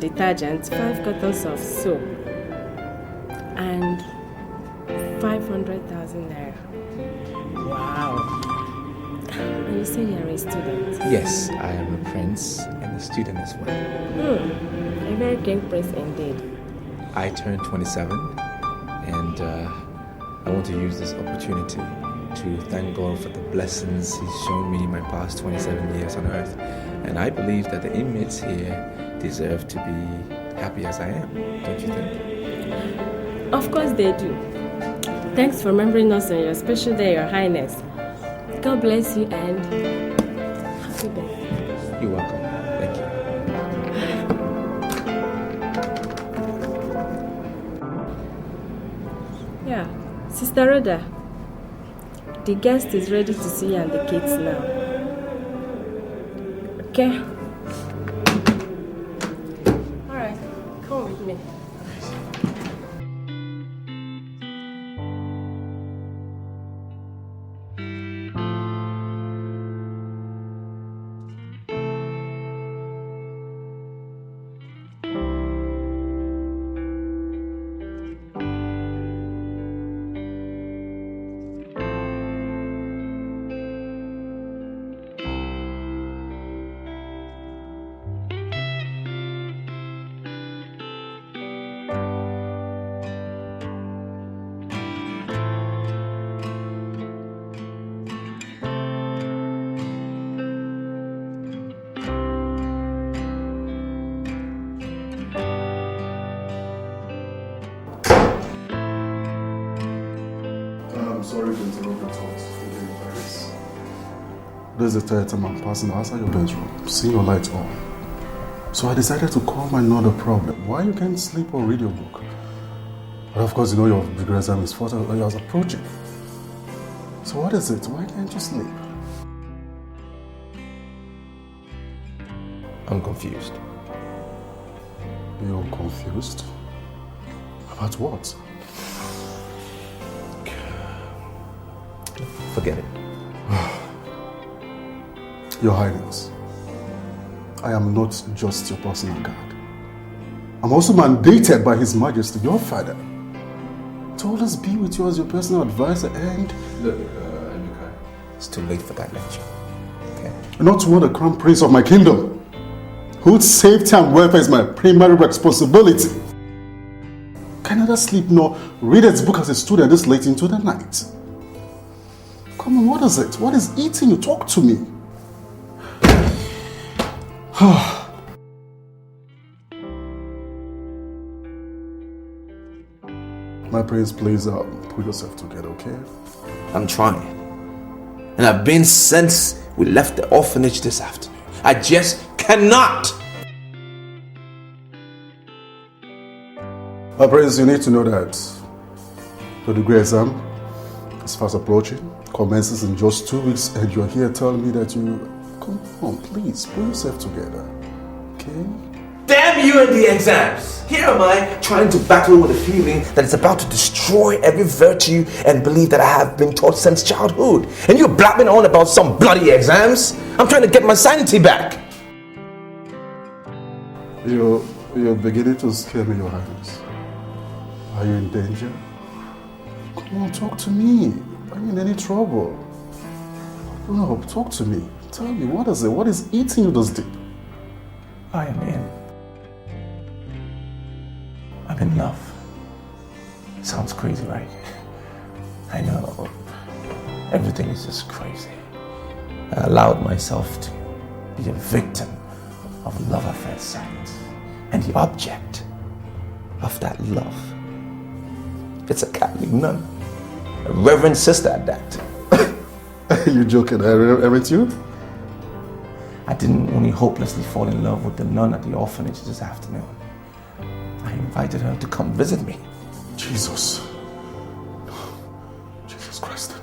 detergent, 5 cartons of soap, and 500,000 naira. Wow. And you say you're a student? Yes, I am a prince and a student as well. A very king prince indeed. I turned 27 and I want to use this opportunity to thank God for the blessings He's shown me in my past 27 years on earth. And I believe that the inmates here deserve to be happy as I am, don't you think? Of course they do. Thanks for remembering us on your special day, Your Highness. God bless you and happy birthday. You're welcome. Thank you. Yeah, Sister Rhoda, the guest is ready to see you and the kids now. Okay? Alright, come with me. Sorry to interrupt your thoughts. This is the third time I'm passing outside your bedroom, seeing your lights on. So I decided to come and know the problem. Why you can't sleep or read your book? But of course, you know your degree exam is 4 hours approaching. So what is it? Why can't you sleep? I'm confused. You're confused? About what? Forget it. Your Highness, I am not just your personal guard. I'm also mandated by His Majesty, your father, to always be with you as your personal advisor and... Look, it's too late for that lecture. Okay? Not to want the crown prince of my kingdom, whose safety and welfare is my primary responsibility. Can neither sleep nor read its book as a student this late into the night. Come on, what is it? What is eating you? Talk to me. My prince, please pull yourself together, okay? I'm trying. And I've been since we left the orphanage this afternoon. I just cannot. My prince, you need to know that the degree exam is fast approaching, commences in just 2 weeks, and you're here telling me that you... Come on, please, pull yourself together, okay? Damn you and the exams! Here am I trying to battle with a feeling that it's about to destroy every virtue and belief that I have been taught since childhood. And you're blabbing on about some bloody exams? I'm trying to get my sanity back. You're beginning to scare me, Your Highness. Are you in danger? Come on, talk to me. Are you in any trouble? No, talk to me. Tell me, what is it? What is eating you this deep? I am in. I'm in love. Sounds crazy, right? I know. Everything is just crazy. I allowed myself to be a victim of love at first sight. And the object of that love, it's a Catholic nun. A Reverend sister at that. You joking, aren't you? I didn't only hopelessly fall in love with the nun at the orphanage this afternoon. I invited her to come visit me. Jesus. Jesus Christ.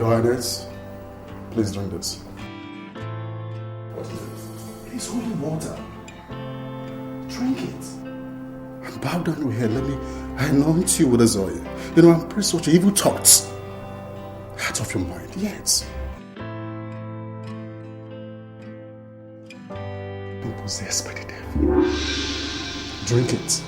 Your Highness, please drink this. What is it? It is holy water. Drink it. And bow down your head. Let me anoint you with this oil. You know, I'm pretty such evil thoughts. Out of your mind, yes. I'm possessed by the devil. Drink it.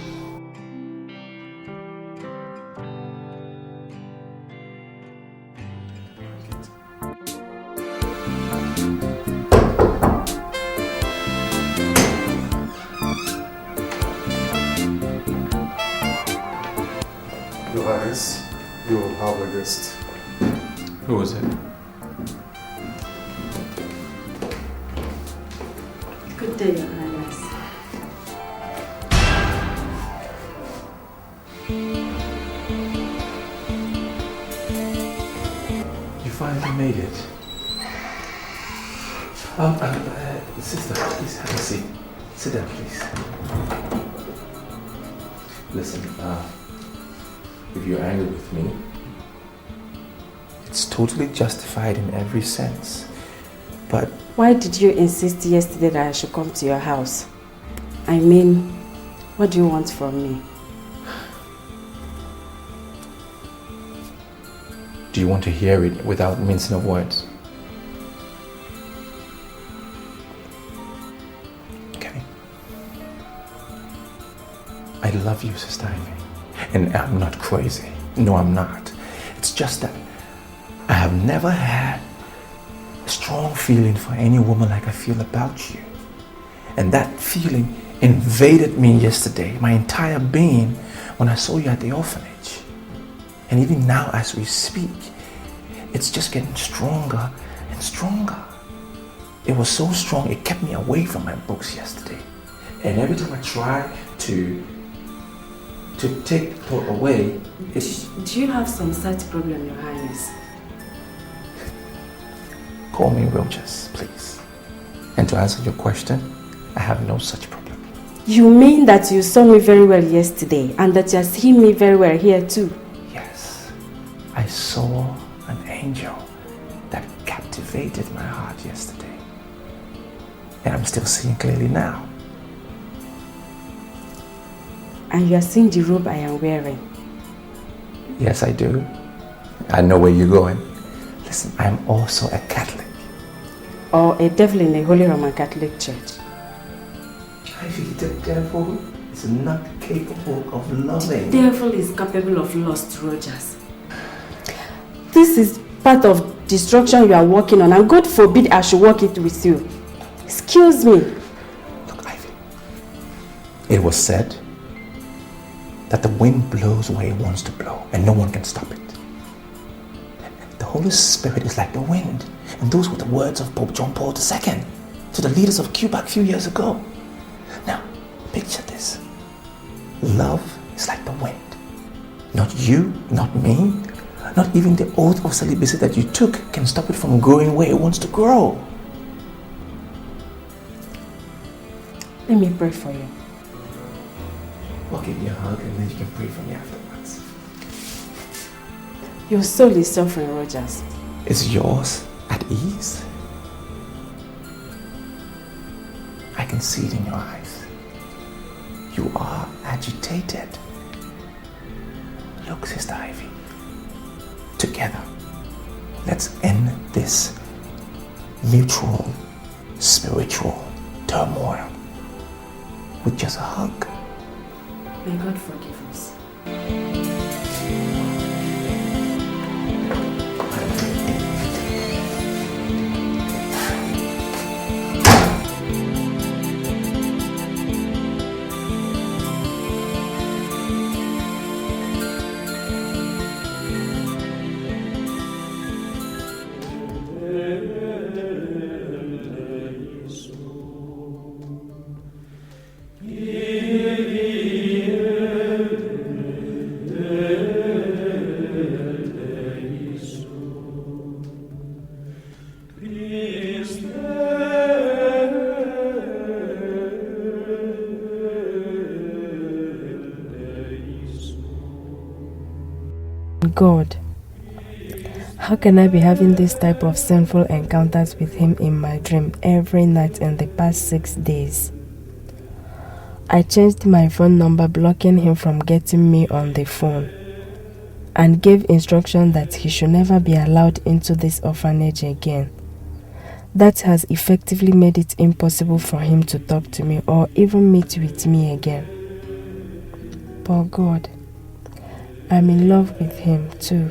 Your Highness, you will have a guest. Who was it? Good day, Your Highness. You finally made it. Sister, please have a seat. Sit down, please. Listen, if you're angry with me, it's totally justified in every sense. But Why did you insist yesterday that I should come to your house? I mean, what do you want from me? do you want to hear it without mincing of words? Okay. I love you, Sister Ivy. And I'm not crazy. No, I'm not. It's just that I have never had a strong feeling for any woman like I feel about you. And that feeling invaded me yesterday, my entire being, when I saw you at the orphanage. And even now as we speak, it's just getting stronger and stronger. It was so strong, it kept me away from my books yesterday. And every time I try to take the thought away, it's... Do you have some such problem, Your Highness? Call me Rogers, please. And to answer your question, I have no such problem. You mean that you saw me very well yesterday and that you are seeing me very well here too? Yes, I saw an angel that captivated my heart yesterday. And I'm still seeing clearly now. And you are seeing the robe I am wearing? Yes, I do. I know where you're going. Listen, I'm also a Catholic. Or a devil in a Holy Roman Catholic Church? Ivy, the devil is not capable of loving. The devil is capable of lust, Rogers. This is part of destruction you are working on, and God forbid I should work it with you. Excuse me. Look, Ivy, it was said that the wind blows where it wants to blow, and no one can stop it. The Holy Spirit is like the wind, and those were the words of Pope John Paul II to the leaders of Cuba a few years ago. Now, picture this. Love is like the wind. Not you, not me, not even the oath of celibacy that you took can stop it from growing where it wants to grow. Let me pray for you. I'll give you a hug and then you can pray for me afterwards. Your soul is suffering, Rogers. Is yours at ease? I can see it in your eyes. You are agitated. Look, Sister Ivy. Together, let's end this mutual spiritual turmoil with just a hug. May God forgive us. God, How can I be having this type of sinful encounters with him in my dream every night in the past 6 days? I changed my phone number, blocking him from getting me on the phone, and gave instruction that he should never be allowed into this orphanage again. That has effectively made it impossible for him to talk to me or even meet with me again. But God, I'm in love with him too.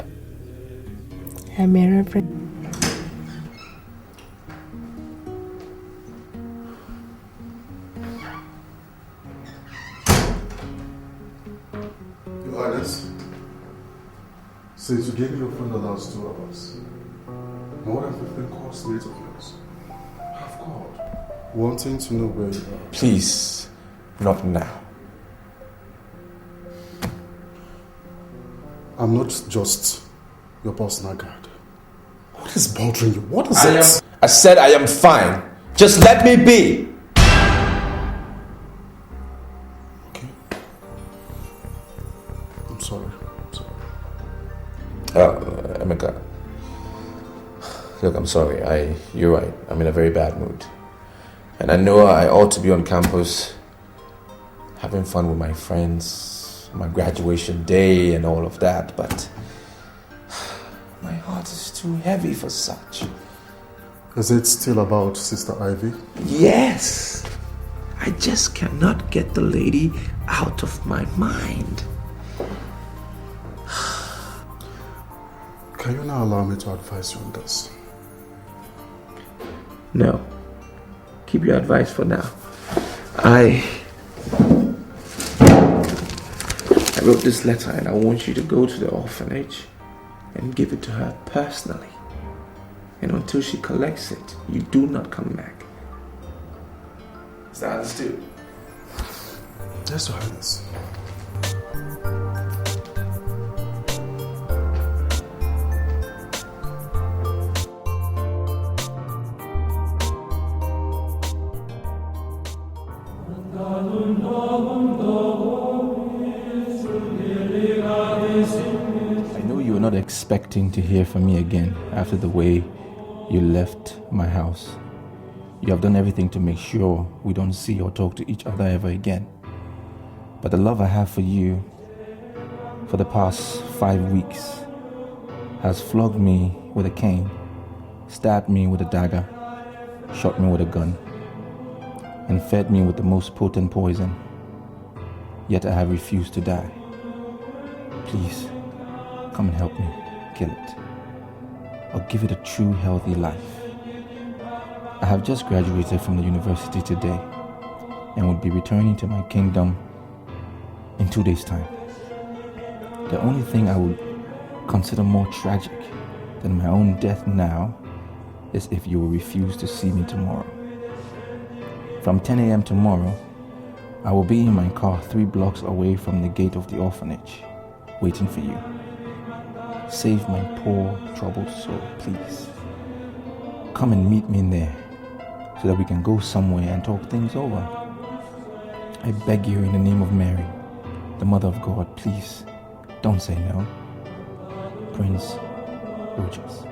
I'm a Reverend. Your Highness, since you gave me your phone the last 2 hours, more than 15 calls late of yours have called, wanting to know where you are. Please, not now. I'm not just your personal guard. What is bothering you? What is it? I said I am fine. Just let me be. Okay. I'm sorry. Emeka. Look, I'm sorry. You're right. I'm in a very bad mood. And I know I ought to be on campus having fun with my friends, my graduation day and all of that, but my heart is too heavy for such. Is it still about Sister Ivy? Yes. I just cannot get the lady out of my mind. Can you now allow me to advise you on this? No. Keep your advice for now. I wrote this letter and I want you to go to the orphanage and give it to her personally. And until she collects it, you do not come back. Is that understood? Yes, Your Highness. I know you were not expecting to hear from me again after the way you left my house. You have done everything to make sure we don't see or talk to each other ever again. But the love I have for you for the past 5 weeks has flogged me with a cane, stabbed me with a dagger, shot me with a gun, and fed me with the most potent poison. Yet I have refused to die. Please, come and help me kill it, or give it a true healthy life. I have just graduated from the university today and would be returning to my kingdom in 2 days' time. The only thing I would consider more tragic than my own death now is if you will refuse to see me tomorrow. From 10 a.m. tomorrow, I will be in my car 3 blocks away from the gate of the orphanage, waiting for you. Save my poor, troubled soul, please. Come and meet me in there so that we can go somewhere and talk things over. I beg you in the name of Mary, the Mother of God, please, don't say no. Prince Rogers.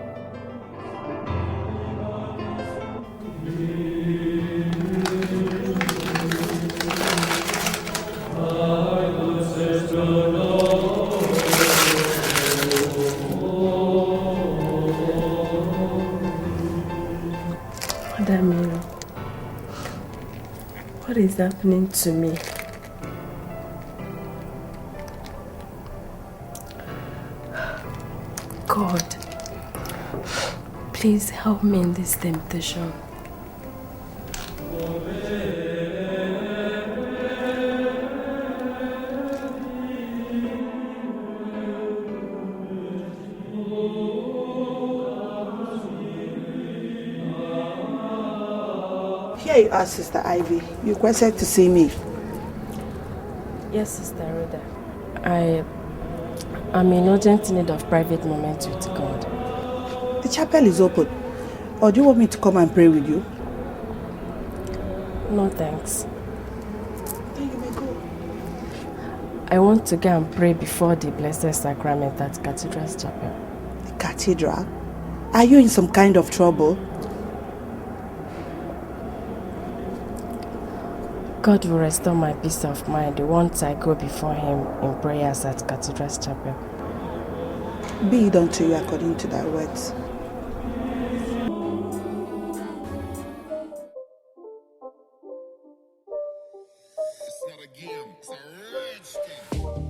What is happening to me? God, please help me in this temptation. Here you are, Sister Ivy. You requested to see me. Yes, Sister Rhoda. I'm in urgent need of private moment with God. The chapel is open. Or do you want me to come and pray with you? No, thanks. Then you may go. I want to go and pray before the Blessed Sacrament at Cathedral's Chapel. The cathedral? Are you in some kind of trouble? God will restore my peace of mind once I go before Him in prayers at Cathedral's Chapel. Be it unto you according to thy words. It's not a game, it's a rage thing.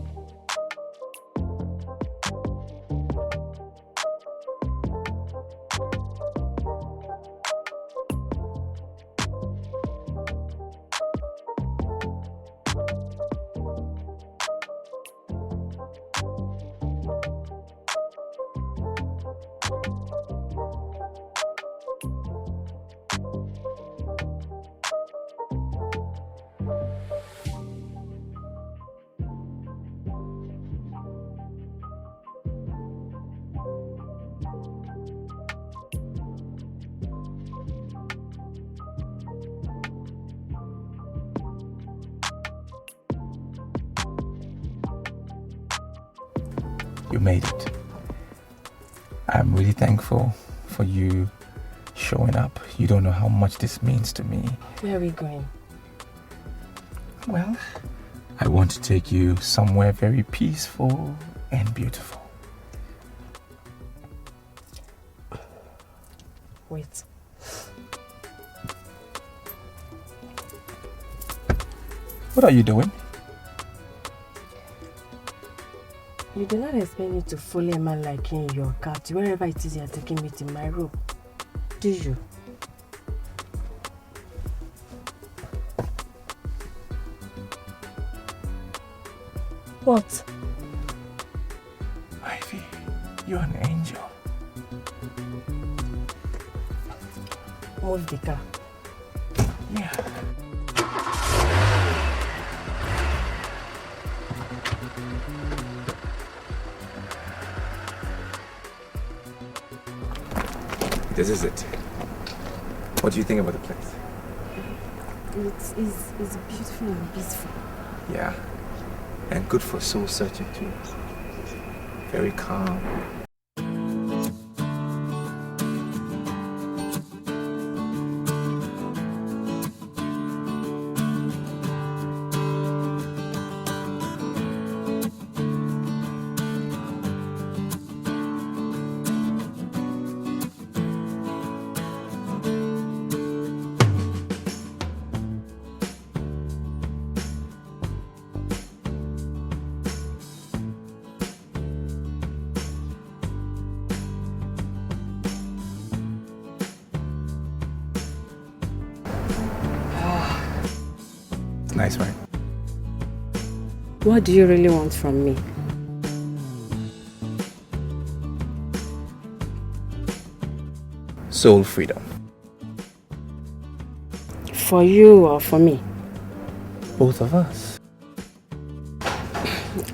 You made it. I'm really thankful for you showing up. You don't know how much this means to me. Where are we going? Well, I want to take you somewhere very peaceful and beautiful. Wait. What are you doing? You do not expect me to follow a man like you in your car to wherever it is you are taking me to my room, do you? What? Ivy, you're an angel. Move the car. Yeah. This is it. What do you think about the place? It's beautiful and peaceful. Yeah. And good for soul searching too. Very calm. Nice, right? What do you really want from me? Soul freedom. For you or for me? Both of us.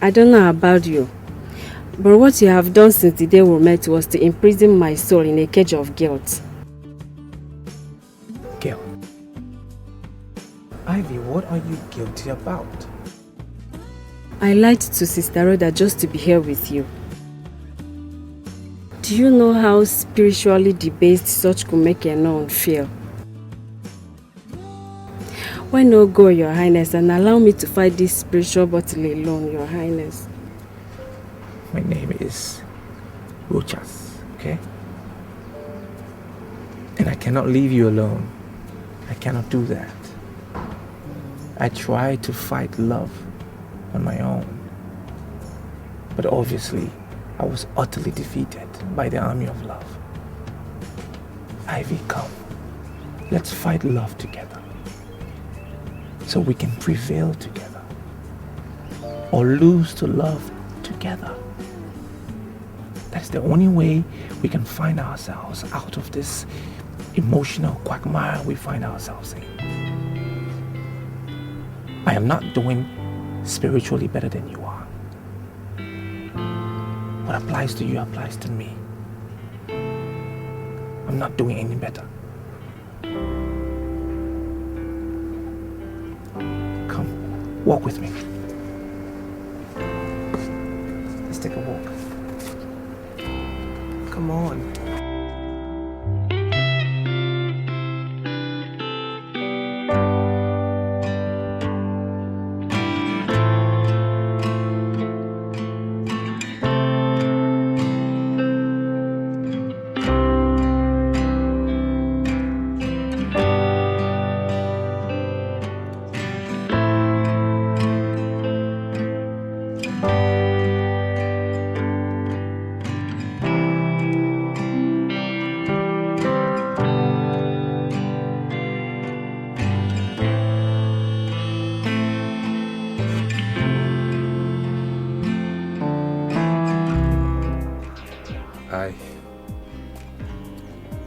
I don't know about you, but what you have done since the day we met was to imprison my soul in a cage of guilt. Guilt. Ivy, what are you guilty about? I lied to Sister Rhoda just to be here with you. Do you know how spiritually debased such could make a nun feel? Why not go, Your Highness, and allow me to fight this spiritual battle alone, Your Highness? My name is Rochas, okay? And I cannot leave you alone. I cannot do that. I tried to fight love on my own. But obviously, I was utterly defeated by the army of love. Ivy, come. Let's fight love together. So we can prevail together. Or lose to love together. That's the only way we can find ourselves out of this emotional quagmire we find ourselves in. I am not doing spiritually better than you are. What applies to you applies to me. I'm not doing any better. Come, walk with me. Let's take a walk. Come Come on.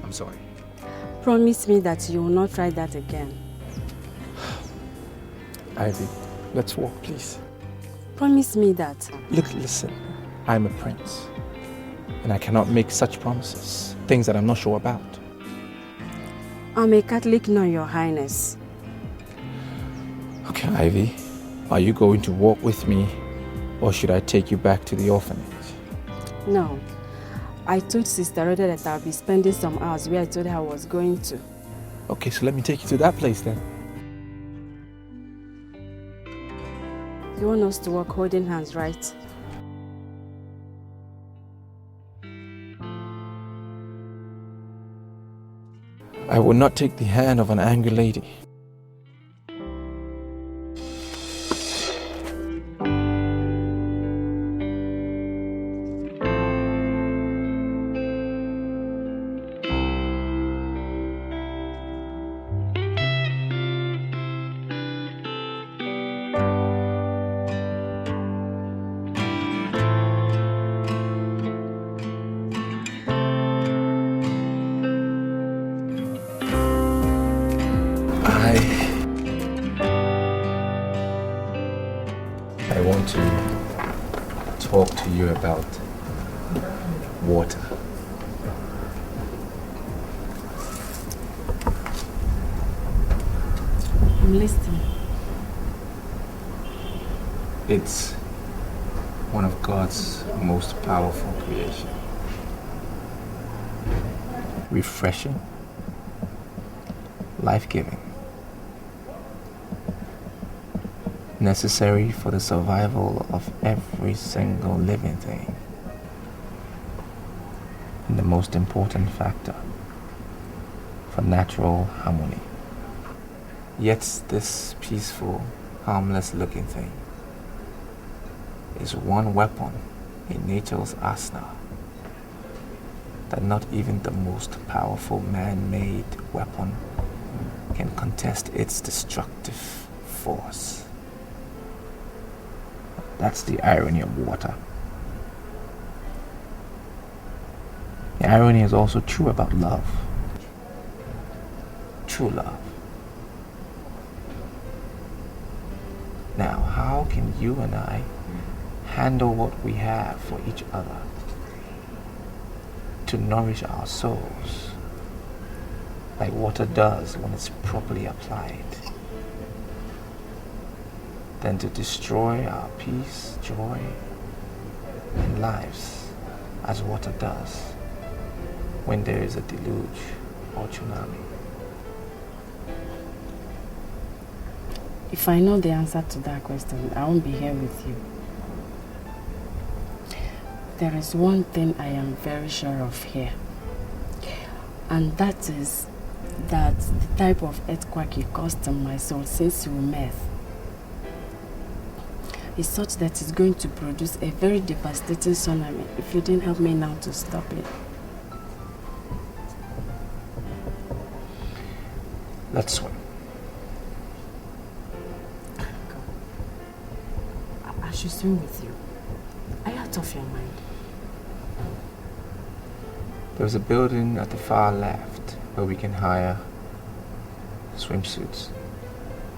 I'm sorry. Promise me that you will not try that again. Ivy, let's walk, please. Promise me that. Look, listen. I'm a prince. And I cannot make such promises. Things that I'm not sure about. I'm a Catholic, no, Your Highness. Okay, Ivy. Are you going to walk with me? Or should I take you back to the orphanage? No. I told Sister Rhoda that I'll be spending some hours where I told her I was going to. Okay, so let me take you to that place then. You want us to walk holding hands, right? I will not take the hand of an angry lady. I want to talk to you about water. I'm listening. It's one of God's most powerful creations. Refreshing, life-giving, necessary for the survival of every single living thing, and the most important factor for natural harmony. Yet this peaceful, harmless-looking thing is one weapon in nature's arsenal that not even the most powerful man-made weapon can contest its destructive force. That's the irony of water. The irony is also true about love. True love. Now, how can you and I handle what we have for each other to nourish our souls like water does when it's properly applied, than to destroy our peace, joy, and lives as water does when there is a deluge or tsunami? If I know the answer to that question, I won't be here with you. There is one thing I am very sure of here, and that is that the type of earthquake you caused in my soul since we met is such that it's going to produce a very devastating tsunami if you didn't help me now to stop it. Let's swim. I should swim with you. Are you out of your mind? There's a building at the far left where we can hire swimsuits.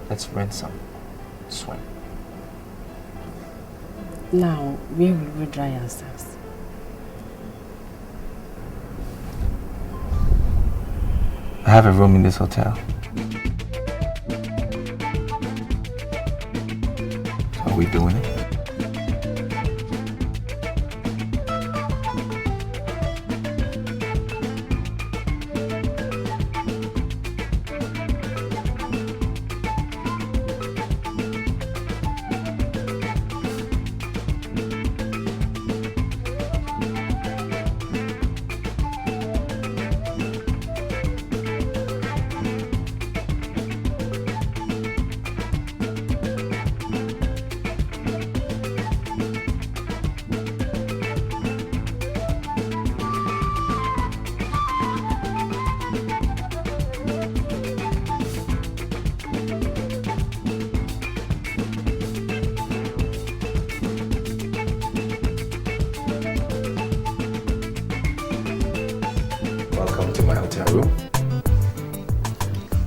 Let's rent some. Swim. Now, where will we dry ourselves? I have a room in this hotel. So are we doing it? to my hotel room?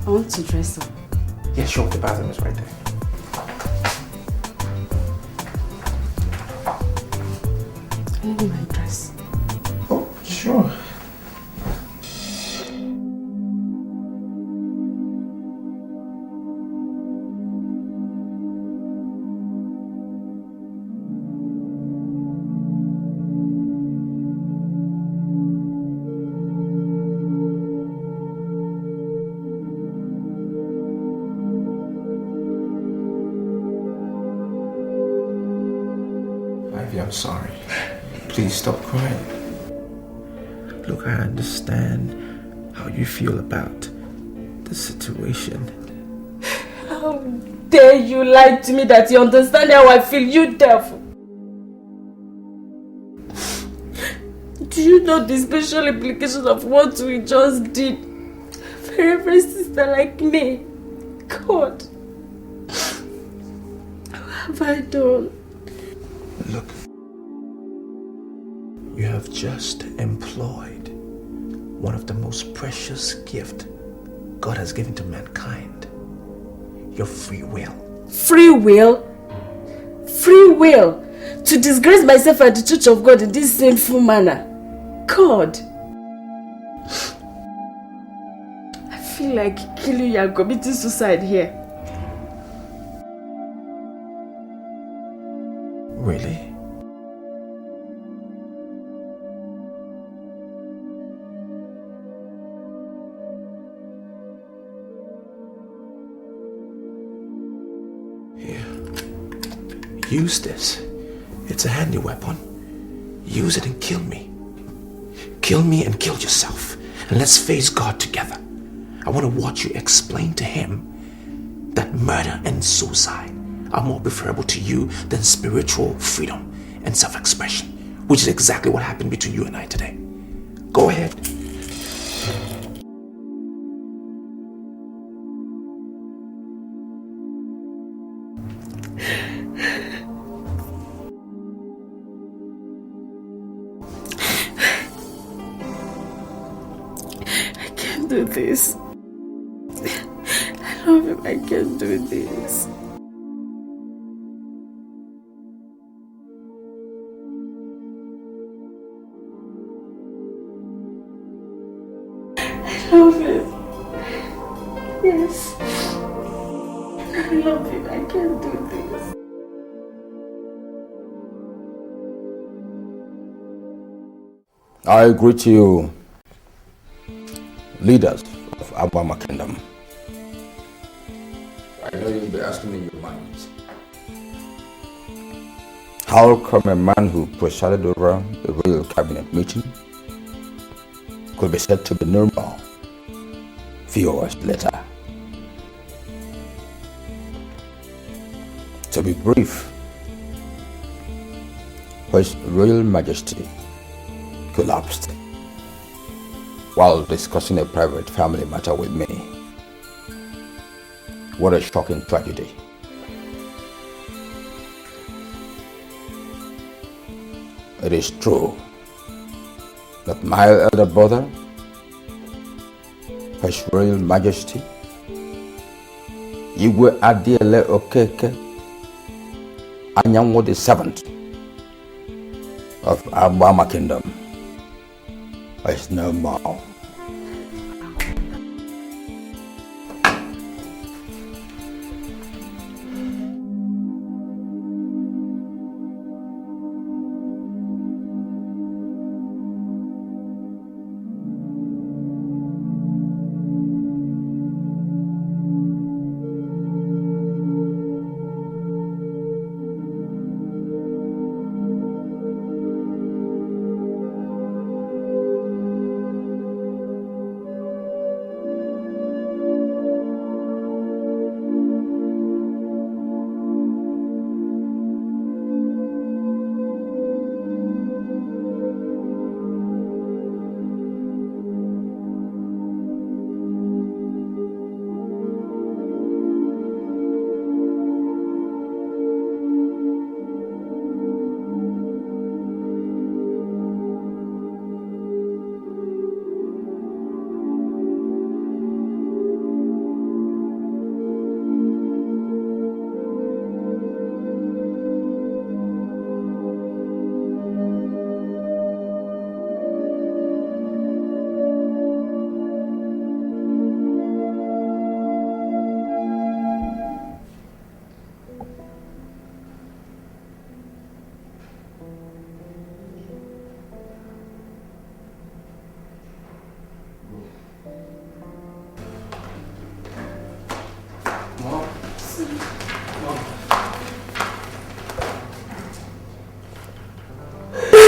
I want to dress up. Yeah, sure. The bathroom is right there. I need my dress. Oh, sure. I'm sorry. Please stop crying. Look, I understand how you feel about the situation. How dare you lie to me that you understand how I feel, you devil? Do you know the special implications of what we just did for every sister like me? God, what have I done? Look, you have just employed one of the most precious gifts God has given to mankind. Your free will. Free will? Free will? To disgrace myself at the Church of God in this sinful manner? God! I feel like killing you and committing suicide here. Really? Use this. It's a handy weapon. Use it and kill me. Kill me and kill yourself. And let's face God together. I want to watch you explain to him that murder and suicide are more preferable to you than spiritual freedom and self-expression, which is exactly what happened between you and I today. Go ahead. Do this. I love him. I can't do this. I love him. Yes. I love him. I can't do this. I greet you, leaders of Abama Kingdom. I know you'll be asking me your minds. How come a man who presided over a royal cabinet meeting could be said to be normal few hours later? To be brief, His Royal Majesty collapsed while discussing a private family matter with me. What a shocking tragedy. It is true that my elder brother, His Royal Majesty, Igwe Adiele Okeke Anyanwo the 7th of Abama Kingdom, is no more.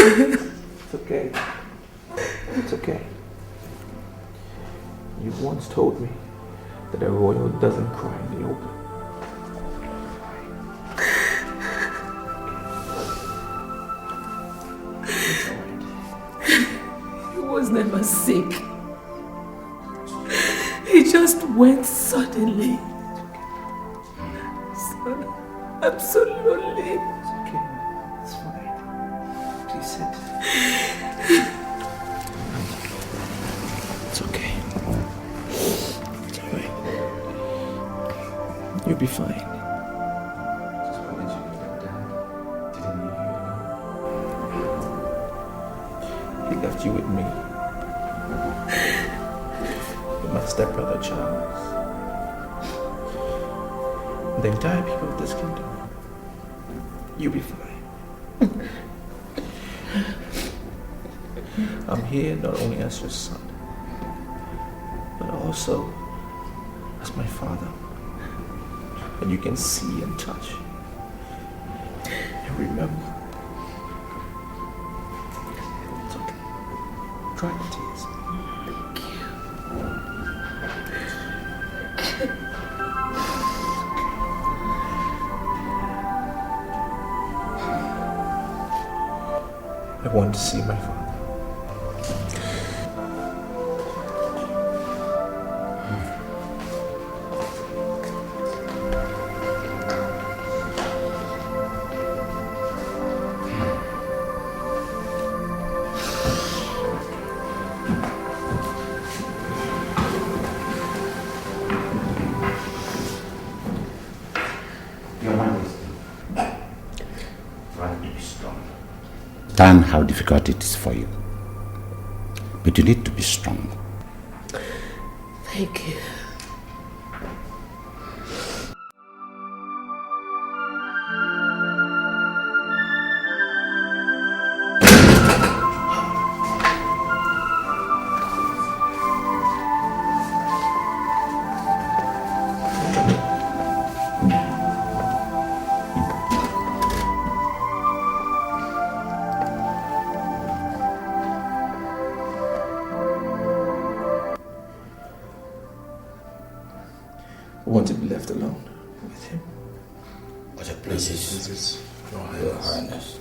It's okay. It's okay. You once told me that a royal doesn't cry in the open. He was never sick. He just went suddenly. Absolutely. It's okay. It's fine. Please sit. It's okay. It's alright. You'll be fine. Just wanted you to know that Dad didn't leave you alone. He left you with me. With my stepbrother Charles. The entire people of this kingdom. You'll be fine. I'm here not only as your son, but also as my father. And you can see and touch. And remember. It's okay. Dry your tears. Thank you. I want to see my father. Understand how difficult it is for you. But you need to be strong. Thank you. I want to be left alone with him. What a pleasure, Your Highness.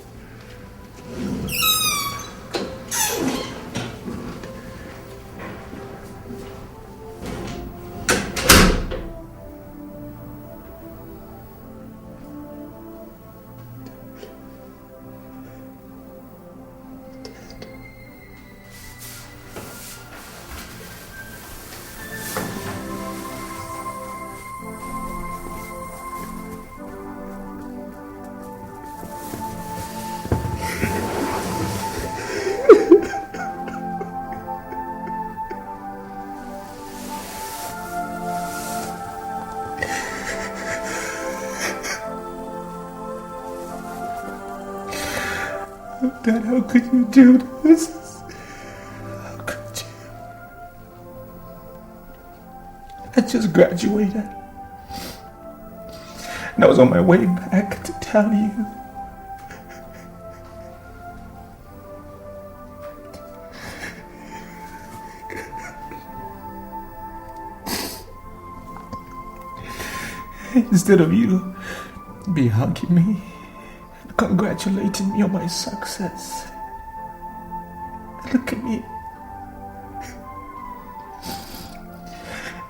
Dad, how could you do this? How could you? I just graduated. And I was on my way back to tell you. Instead of you be hugging me, congratulating me on my success. Look at me.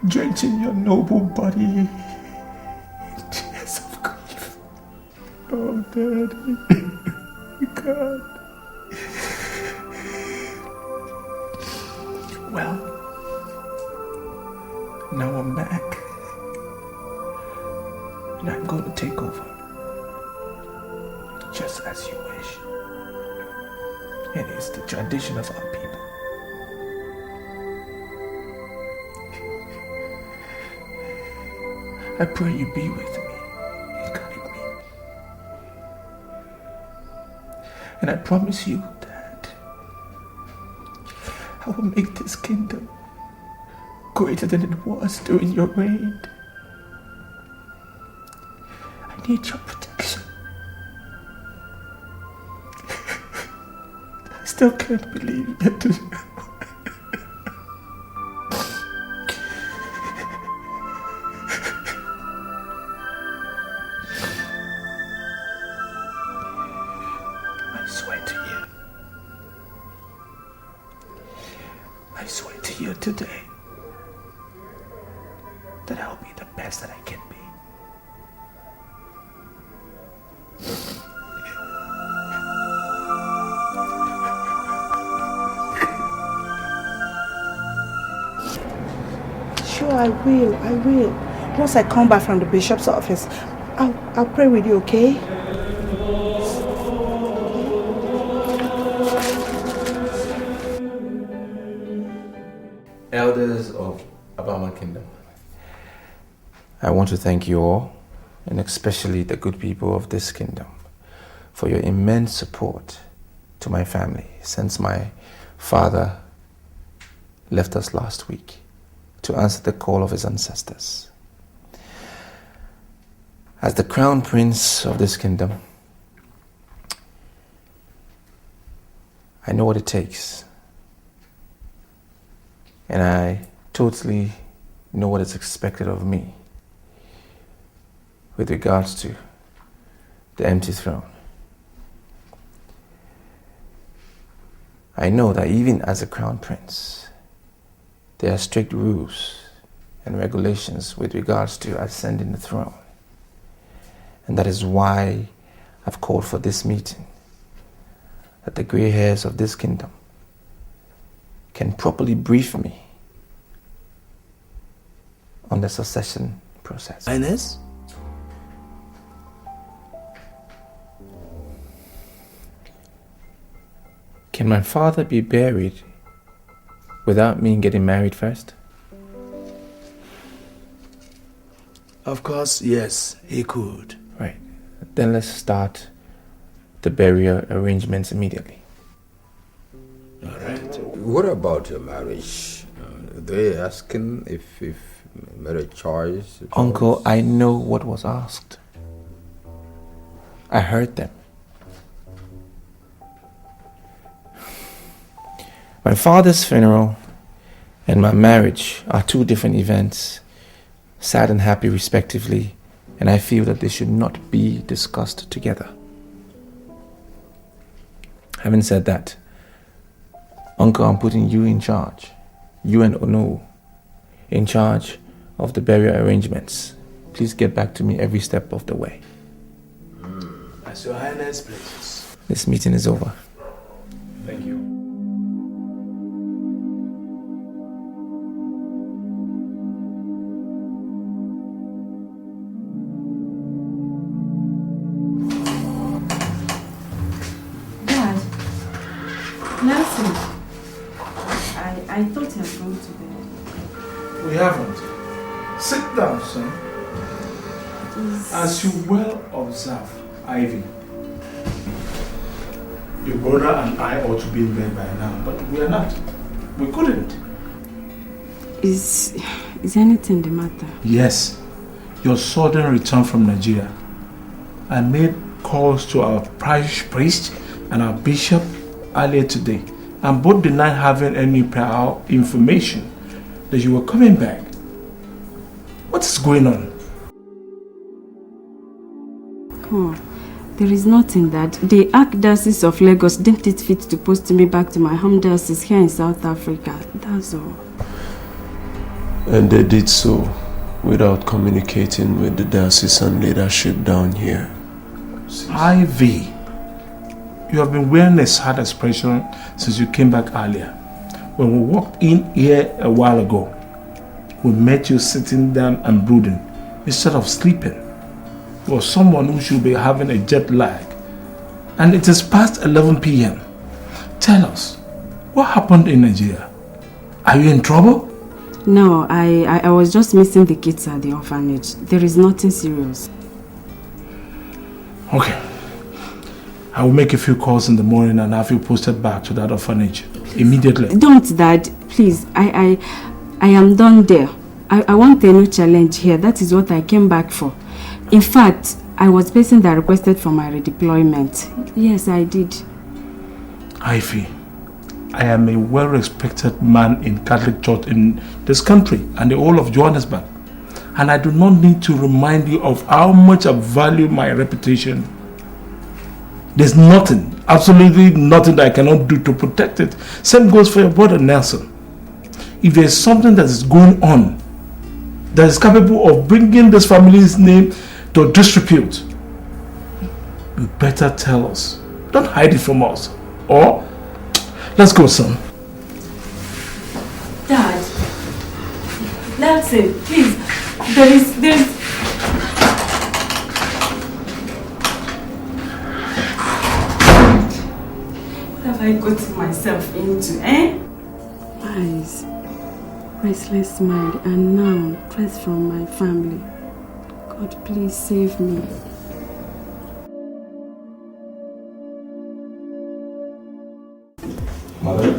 Drenching your noble body in tears of grief. Oh, Daddy. God. Well, now I'm back. And I'm going to take over. Just as you wish. It is the tradition of our people. I pray you be with me and guide me. And I promise you that I will make this kingdom greater than it was during your reign. I need your protection. still can't believe it. I swear to you today that I'll be the best that I can be. Sure, I will. Once I come back from the bishop's office, I'll pray with you, okay? Elders of Abama Kingdom, I want to thank you all, and especially the good people of this kingdom, for your immense support to my family since my father left us last week to answer the call of his ancestors. As the crown prince of this kingdom, I know what it takes. And I totally know what is expected of me with regards to the empty throne. I know that even as a crown prince, there are strict rules and regulations with regards to ascending the throne. And that is why I've called for this meeting, that the gray hairs of this kingdom can properly brief me on the succession process. Highness? Can my father be buried without me getting married first? Of course, yes, he could. Right. Then let's start the burial arrangements immediately. All right. What about your marriage? They asking if marriage choice? Uncle, I know what was asked. I heard them. My father's funeral and my marriage are two different events, sad and happy respectively, and I feel that they should not be discussed together. Having said that, Uncle, I'm putting you in charge, you and Ono, in charge of the burial arrangements. Please get back to me every step of the way. As your highness pleases. This meeting is over. Thank you. Dad, Nelson, I thought you had gone to bed. We haven't. Sit down, son. As you well observe, Ivy, your brother and I ought to be in bed by now, but we are not. We couldn't. Is anything the matter? Yes, your sudden return from Nigeria. I made calls to our parish priest and our bishop earlier today, and both denied having any prior information that you were coming back. What is going on? Oh, there is nothing, Dad. The Archdiocese of Lagos deemed it fit to post me back to my home diocese here in South Africa. That's all. And they did so without communicating with the diocesan leadership down here. Ivy, you have been wearing a sad expression since you came back earlier. When we walked in here a while ago, we met you sitting down and brooding instead of sleeping. You are someone who should be having a jet lag. And it is past 11 p.m. Tell us, what happened in Nigeria? Are you in trouble? No, I was just missing the kids at the orphanage. There is nothing serious. Okay. I will make a few calls in the morning and have you posted back to that orphanage immediately. Don't, Dad. Please, I am done there. I want a new challenge here. That is what I came back for. In fact, I was the person that requested for my redeployment. Yes, I did. Ivy, I am a well-respected man in Catholic Church in this country and the whole of Johannesburg. And I do not need to remind you of how much I value my reputation. There's nothing, absolutely nothing that I cannot do to protect it. Same goes for your brother Nelson. If there's something that is going on that is capable of bringing this family's name to disrepute, you better tell us. Don't hide it from us. Or, let's go, son. Dad. Nelson, please. There's... What have I got myself into, eh? Eyes, restless mind, and now threats from my family. God, please save me. Mother?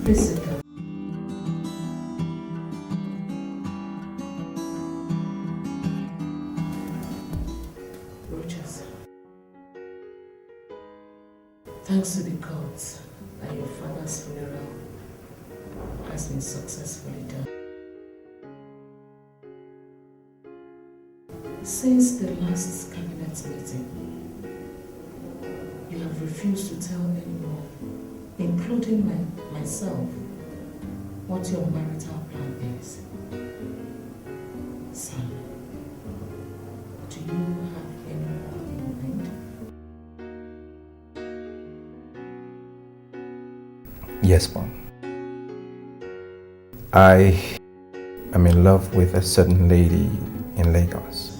Listen. Rogers. Thanks to the gods that your father's funeral has been successfully done. Since the last cabinet meeting, you have refused to tell anyone, including myself, what your marital plan is. Son, do you have anyone in mind? Yes, Mom. I am in love with a certain lady in Lagos.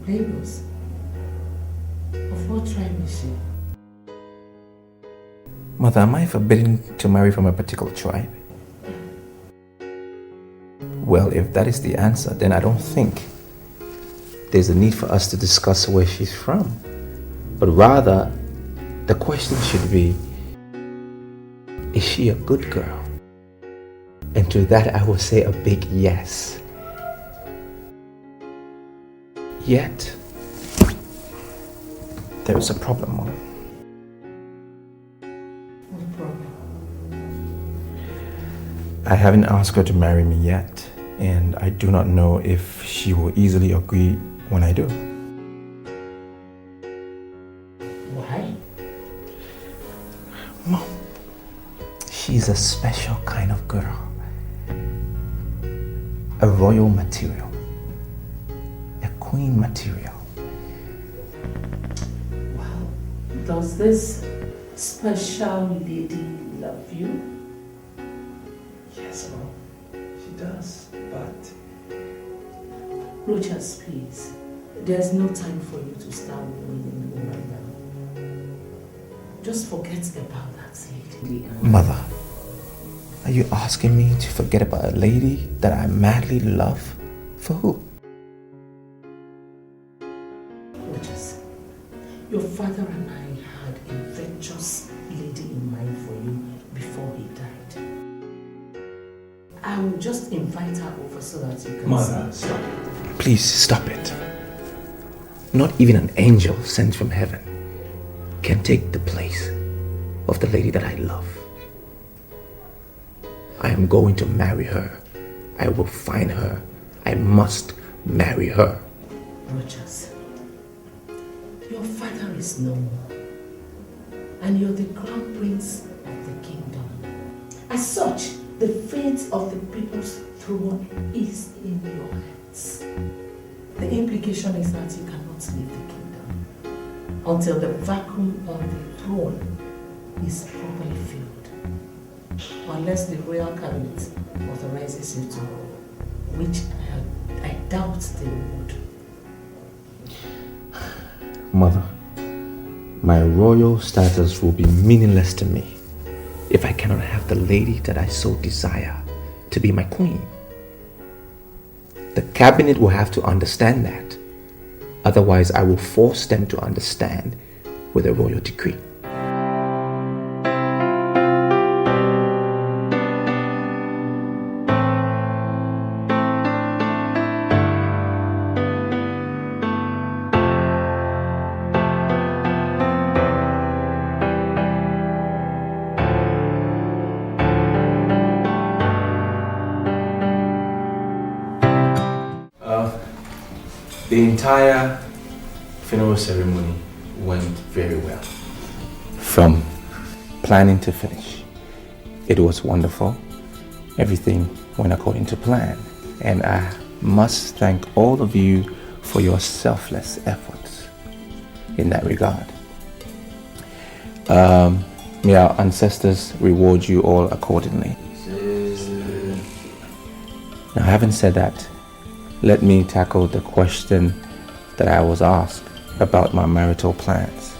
Lagos? Of what tribe is she? Mother, am I forbidden to marry from a particular tribe? Well, if that is the answer, then I don't think there's a need for us to discuss where she's from. But rather, the question should be, is she a good girl? And to that I will say a big yes. Yet, there is a problem, Mom. What problem? I haven't asked her to marry me yet, and I do not know if she will easily agree when I do. Why? Mom, she's a special kind of girl. A royal material. A queen material. Well, does this special lady love you? Yes, Mom. She does, but... Rogers, please. There's no time for you to start worrying the woman now. Just forget about that lady. Mother, are you asking me to forget about a lady that I madly love? For who? Rogers, your father and I had a virtuous lady in mind for you before he died. I will just invite her over so that you can Mother, see. stop. Please stop it. Not even an angel sent from heaven can take the place of the lady that I love. I am going to marry her. I will find her. I must marry her. Rogers, your father is no more, and you're the crown prince of the kingdom. As such, the fate of the people's throne is in your hands. The implication is that you cannot leave the kingdom until the vacuum on the throne is properly filled. Unless the royal cabinet authorizes you to, which I doubt they would. Mother, my royal status will be meaningless to me if I cannot have the lady that I so desire to be my queen. The cabinet will have to understand that. Otherwise, I will force them to understand with a royal decree. The entire funeral ceremony went very well. From planning to finish. It was wonderful. Everything went according to plan. And I must thank all of you for your selfless efforts in that regard. May our ancestors reward you all accordingly. Now, having said that, let me tackle the question that I was asked about my marital plans.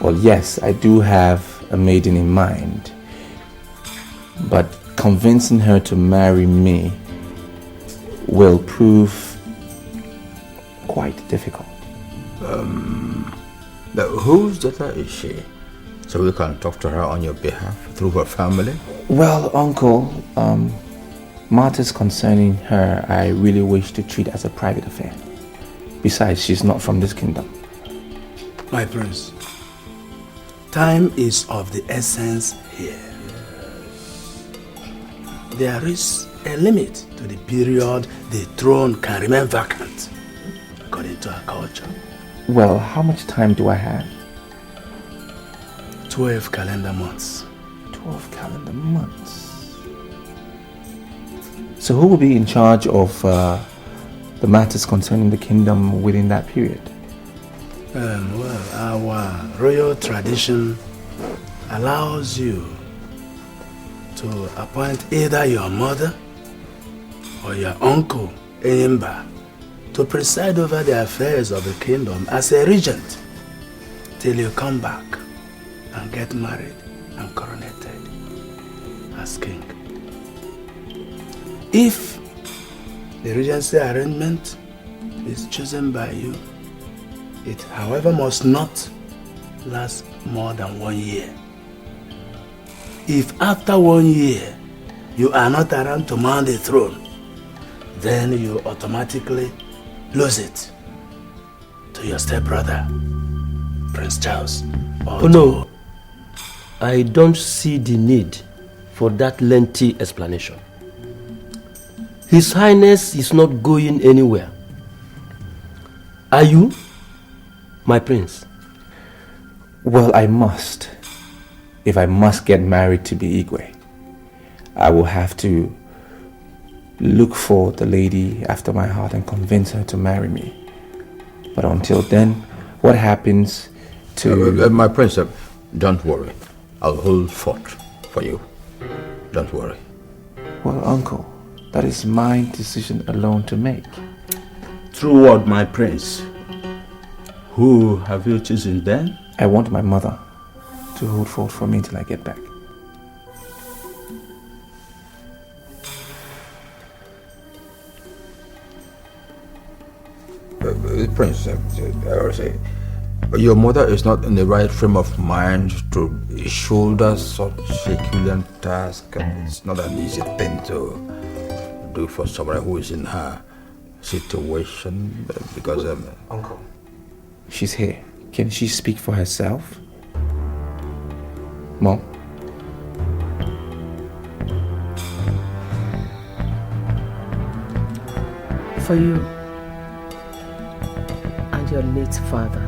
Well, yes, I do have a maiden in mind, but convincing her to marry me will prove quite difficult. Whose daughter is she? So we can talk to her on your behalf through her family? Well, Uncle, matters concerning her I really wish to treat as a private affair. Besides, she's not from this kingdom. My prince, time is of the essence here. There is a limit to the period the throne can remain vacant, according to our culture. Well, how much time do I have? 12 calendar months. 12 calendar months. So who will be in charge of the matters concerning the kingdom within that period? Well, our royal tradition allows you to appoint either your mother or your uncle, Enyimba, to preside over the affairs of the kingdom as a regent till you come back and get married and coronated as king. If the regency arrangement is chosen by you, it, however, must not last more than 1 year. If after 1 year you are not around to mount the throne, then you automatically lose it to your stepbrother, Prince Charles. Oh no, I don't see the need for that lengthy explanation. His Highness is not going anywhere. Are you, my prince? Well, I must. If I must get married to be Igwe, I will have to look for the lady after my heart and convince her to marry me. But until then, what happens to... my prince, don't worry. I'll hold fort for you. Don't worry. Well, uncle, that is my decision alone to make. True word, my prince. Who have you chosen then? I want my mother to hold fort for me till I get back. Prince, your mother is not in the right frame of mind to shoulder such a Herculean task, and it's not an easy thing to do for someone who is in her situation, because... Uncle, she's here. Can she speak for herself? Mom? For you and your late father,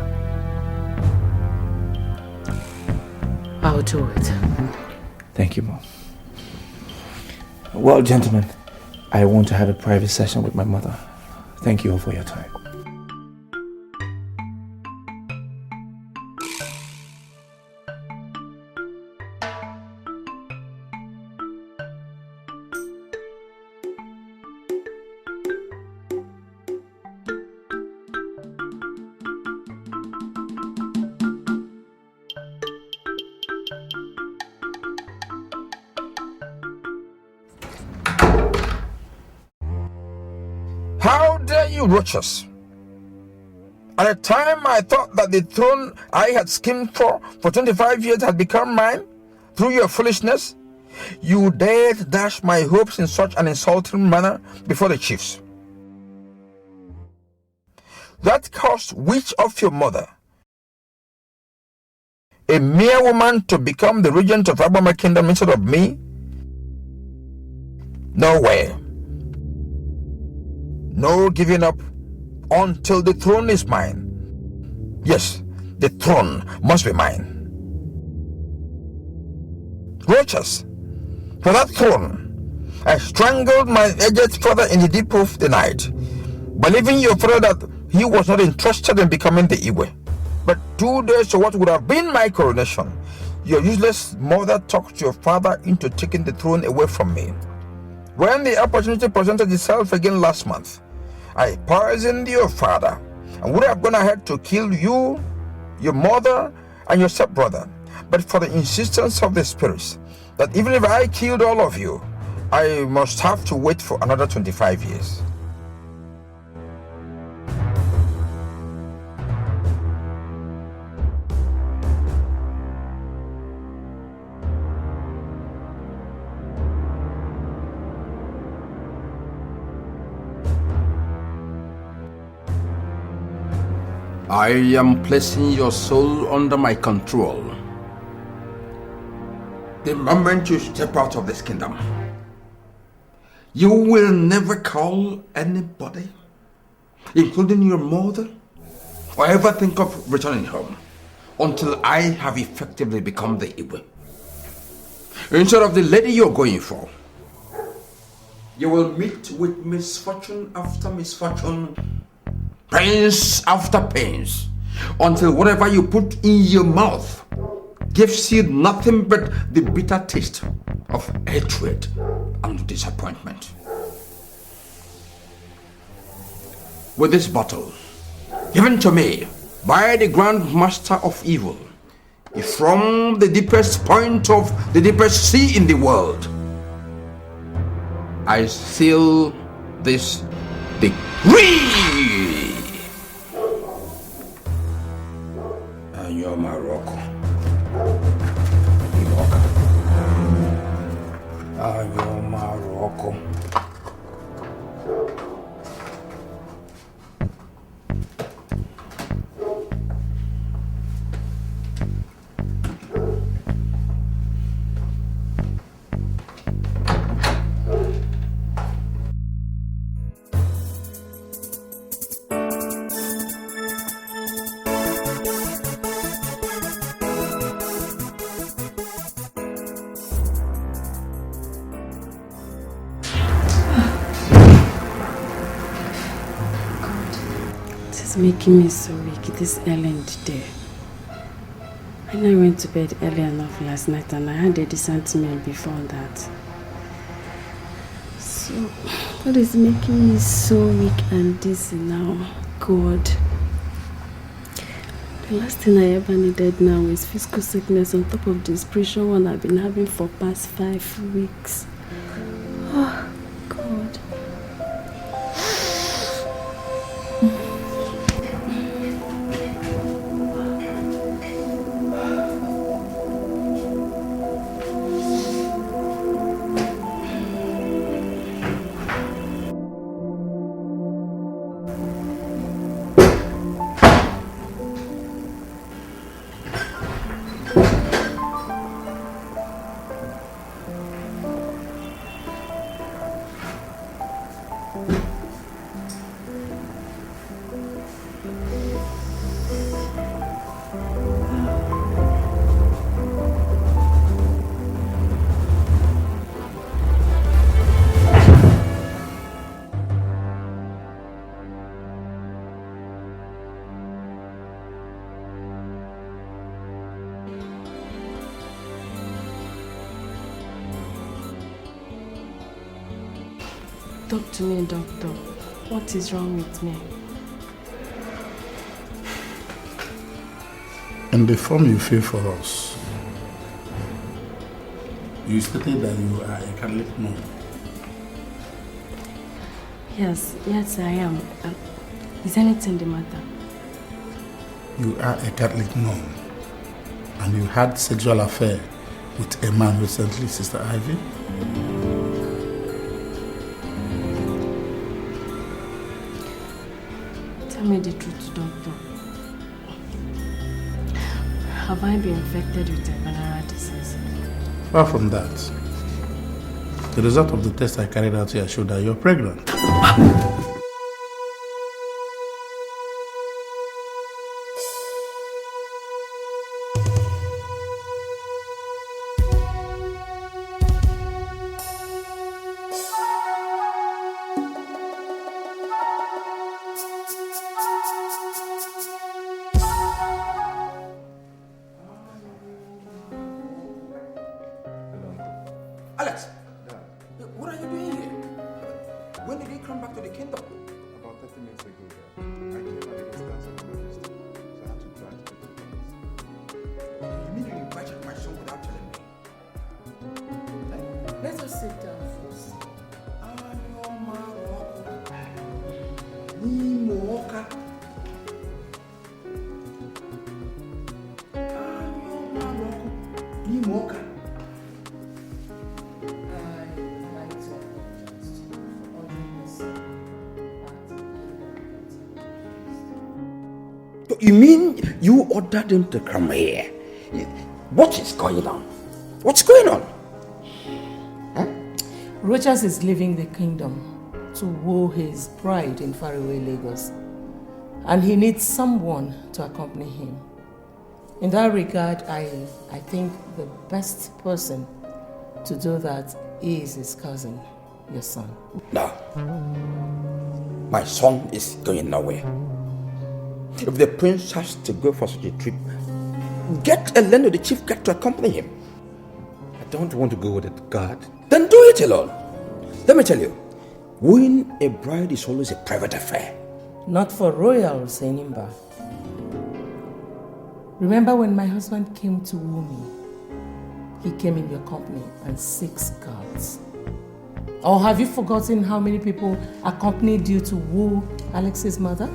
I'll do it. Thank you, Mom. Well, gentlemen, I want to have a private session with my mother. Thank you all for your time. How dare you, Rochas? At a time I thought that the throne I had schemed for 25 years had become mine through your foolishness, you dared dash my hopes in such an insulting manner before the chiefs. That caused which of your mother, a mere woman, to become the regent of Abama Kingdom instead of me? Nowhere. No giving up until the throne is mine. Yes, the throne must be mine. Righteous, for that throne, I strangled my aged father in the deep of the night, believing your father that he was not interested in becoming the Igwe. But 2 days to what would have been my coronation, your useless mother talked your father into taking the throne away from me. When the opportunity presented itself again last month, I poisoned your father and would have gone ahead to kill you, your mother, and your stepbrother. But for the insistence of the spirits, that even if I killed all of you, I must have to wait for another 25 years. I am placing your soul under my control. The moment you step out of this kingdom, you will never call anybody, including your mother, or ever think of returning home until I have effectively become the Igwe. Instead of the lady you're going for, you will meet with misfortune after misfortune, pains after pains, until whatever you put in your mouth gives you nothing but the bitter taste of hatred and disappointment. With this bottle, given to me by the Grand Master of Evil, from the deepest point of the deepest sea in the world, I seal this decree. And you're Morocco. You're Morocco. Making me so weak this early in the day. And I went to bed early enough last night and I had a decent meal before that. So, what is making me so weak and dizzy now? God. The last thing I ever needed now is physical sickness on top of the spiritual one I've been having for past 5 weeks. Oh, God. Talk to me, doctor. What is wrong with me? In the form you fill for us, you stated that you are a Catholic nun. Yes, I am. Is anything the matter? You are a Catholic nun, and you had sexual affair with a man recently, Sister Ivy? Tell me the truth, doctor. Have I been infected with a venereal disease? Far from that. The result of the test I carried out here showed that you're pregnant. kingdom. About 30 minutes ago, I came at the instance of Your Majesty, so I had to drive to the palace. You mean you invited my son without telling me? Let us sit down first. You mean you ordered him to come here? What is going on? What's going on? Rochas is leaving the kingdom to woo his bride in faraway Lagos. And he needs someone to accompany him. In that regard, I think the best person to do that is his cousin, your son. No. My son is going nowhere. If the prince has to go for such a trip, get a land of the chief guard to accompany him. I don't want to go with a guard. Then do it alone. Let me tell you, wooing a bride is always a private affair. Not for royals, Enimba. Remember when my husband came to woo me? He came in your company and 6 guards. Or have you forgotten how many people accompanied you to woo Alex's mother?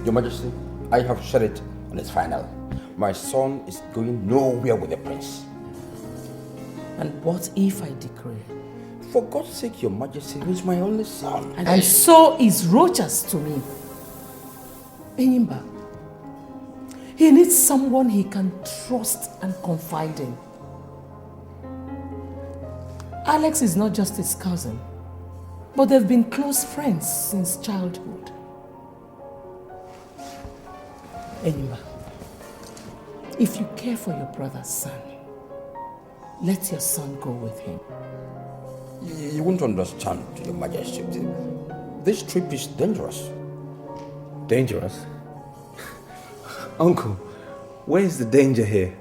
Your Majesty, I have said it and it's final. My son is going nowhere with the prince. And what if I decree? For God's sake, Your Majesty, he's my only son. And so is Rochas to me. Enyimba, he needs someone he can trust and confide in. Alex is not just his cousin, but they've been close friends since childhood. Enyimba, if you care for your brother's son, let your son go with him. You won't understand, Your Majesty. This trip is dangerous. Dangerous? Uncle, where is the danger here?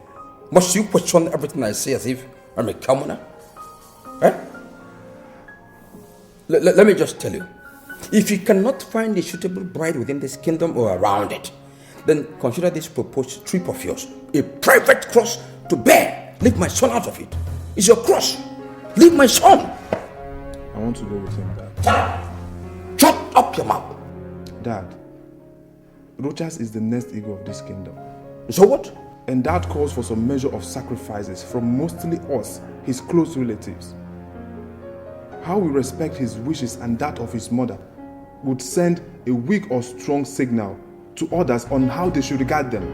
Must you question everything I say as if I'm a commoner? Eh? Let me just tell you. If you cannot find a suitable bride within this kingdom or around it, then consider this proposed trip of yours a private cross to bear. Leave my son out of it. It's your cross. Leave my son. I want to go with him, Dad. Shut up your mouth. Dad, Rochas is the nest egg of this kingdom. So what? And that calls for some measure of sacrifices from mostly us, his close relatives. How we respect his wishes and that of his mother would send a weak or strong signal to others on how they should regard them.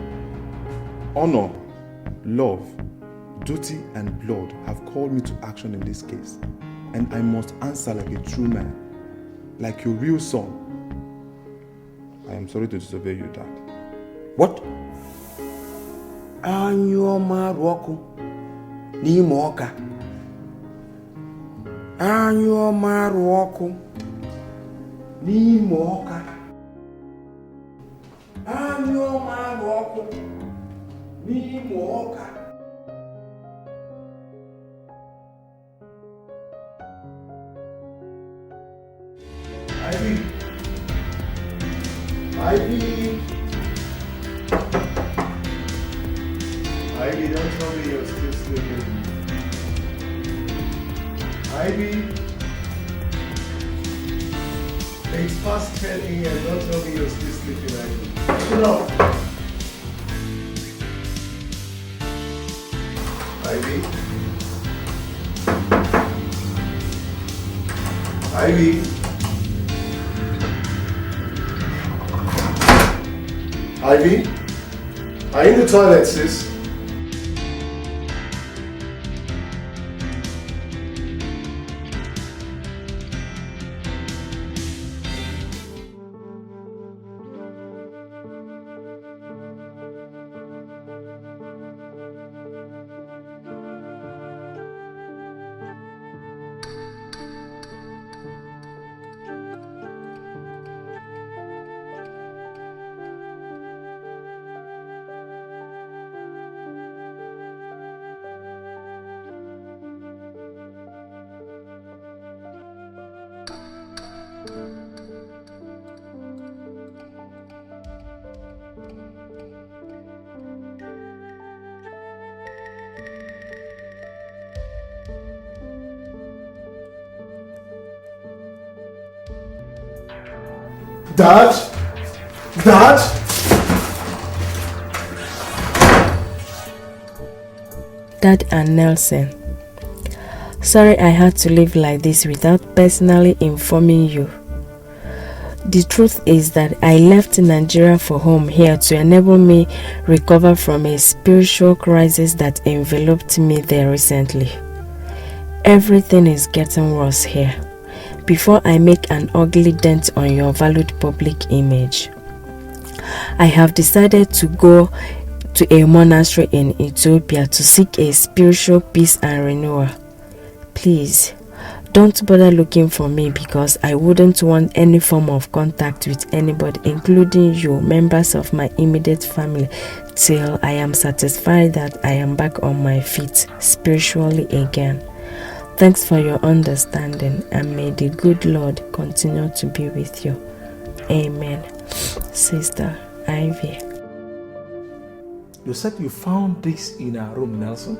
Honor, love, duty, and blood have called me to action in this case, and I must answer like a true man, like your real son. I am sorry to disobey you, Dad. What? Anyoma Roku Nimoka. Anyoma Roku Nimoka. Anyoma Roku Nimoka. Ivy! Ivy! Ivy, don't tell me you're still sleeping. Ivy! It's past 10 a.m. Don't tell me you're still sleeping, Ivy. Get up! Ivy? Ivy? Ivy? Are you in the toilet, sis? Dad? Dad? Dad and Nelson. Sorry I had to live like this without personally informing you. The truth is that I left Nigeria for home here to enable me recover from a spiritual crisis that enveloped me there recently. Everything is getting worse here. Before I make an ugly dent on your valued public image, I have decided to go to a monastery in Ethiopia to seek a spiritual peace and renewal. Please, don't bother looking for me because I wouldn't want any form of contact with anybody, including you, members of my immediate family, till I am satisfied that I am back on my feet spiritually again. Thanks for your understanding, and may the good Lord continue to be with you. Amen. Sister Ivy. You said you found this in her room, Nelson?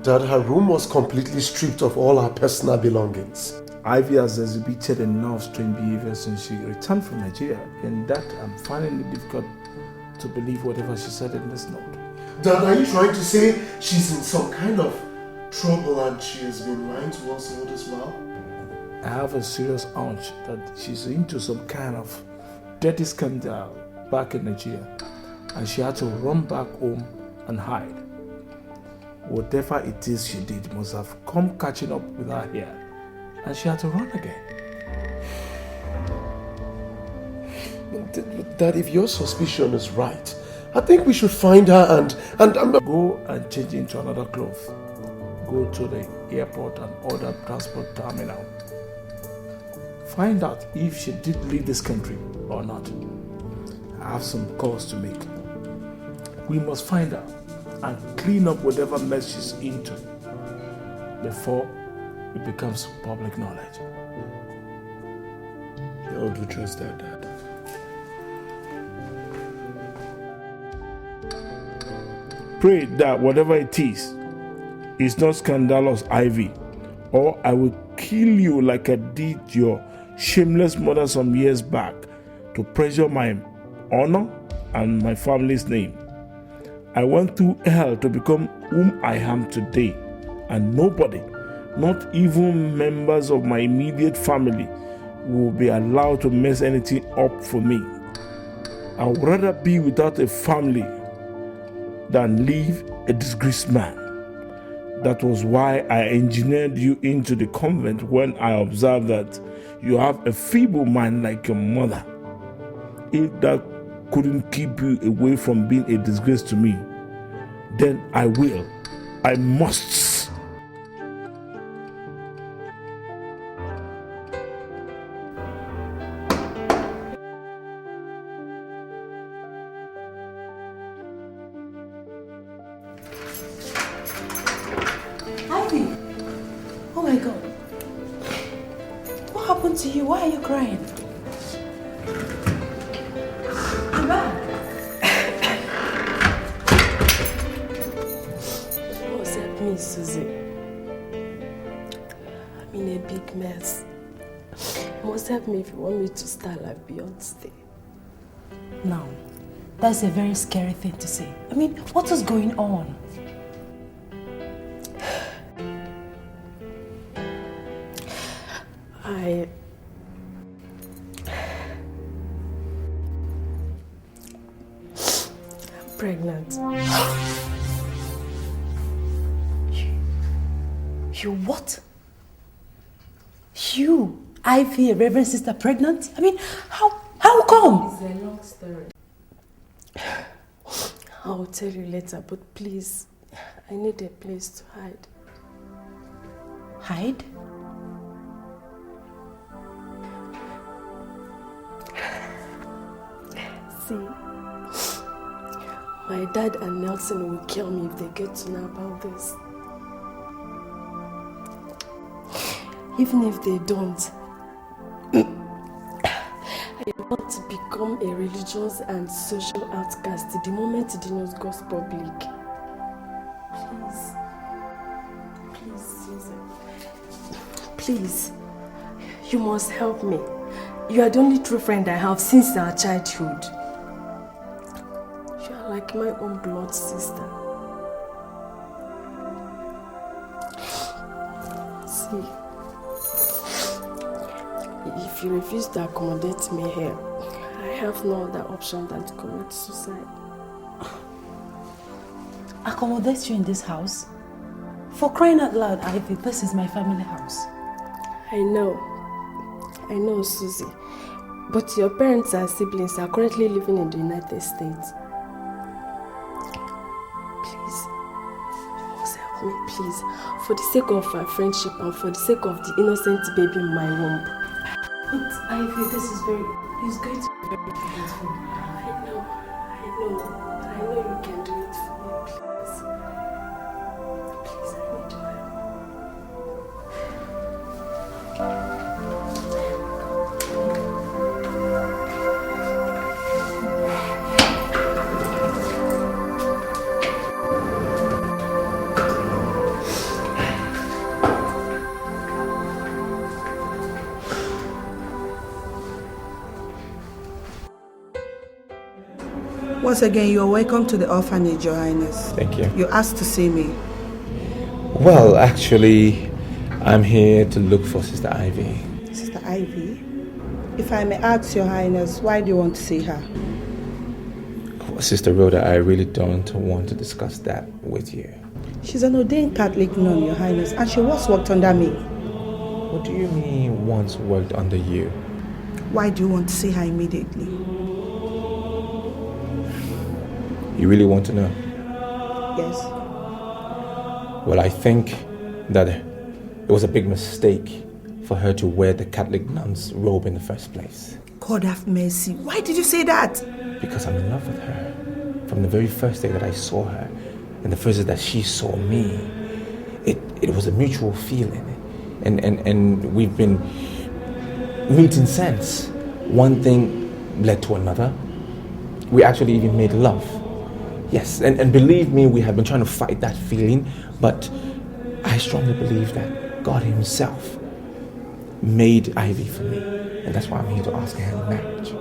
Dad, her room was completely stripped of all her personal belongings. Ivy has exhibited enough strange behavior since she returned from Nigeria, and that I'm finding it difficult to believe whatever she said in this note. Dad, are you trying to say she's in some kind of trouble and she has been lying to us all this while? I have a serious hunch that she's into some kind of dirty scandal back in Nigeria, and she had to run back home and hide. Whatever it is she did must have come catching up with her here, and she had to run again. Dad, if your suspicion is right, I think we should find her and go and change into another cloth. Go to the airport and other transport terminal. Find out if she did leave this country or not. I have some calls to make. We must find her and clean up whatever mess she's into before it becomes public knowledge. I'll do just that, Dad. Pray that whatever it is not scandalous, Ivy, or I will kill you like I did your shameless mother some years back to preserve my honor and my family's name. I went through hell to become whom I am today, and nobody, not even members of my immediate family, will be allowed to mess anything up for me. I would rather be without a family than leave a disgraced man. That was why I engineered you into the convent when I observed that you have a feeble mind like your mother. If that couldn't keep you away from being a disgrace to me, then I must. Ivy! Oh my God. What happened to you? Why are you crying? Accept me, Susie. I'm in a big mess. You must help me if you want me to start like Beyonce. Now, that's a very scary thing to say. I mean, what is going on? I'm pregnant. You what? You, Ivy, a Reverend sister, pregnant? I mean, how come? It's a long story. I'll tell you later, but please, I need a place to hide. Hide? See, my dad and Nelson will kill me if they get to know about this. Even if they don't, I want to become a religious and social outcast the moment the news goes public. Please, Susan. Please, you must help me. You are the only true friend I have since our childhood. You are like my own blood sister. See, if you refuse to accommodate me here, I have no other option than to commit suicide. Accommodate you in this house? For crying out loud, Ivy, this is my family house. I know, Susie. But your parents and siblings are currently living in the United States. Please, you must help me, please. For the sake of our friendship and for the sake of the innocent baby in my womb. But Ivy, this is going to be very painful. I know you can do it for me, please. Please, I need your help. Once again, you are welcome to the orphanage, Your Highness. Thank you. You asked to see me. Well, actually, I'm here to look for Sister Ivy. Sister Ivy? If I may ask, Your Highness, why do you want to see her? Well, Sister Rhoda, I really don't want to discuss that with you. She's an ordained Catholic nun, Your Highness, and she once worked under me. What do you mean once worked under you? Why do you want to see her immediately? You really want to know? Yes. Well, I think that it was a big mistake for her to wear the Catholic nun's robe in the first place. God have mercy. Why did you say that? Because I'm in love with her. From the very first day that I saw her, and the first day that she saw me, it was a mutual feeling. And we've been meeting since. One thing led to another. We actually even made love. Yes, and believe me, we have been trying to fight that feeling, but I strongly believe that God Himself made Ivy for me, and that's why I'm here to ask her in marriage.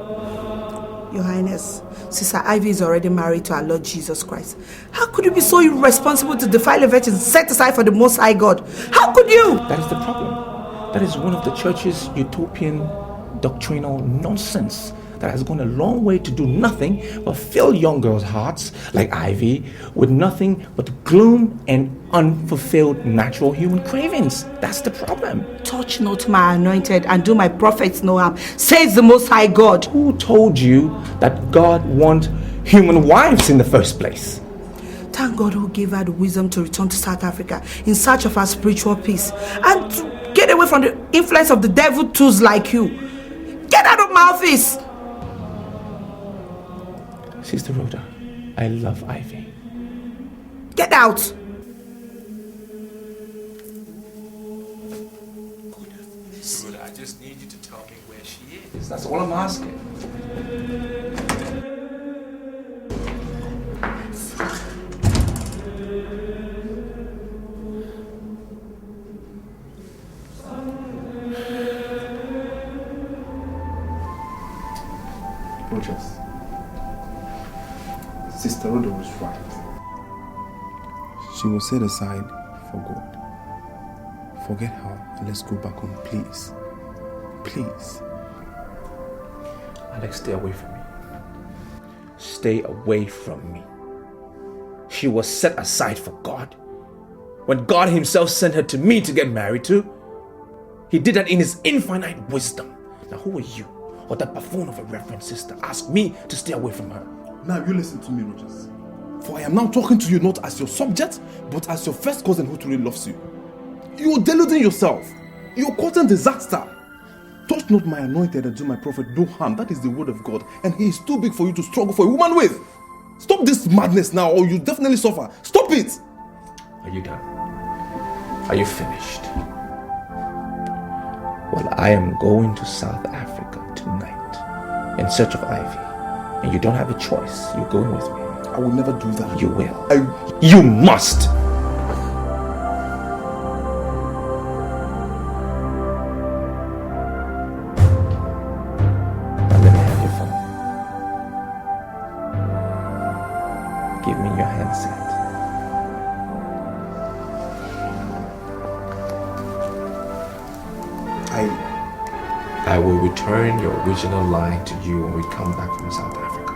Your Highness, Sister Ivy is already married to our Lord Jesus Christ. How could you be so irresponsible to defile a virgin set aside for the Most High God? How could you? That is the problem. That is one of the church's utopian doctrinal nonsense that has gone a long way to do nothing but fill young girls' hearts, like Ivy, with nothing but gloom and unfulfilled natural human cravings. That's the problem. Touch not my anointed and do my prophets no harm, says the Most High God. Who told you that God wants human wives in the first place? Thank God who gave her the wisdom to return to South Africa in search of her spiritual peace and to get away from the influence of the devil tools like you. Get out of my office! Sister Rhoda, I love Ivy. Get out! Sister Rhoda, I just need you to tell me where she is. That's all I'm asking. Rogers. Sister Rhoda was right. She was set aside for God. Forget her and let's go back home, please. Please. Alex, stay away from me. Stay away from me. She was set aside for God. When God Himself sent her to me to get married to, He did that in His infinite wisdom. Now who are you, or that buffoon of a Reverend sister, ask me to stay away from her? Now you listen to me, Rogers. For I am now talking to you not as your subject, but as your first cousin who truly loves you. You are deluding yourself. You are causing disaster. Touch not my anointed and do my prophet no harm. That is the word of God, and He is too big for you to struggle for a woman with. Stop this madness now, or you definitely suffer. Stop it! Are you done? Are you finished? Well, I am going to South Africa tonight in search of Ivy. And you don't have a choice. You're going with me. I will never do that. You will. You must. your phone. Give me your handset. I will return your original line to you when we come back from South Africa.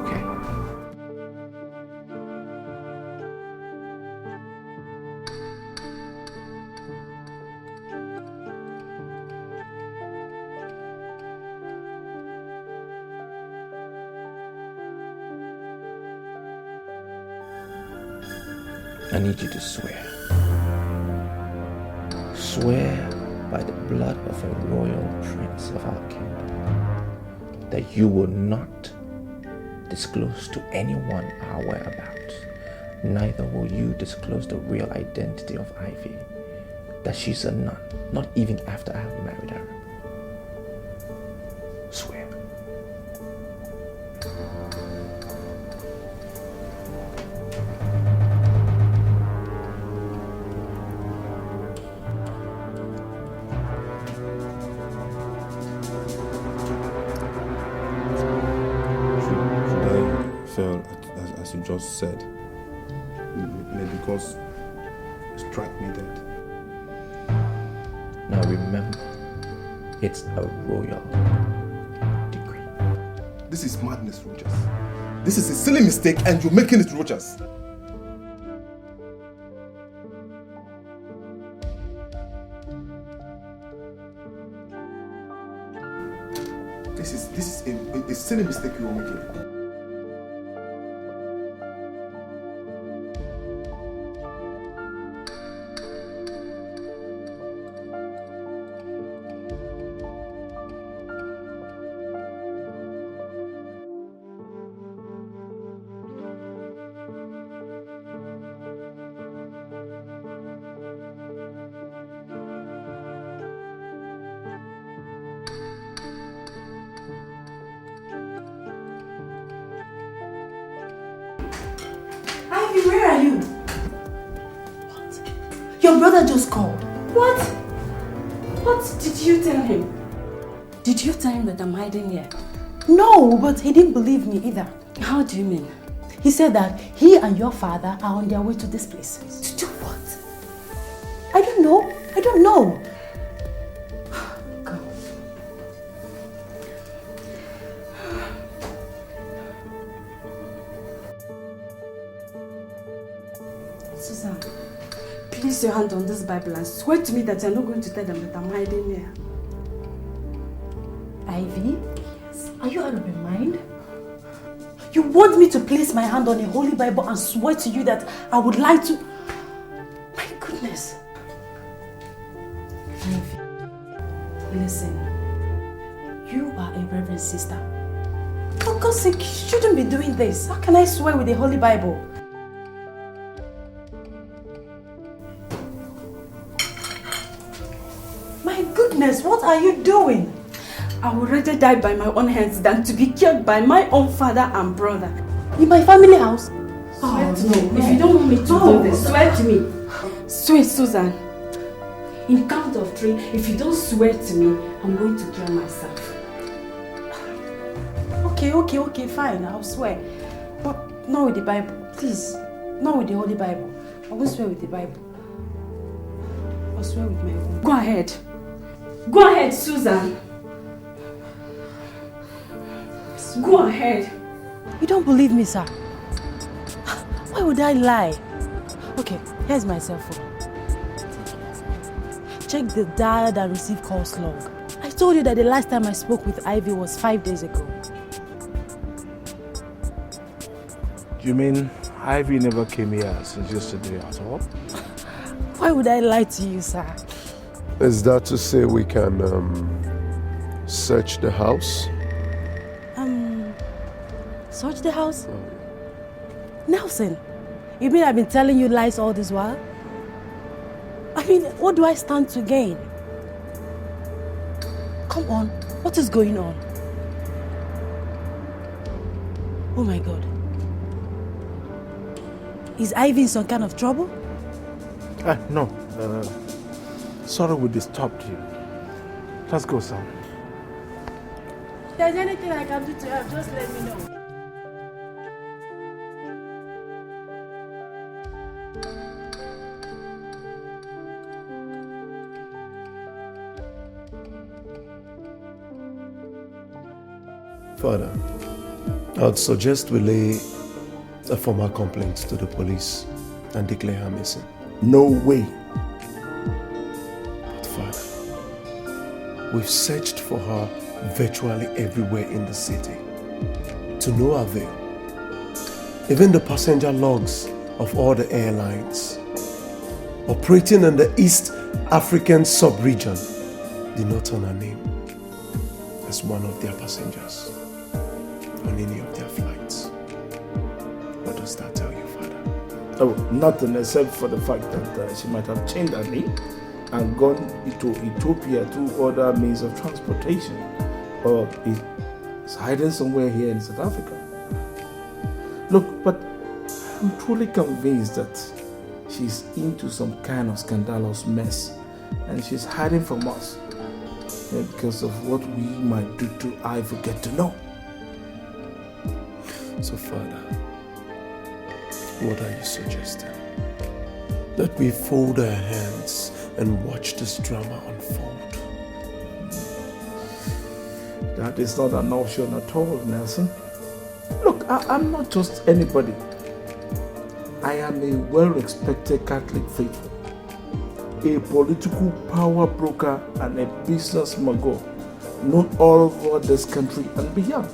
Okay? I need you to swear. Swear by the blood of a royal prince of our kingdom that you will not disclose to anyone our whereabouts. Neither will you disclose the real identity of Ivy, that she's a nun, not even after I have married her. Swear. As you just said, maybe because you struck me dead. Now remember, it's a royal decree. This is madness, Rogers. This is a silly mistake and you're making it, Rogers. This is a silly mistake you're making. Where are you? What? Your brother just called. What? What did you tell him? Did you tell him that I'm hiding here? No, but he didn't believe me either. How do you mean? He said that he and your father are on their way to this place. To do what? I don't know. I don't know. Susan, place your hand on this Bible and swear to me that you're not going to tell them that I'm hiding here. Ivy? Yes. Are you out of your mind? You want me to place my hand on a holy Bible and swear to you that I would lie to... My goodness. Ivy, listen. You are a reverend sister. For God's sake, you shouldn't be doing this. How can I swear with a holy Bible? My goodness, what are you doing? I would rather die by my own hands than to be killed by my own father and brother. In my family house? Swear to me. If you don't want me to do this, swear to me. Swear, Susan. In count of 3, if you don't swear to me, I'm going to kill myself. Okay, fine, I'll swear. But not with the Bible, please. Not with the Holy Bible. I won't swear with the Bible. I'll swear with my own. Go ahead. Go ahead, Susan. Go ahead. You don't believe me, sir? Why would I lie? Okay, here's my cell phone. Check the dialed and received calls log. I told you that the last time I spoke with Ivy was 5 days ago. You mean Ivy never came here since yesterday at all? Why would I lie to you, sir? Is that to say we can search the house? Search the house? Nelson, you mean I've been telling you lies all this while? I mean, what do I stand to gain? Come on, what is going on? Oh my God. Is Ivy in some kind of trouble? No. Sorry we disturbed you. Let's go, son. If there's anything I can do to help, just let me know. Father, I'd suggest we lay a formal complaint to the police and declare her missing. No way. But Father, we've searched for her virtually everywhere in the city, to no avail. Even the passenger logs of all the airlines operating in the East African sub-region did not turn her name as one of their passengers on any of their flights. What does that tell you, Father? Oh, nothing except for the fact that she might have changed her name and gone to Ethiopia through other means of transportation, or is hiding somewhere here in South Africa. Look, but I'm truly convinced that she's into some kind of scandalous mess and she's hiding from us because of what we might do to her if we get to know. So, Father, what are you suggesting? That we fold our hands and watch this drama unfold? That is not an option at all, Nelson. Look, I'm not just anybody. I am a well-respected Catholic faithful, a political power broker and a business mogul known all over this country and beyond.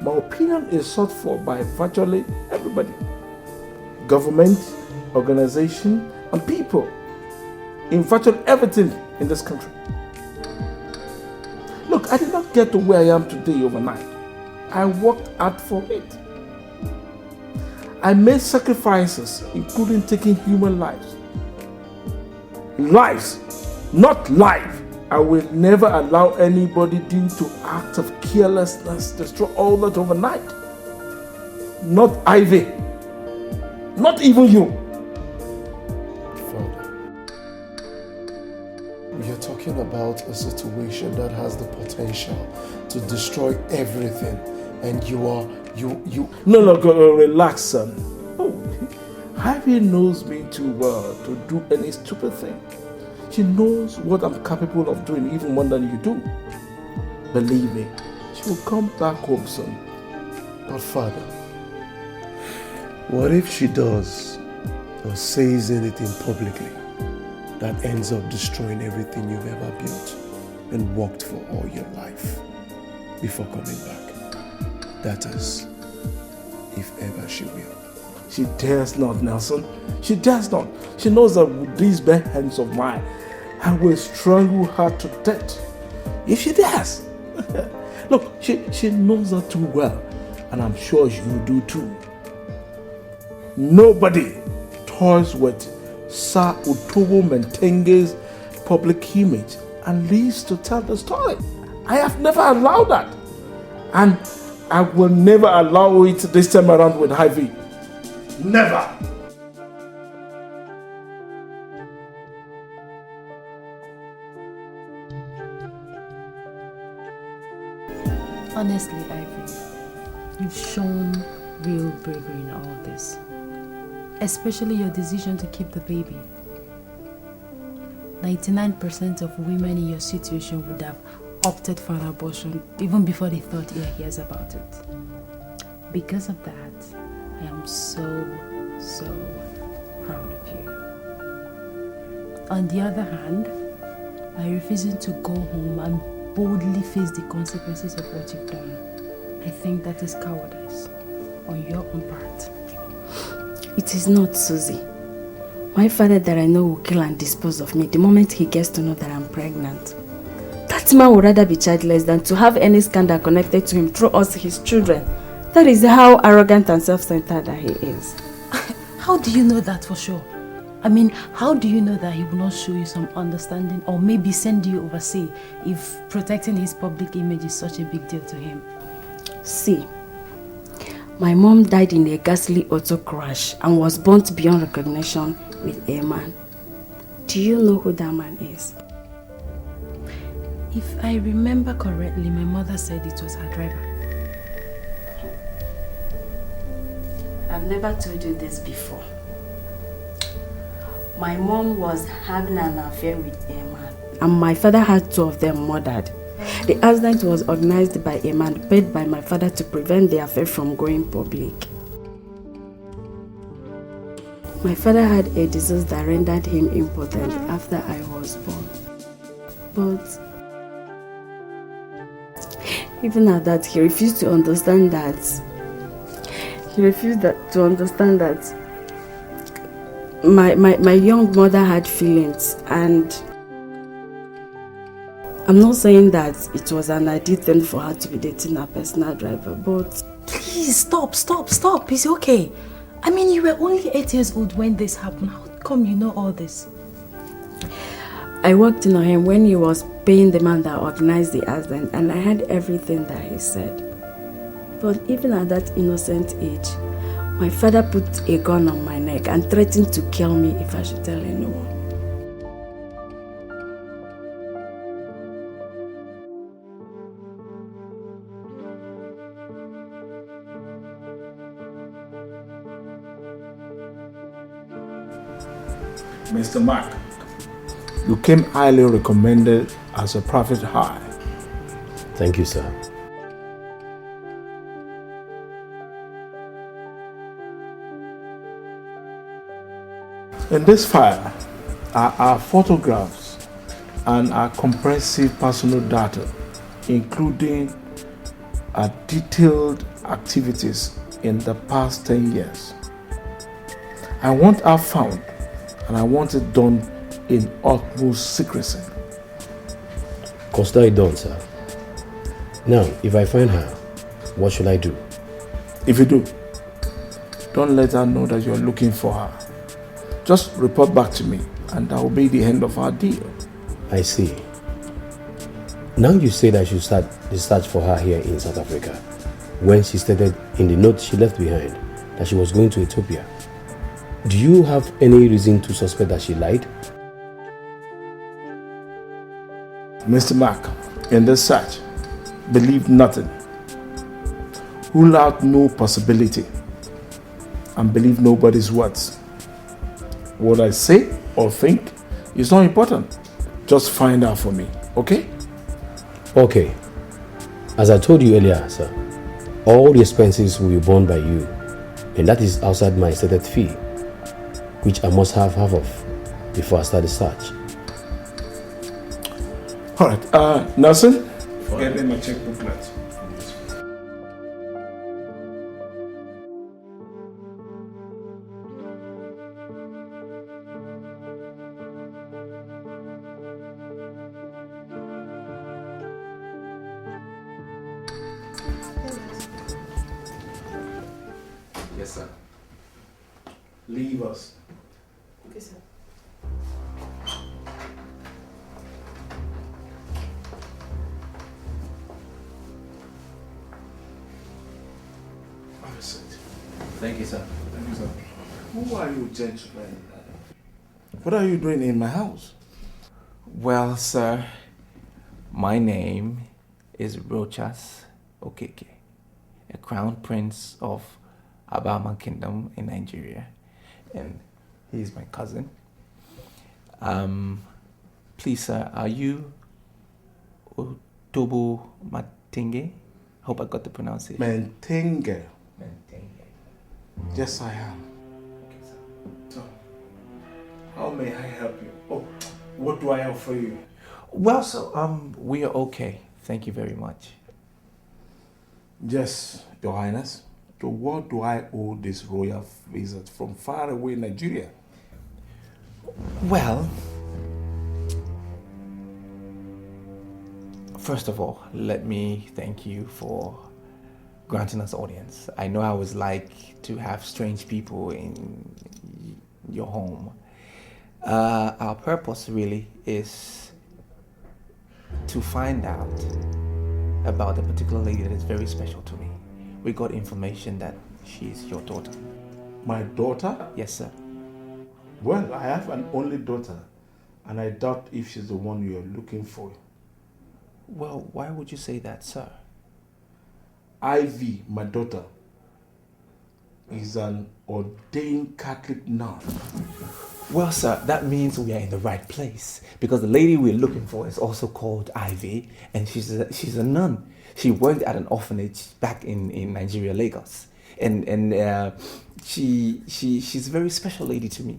My opinion is sought for by virtually everybody. Government, organization, and people in virtually everything in this country. Look, I did not get to where I am today overnight. I worked hard for it. I made sacrifices, including taking human lives. Lives, not life. I will never allow anybody due to acts of carelessness destroy all that overnight. Not Ivy. Not even you. Father, we are talking about a situation that has the potential to destroy everything, and No, relax, son. Oh, Ivy knows me too well to do any stupid thing. She knows what I'm capable of doing even more than you do. Believe me, she will come back home soon. But Father, what if she does or says anything publicly that ends up destroying everything you've ever built and worked for all your life before coming back? That is, if ever she will. She dares not, Nelson. She dares not. She knows that with these bare hands of mine, I will strangle her to death. If she dares. Look, she knows that too well, and I'm sure you do too. Nobody toys with Sir Utobo Mentenge's public image and lives to tell the story. I have never allowed that. And I will never allow it this time around with Ivy. Never. Honestly, Ivy, you've shown real bravery in all this. Especially your decision to keep the baby. 99% of women in your situation would have opted for an abortion even before they thought he hears about it. Because of that, I am so proud of you. On the other hand, by refusing to go home and boldly face the consequences of what you've done, I think that is cowardice on your own part. It is not, Susie. My father that I know will kill and dispose of me the moment he gets to know that I'm pregnant. That man would rather be childless than to have any scandal connected to him through us, his children. That is how arrogant and self-centered that he is. How do you know that for sure? I mean, how do you know that he will not show you some understanding or maybe send you overseas if protecting his public image is such a big deal to him? See, my mom died in a ghastly auto crash and was burnt beyond recognition with a man. Do you know who that man is? If I remember correctly, my mother said it was her driver. I've never told you this before. My mom was having an affair with a man, and my father had 2 of them murdered. The accident was organized by a man paid by my father to prevent the affair from going public. My father had a disease that rendered him impotent after I was born. But even at that, he refused to understand that. My young mother had feelings, and I'm not saying that it was an ideal thing for her to be dating a personal driver, but... Please, stop. It's okay. I mean, you were only 8 years old when this happened. How come you know all this? I worked on him when he was paying the man that organized the accident, and I heard everything that he said. But even at that innocent age, my father put a gun on my neck and threatened to kill me if I should tell anyone. Mr. Mark, you came highly recommended as a prophet high. Thank you, sir. In this file are our photographs and our comprehensive personal data, including our detailed activities in the past 10 years. I want her found, and I want it done in utmost secrecy. Consider it done, sir. Now, if I find her, what should I do? If you do, don't let her know that you're looking for her. Just report back to me, and that will be the end of our deal. I see. Now you said I should start the search for her here in South Africa, when she stated in the note she left behind that she was going to Ethiopia. Do you have any reason to suspect that she lied? Mr. Mark, in this search, believe nothing. Rule out no possibility, and believe nobody's words. What I say or think is not important. Just find out for me, okay? Okay. As I told you earlier, sir, all the expenses will be borne by you, and that is outside my stated fee, which I must have half of before I start the search. All right, Nelson, get me my checkbook, let's. Yes, sir. Leave us. Okay, sir. Have a seat. Thank you, sir. Thank you, sir. Who are you, gentlemen? What are you doing in my house? Well, sir, my name is Rochas Okeke, a crown prince of Abama Kingdom in Nigeria, and he's my cousin. Please, sir, are you Otobo Matenge? Hope I got the pronunciation. Mentenge. Yes, I am. Okay, sir. So, how may I help you? Oh, what do I offer you? Well, sir, we are okay. Thank you very much. Yes, Your Highness. So what do I owe this royal visit from far away Nigeria? Well, first of all, let me thank you for granting us audience. I know how it's like to have strange people in your home. Our purpose really is to find out about a particular lady that is very special to me. We got information that she's your daughter. My daughter? Yes, sir. Well, I have an only daughter, and I doubt if she's the one you're looking for. Well, why would you say that, sir? Ivy, my daughter, is an ordained Catholic nun. Well, sir, that means we are in the right place, because the lady we're looking for is also called Ivy, and she's a nun. She worked at an orphanage back in Nigeria, Lagos, and she's a very special lady to me.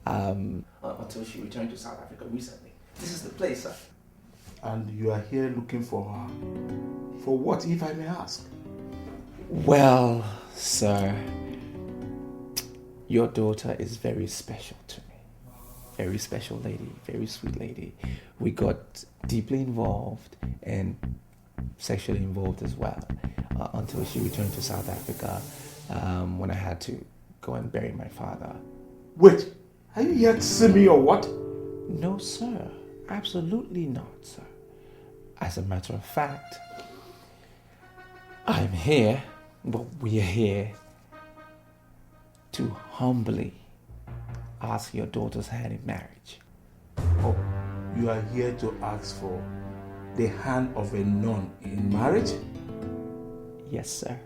Until she returned to South Africa recently. This is the place, sir. And you are here looking for her. For what, if I may ask? Well, sir, your daughter is very special to me. Very special lady, very sweet lady. We got deeply involved and sexually involved as well until she returned to South Africa when I had to go and bury my father. Wait, are you here to see me or what? No, sir. Absolutely not, sir. As a matter of fact, I'm here, but we are here to humbly ask your daughter's hand in marriage. Oh, you are here to ask for the hand of a nun in marriage? Yes, sir.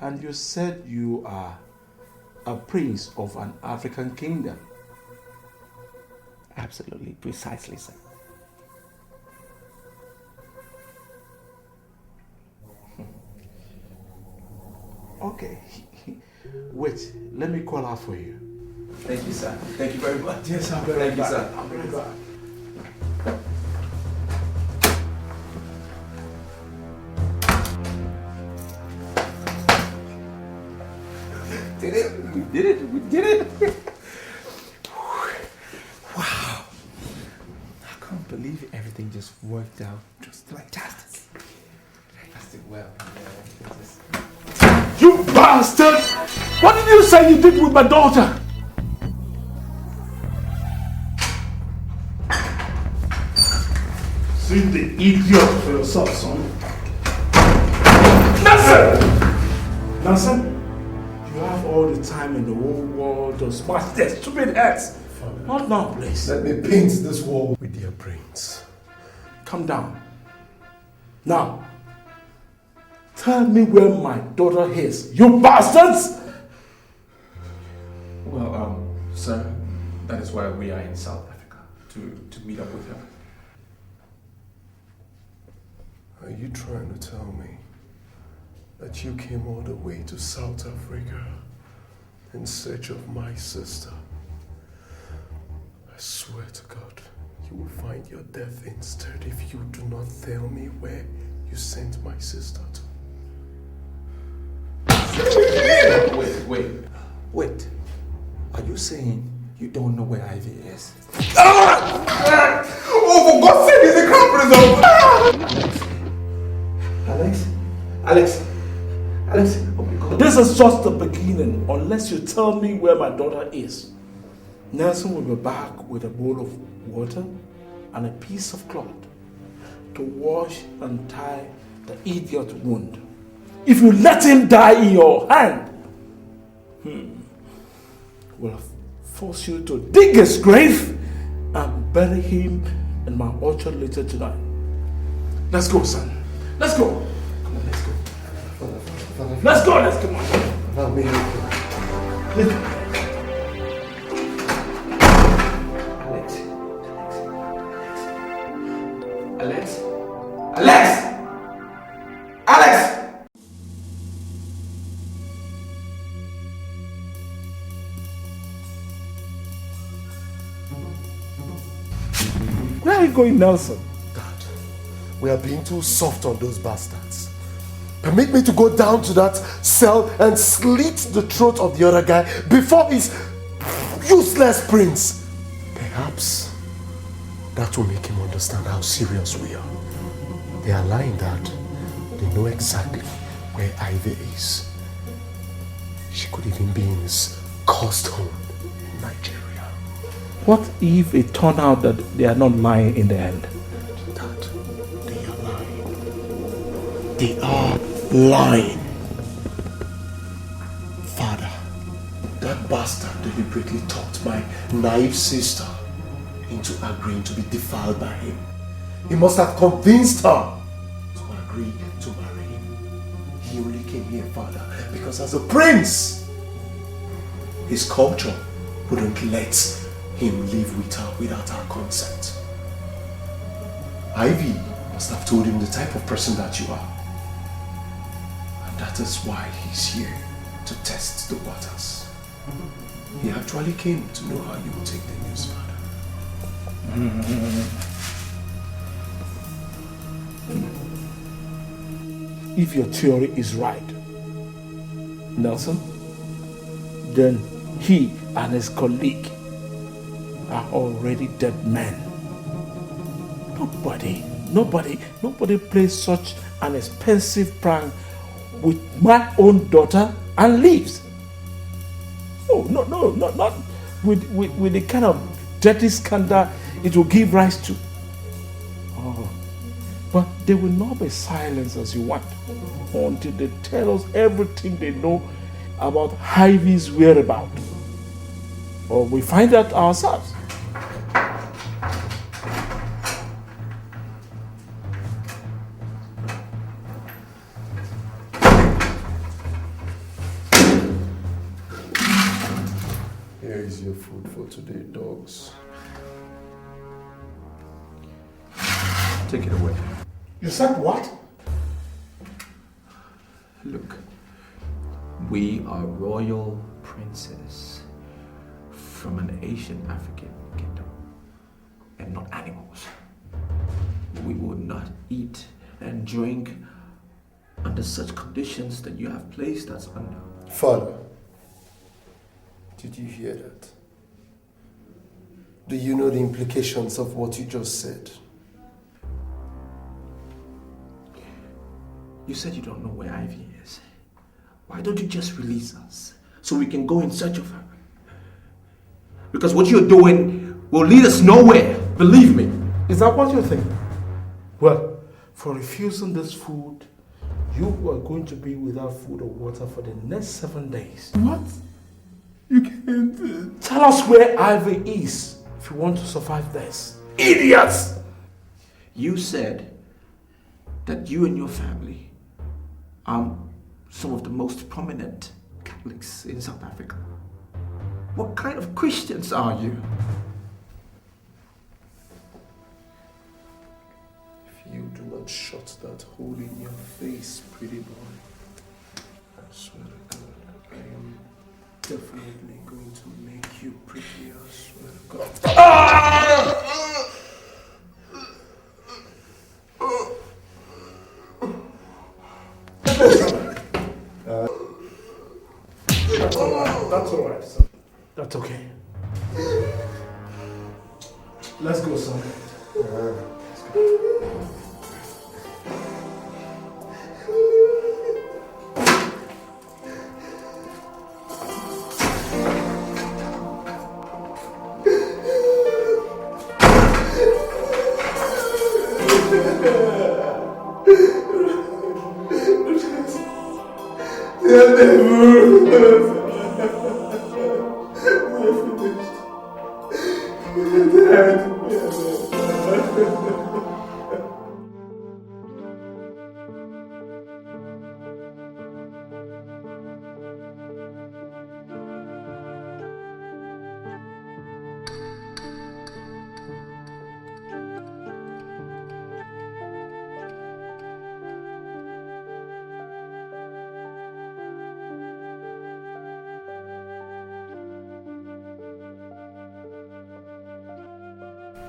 And you said you are a prince of an African kingdom. Absolutely, precisely, sir. Okay. Wait, let me call her for you. Thank you, sir. Thank you very much. Yes, I'll be right back. Sir. I'll be right back. We did it. Wow. I can't believe everything just worked out just like that. Fantastic. Well, You bastard! What did you say you did with my daughter? See the idiot for yourself, son. Nelson! You have all the time in the whole world to smash their stupid heads. Not now, please. Let me paint this wall with their brains. Calm down. Now, tell me where my daughter is, you bastards! Well, sir, that is why we are in South Africa, to meet up with her. Are you trying to tell me that you came all the way to South Africa in search of my sister? I swear to God, you will find your death instead if you do not tell me where you sent my sister to. Wait. Are you saying you don't know where Ivy is? Oh, for God's sake, is the crown prince of... Alex, oh my God. This is just the beginning. Unless you tell me where my daughter is, Nelson will be back with a bowl of water and a piece of cloth to wash and tie the idiot wound. If you let him die in your hand, will force you to dig his grave and bury him in my orchard later tonight. Let's go, son. Let's go. Come on, let's go. Let's go, let's come on. Allow me. Alex! Where are you going, Nelson? Dad, we are being too soft on those bastards. Permit me to go down to that cell and slit the throat of the other guy before his useless prince. Perhaps that will make him understand how serious we are. They are lying, Dad. They know exactly where Ivy is. She could even be in his cursed home in Nigeria. What if it turned out that they are not lying in the end? Dad, they are lying. They are lying. Father, that bastard deliberately talked my naive sister into agreeing to be defiled by him. He must have convinced her to agree to marry him. He only came here, Father, because as a prince, his culture wouldn't let him live with her without her consent. Ivy must have told him the type of person that you are. And that is why he's here, to test the waters. He actually came to know how you would take the news, Father. If your theory is right, Nelson, then he and his colleague are already dead men. Nobody plays such an expensive prank with my own daughter and leaves. Oh, no, not with the kind of dirty scandal it will give rise to. Oh, but they will not be silenced as you want until they tell us everything they know about Ivy's whereabouts. Or we find out ourselves. Here is your food for today, dogs. Take it away. You said what? Look, we are royal princes from an Asian African kingdom and not animals. We will not eat and drink under such conditions that you have placed us under. Father, did you hear that? Do you know the implications of what you just said? You said you don't know where Ivy is. Why don't you just release us so we can go in search of her? Because what you're doing will lead us nowhere, believe me. Is that what you think? Well, for refusing this food, you are going to be without food or water for the next 7 days. What? You can't... Tell us where Ivy is if you want to survive this. Idiots! You said that you and your family are some of the most prominent Catholics in South Africa. What kind of Christians are you? If you do not shut that hole in your face, pretty boy, I swear to God, I am definitely going to make you pretty, I swear to God. That's all right, son. That's okay. Let's go, son.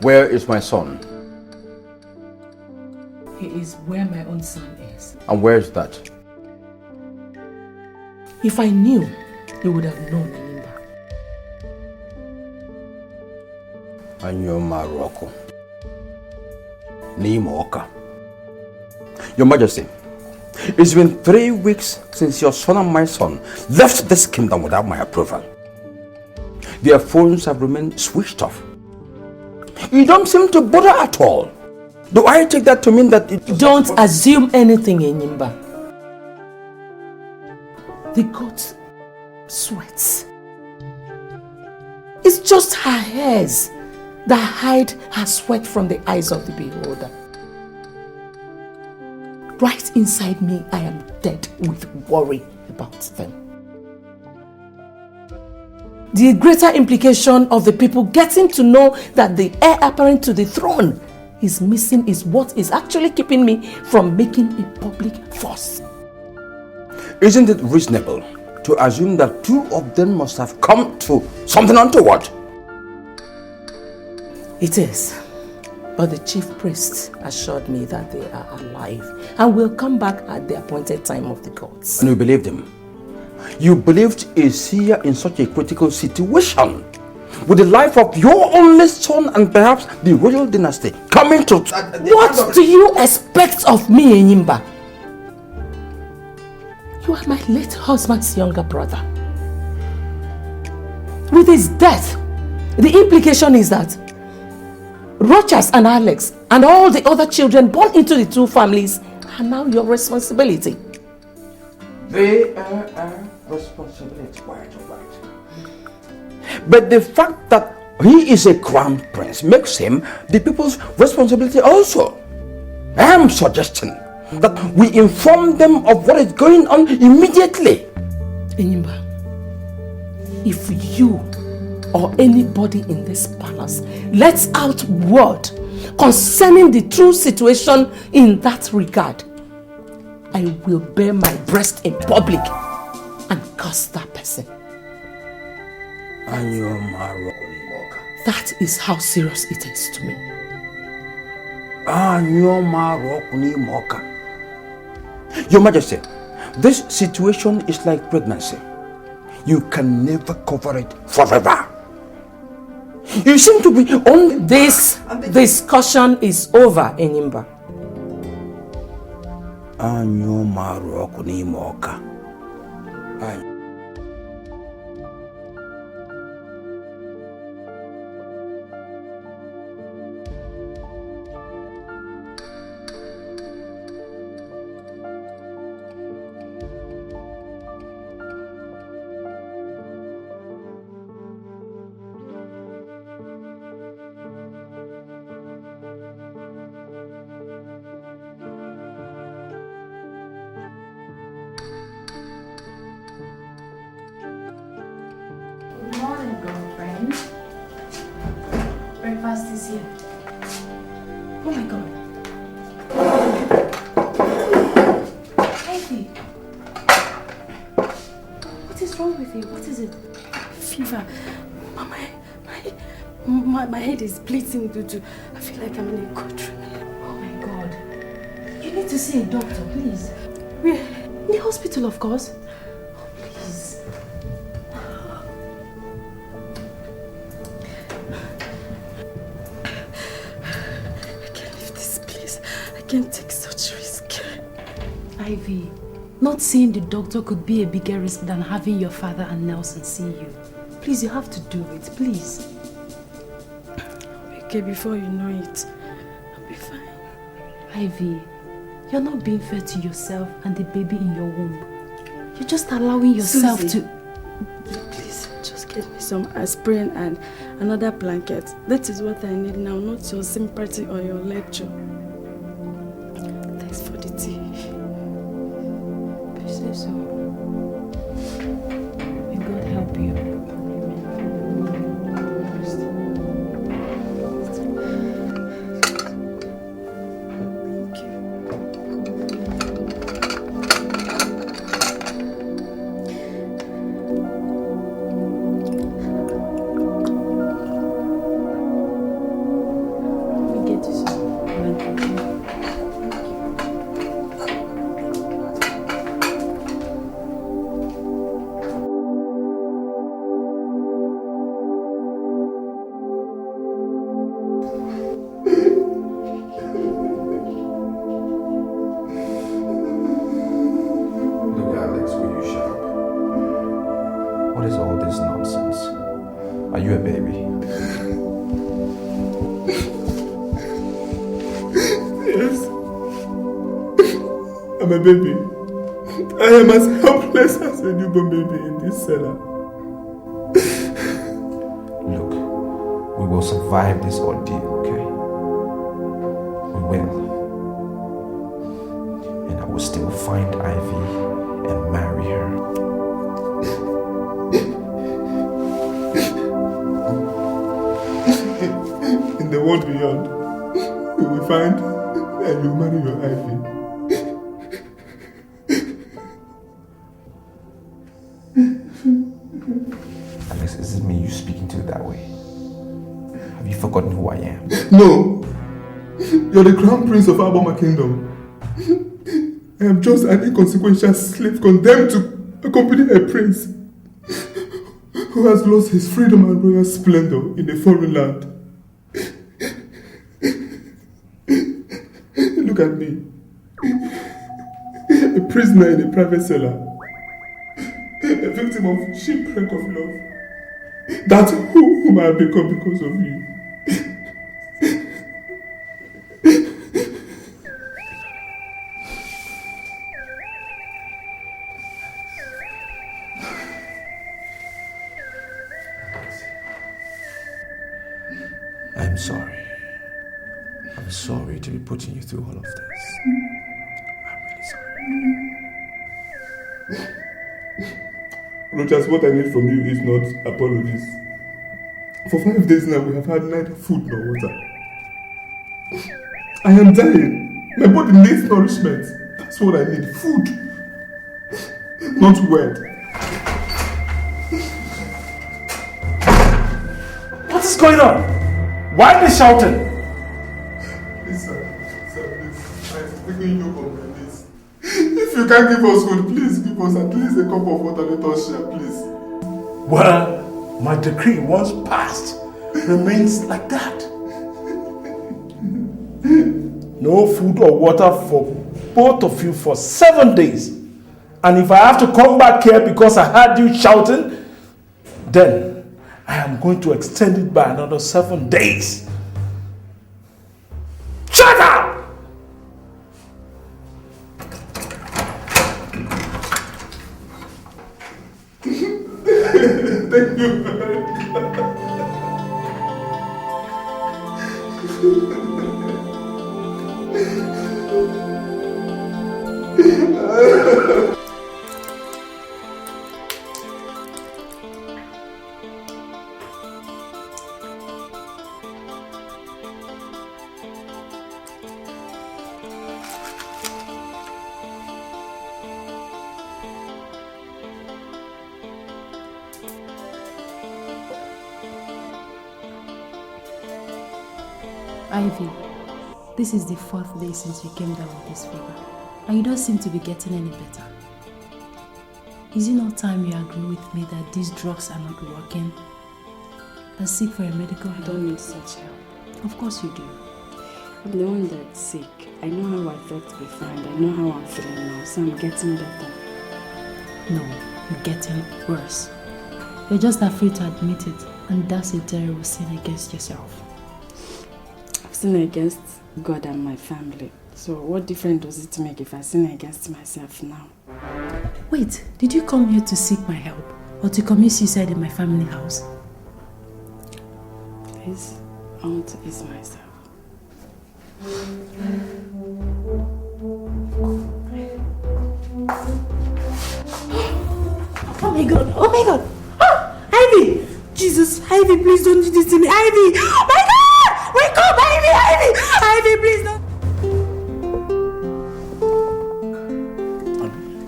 Where is my son? He is where my own son is. And where is that? If I knew, you would have known, Nimba. Anyo Maroko. Nimoka. Your Majesty, it's been 3 weeks since your son and my son left this kingdom without my approval. Their phones have remained switched off. You don't seem to bother at all. Do I take that to mean that it... Don't assume anything, Enyimba. The goat sweats. It's just her hairs that hide her sweat from the eyes of the beholder. right inside me, I am dead with worry about them. The greater implication of the people getting to know that the heir apparent to the throne is missing is what is actually keeping me from making a public fuss. Isn't it reasonable to assume that two of them must have come to something untoward? It is. But the chief priest assured me that they are alive and will come back at the appointed time of the gods. And you believed him? You believed a seer in such a critical situation, with the life of your only son and perhaps the royal dynasty coming to... What do you expect of me, Enyimba? You are my late husband's younger brother. With his death, the implication is that Rochas and Alex and all the other children born into the two families are now your responsibility. They are our responsibility, right. But the fact that he is a crown prince makes him the people's responsibility also. I am suggesting that we inform them of what is going on immediately. Enyimba, if you or anybody in this palace lets out word concerning the true situation in that regard, I will bare my breast in public and curse that person. That is how serious it is to me. Your Majesty, this situation is like pregnancy. You can never cover it forever. You seem to be on... This discussion is over, Enyimba. Good morning, girlfriend. Breakfast is here. Oh my God. Ivy. What is wrong with you? What is it? Fever. My head is bleeding. I feel like I'm in a country. Oh my God. You need to see a doctor, please. Where? In the hospital, of course. Oh, please. I can't leave this place. I can't take such risk. Ivy, not seeing the doctor could be a bigger risk than having your father and Nelson see you. Please, you have to do it, please. Okay, before you know it, I'll be fine. Ivy, you're not being fair to yourself and the baby in your womb. You're just allowing yourself Susie, to... Please, just get me some aspirin and another blanket. That is what I need now, not your sympathy or your lecture. Thanks for the tea. If you say so. May God help you. I'm a baby. I am as helpless as a newborn baby in this cellar. Look, we will survive this ordeal, okay? We will. And will still find Ivy and marry her. In the world beyond, you will find and you marry your Ivy. Alex, is it me you speaking to that way? Have you forgotten who I am? No! You're the crown prince of Alabama Kingdom. I am just an inconsequential slave condemned to accompany a prince who has lost his freedom and royal splendor in a foreign land. Look at me. A prisoner in a private cellar. A victim of shipwreck of love. That's whom I have become because of you. I'm sorry. I'm sorry to be putting you through all of this. I'm really sorry. Rogers, what I need from you is not apologies. For 5 days now, we have had neither food nor water. I am dying. My body needs nourishment. That's what I need. Food. Not word. What is going on? Why are they shouting? Please, sir, please. I'm begging you for my knees. If you can't give us food, please give us at least a cup of water. Let us share, please. Well, my decree once passed remains like that. No food or water for both of you for 7 days. And if I have to come back here because I heard you shouting, then I am going to extend it by another 7 days. Shut up! Thank you very much. Ivy, this is the 4th day since you came down with this fever, and you don't seem to be getting any better. Is it not time you agree with me that these drugs are not working and seek for a medical help? I don't need such help. Of course you do. I'm the one that's sick. I know how I thought to be fine. I know how I'm feeling now, so I'm getting better. No, you're getting worse. You're just afraid to admit it, and that's a terrible sin against yourself. Sin against God and my family. So what difference does it make if I sin against myself now? Wait, did you come here to seek my help or to commit suicide in my family house? Please, I want to ease myself. Oh my God! Oh my God! Ah, Ivy! Jesus, Ivy, please don't do this to me, Ivy! Oh my God! Wake up, Ivy! Ivy! Ivy, please don't!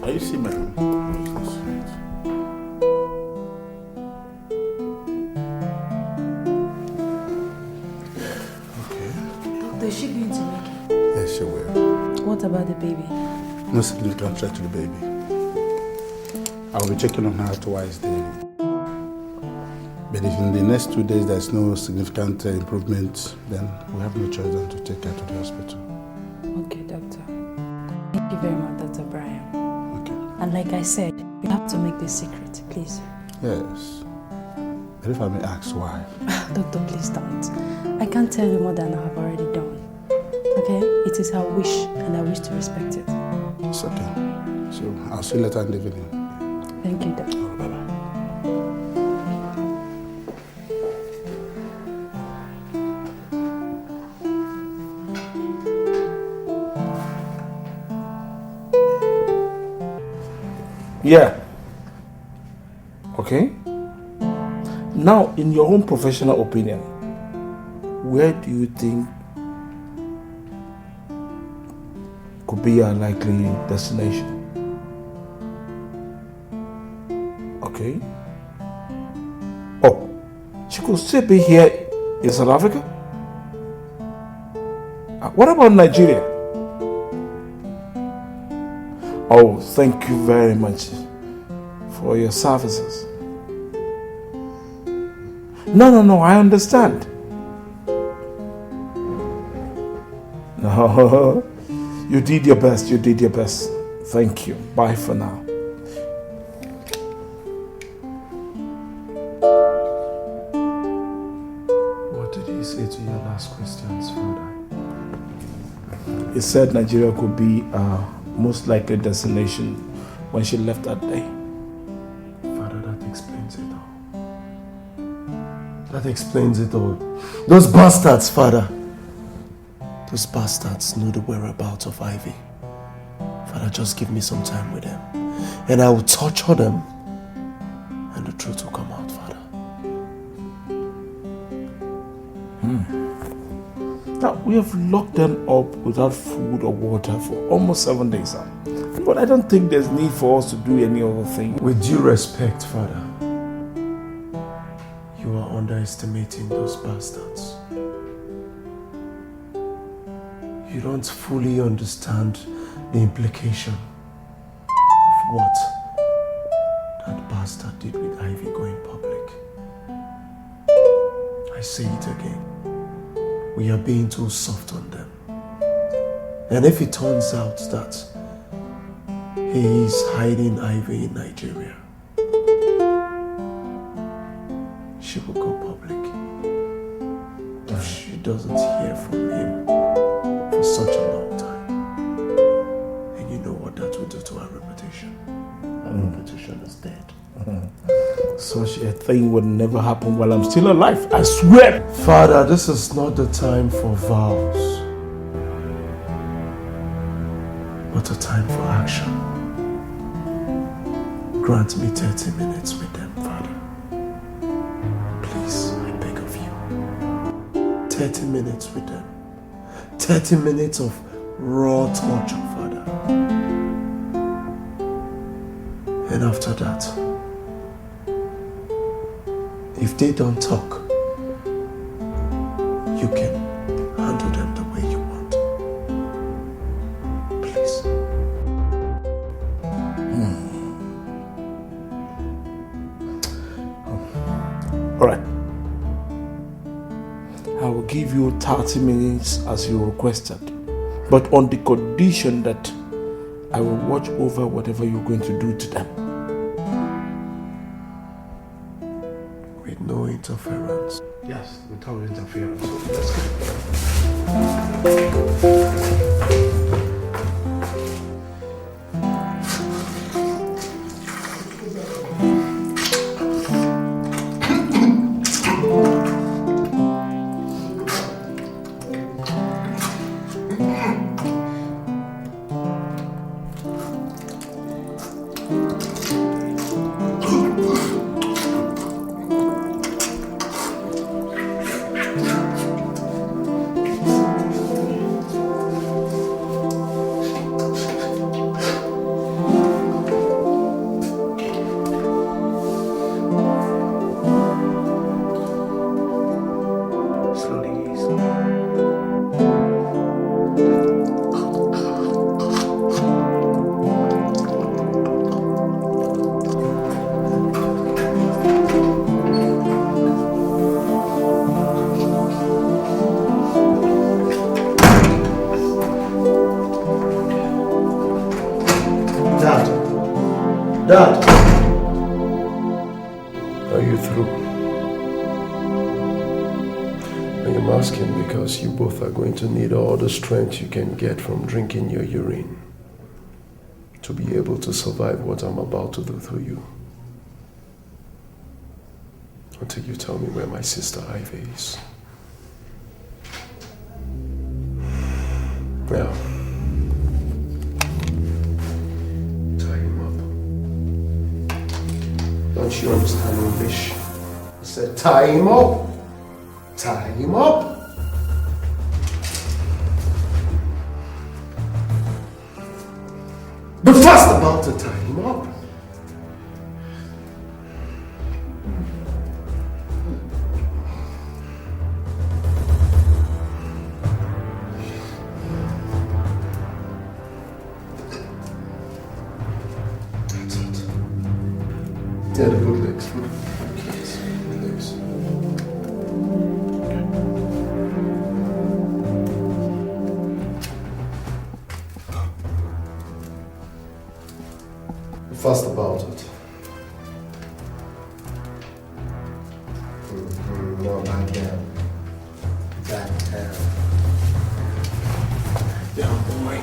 Are you seeing my room? Doctor, is she going to make it? Yes, she will. What about the baby? No significant threat to the baby. I will be checking on her twice daily. But if in the next 2 days there's no significant improvement, then we have no choice than to take her to the hospital. Okay, doctor. Thank you very much, Dr. Brian. Okay. And like I said, you have to make this secret, please. Yes. But if I may ask why? Doctor, please don't. I can't tell you more than I have already done. Okay? It is her wish, and I wish to respect it. It's okay. So I'll see you later in the evening. Thank you, doctor. Bye-bye. Yeah. Okay. Now, in your own professional opinion, where do you think could be our likely destination? Okay. Oh, she could still be here in South Africa? What about Nigeria? Oh, thank you very much for your services. No, I understand. No, you did your best, Thank you. Bye for now. What did he say to your last questions, Father? He said Nigeria could be our most likely destination when she left that day. Father, that explains it all. That explains it all. Those bastards, Father. Those bastards know the whereabouts of Ivy. Father, just give me some time with them. And I will torture them. And the truth will come out, Father. Now, we have locked them up without food or water for almost 7 days now. But I don't think there's need for us to do any other thing. With due respect, Father, you are underestimating those bastards. You don't fully understand the implication of what that bastard did with Ivy going public. I say it again. We are being too soft on them. And if it turns out that he is hiding Ivy in Nigeria, she will go public. If she doesn't hear from him for such a long time, and you know what that will do to our reputation. Our reputation is dead. Such a thing would never happen while I'm still alive, I swear. Father, this is not the time for vows, but a time for action. Grant me 30 minutes with them, Father. Please, I beg of you. 30 minutes with them. 30 minutes of raw torture, Father. And after that, if they don't talk, you can handle them the way you want. Please. All right. I will give you 30 minutes as you requested, but on the condition that I will watch over whatever you're going to do to them. With no interference. Yes, without interference. Let's go. Dad! Are you through? I am asking because you both are going to need all the strength you can get from drinking your urine to be able to survive what I'm about to do through you. Until you tell me where my sister Ivy is. Now, tie him up. Don't you understand English? I said, tie him up. Tie him up. But fast about to tie him up. That's it. Yeah, the good legs. Good legs. Fast about it. No, back down. Back down. Down, boy.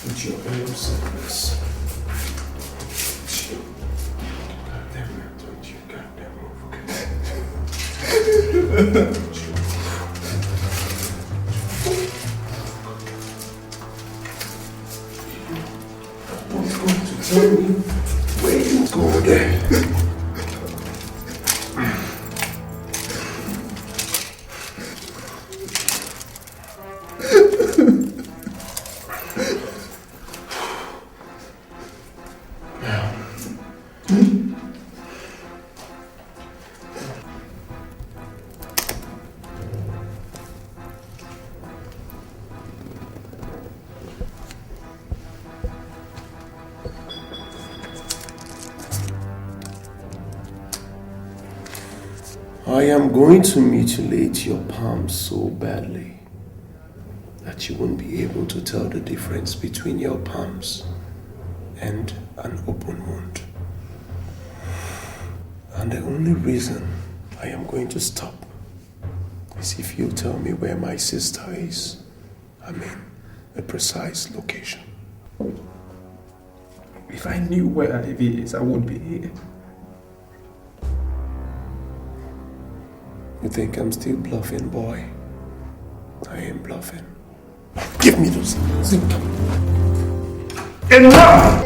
Put your arms in this. Goddamn it, don't you goddamn move, okay? Tell me where you go there. I am going to mutilate your palms so badly that you won't be able to tell the difference between your palms and an open wound. And the only reason I am going to stop is if you tell me where my sister is. I mean, a precise location. If I knew where Ivy is, I wouldn't be here. You think I'm still bluffing, boy? I ain't bluffing. Give me those things. Enough!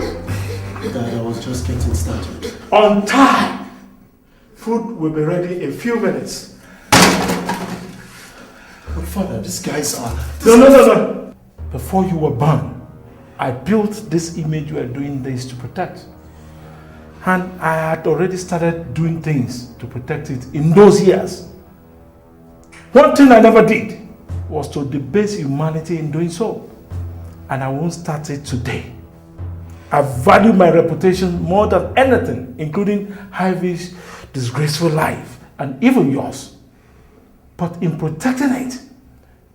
Dad, I was just getting started. On time! Food will be ready in a few minutes. But Father, these guys are... No. Before you were born, I built this image you are doing this to protect. And I had already started doing things to protect it in those years. One thing I never did was to debase humanity in doing so. And I won't start it today. I value my reputation more than anything, including Ivy's disgraceful life and even yours. But in protecting it,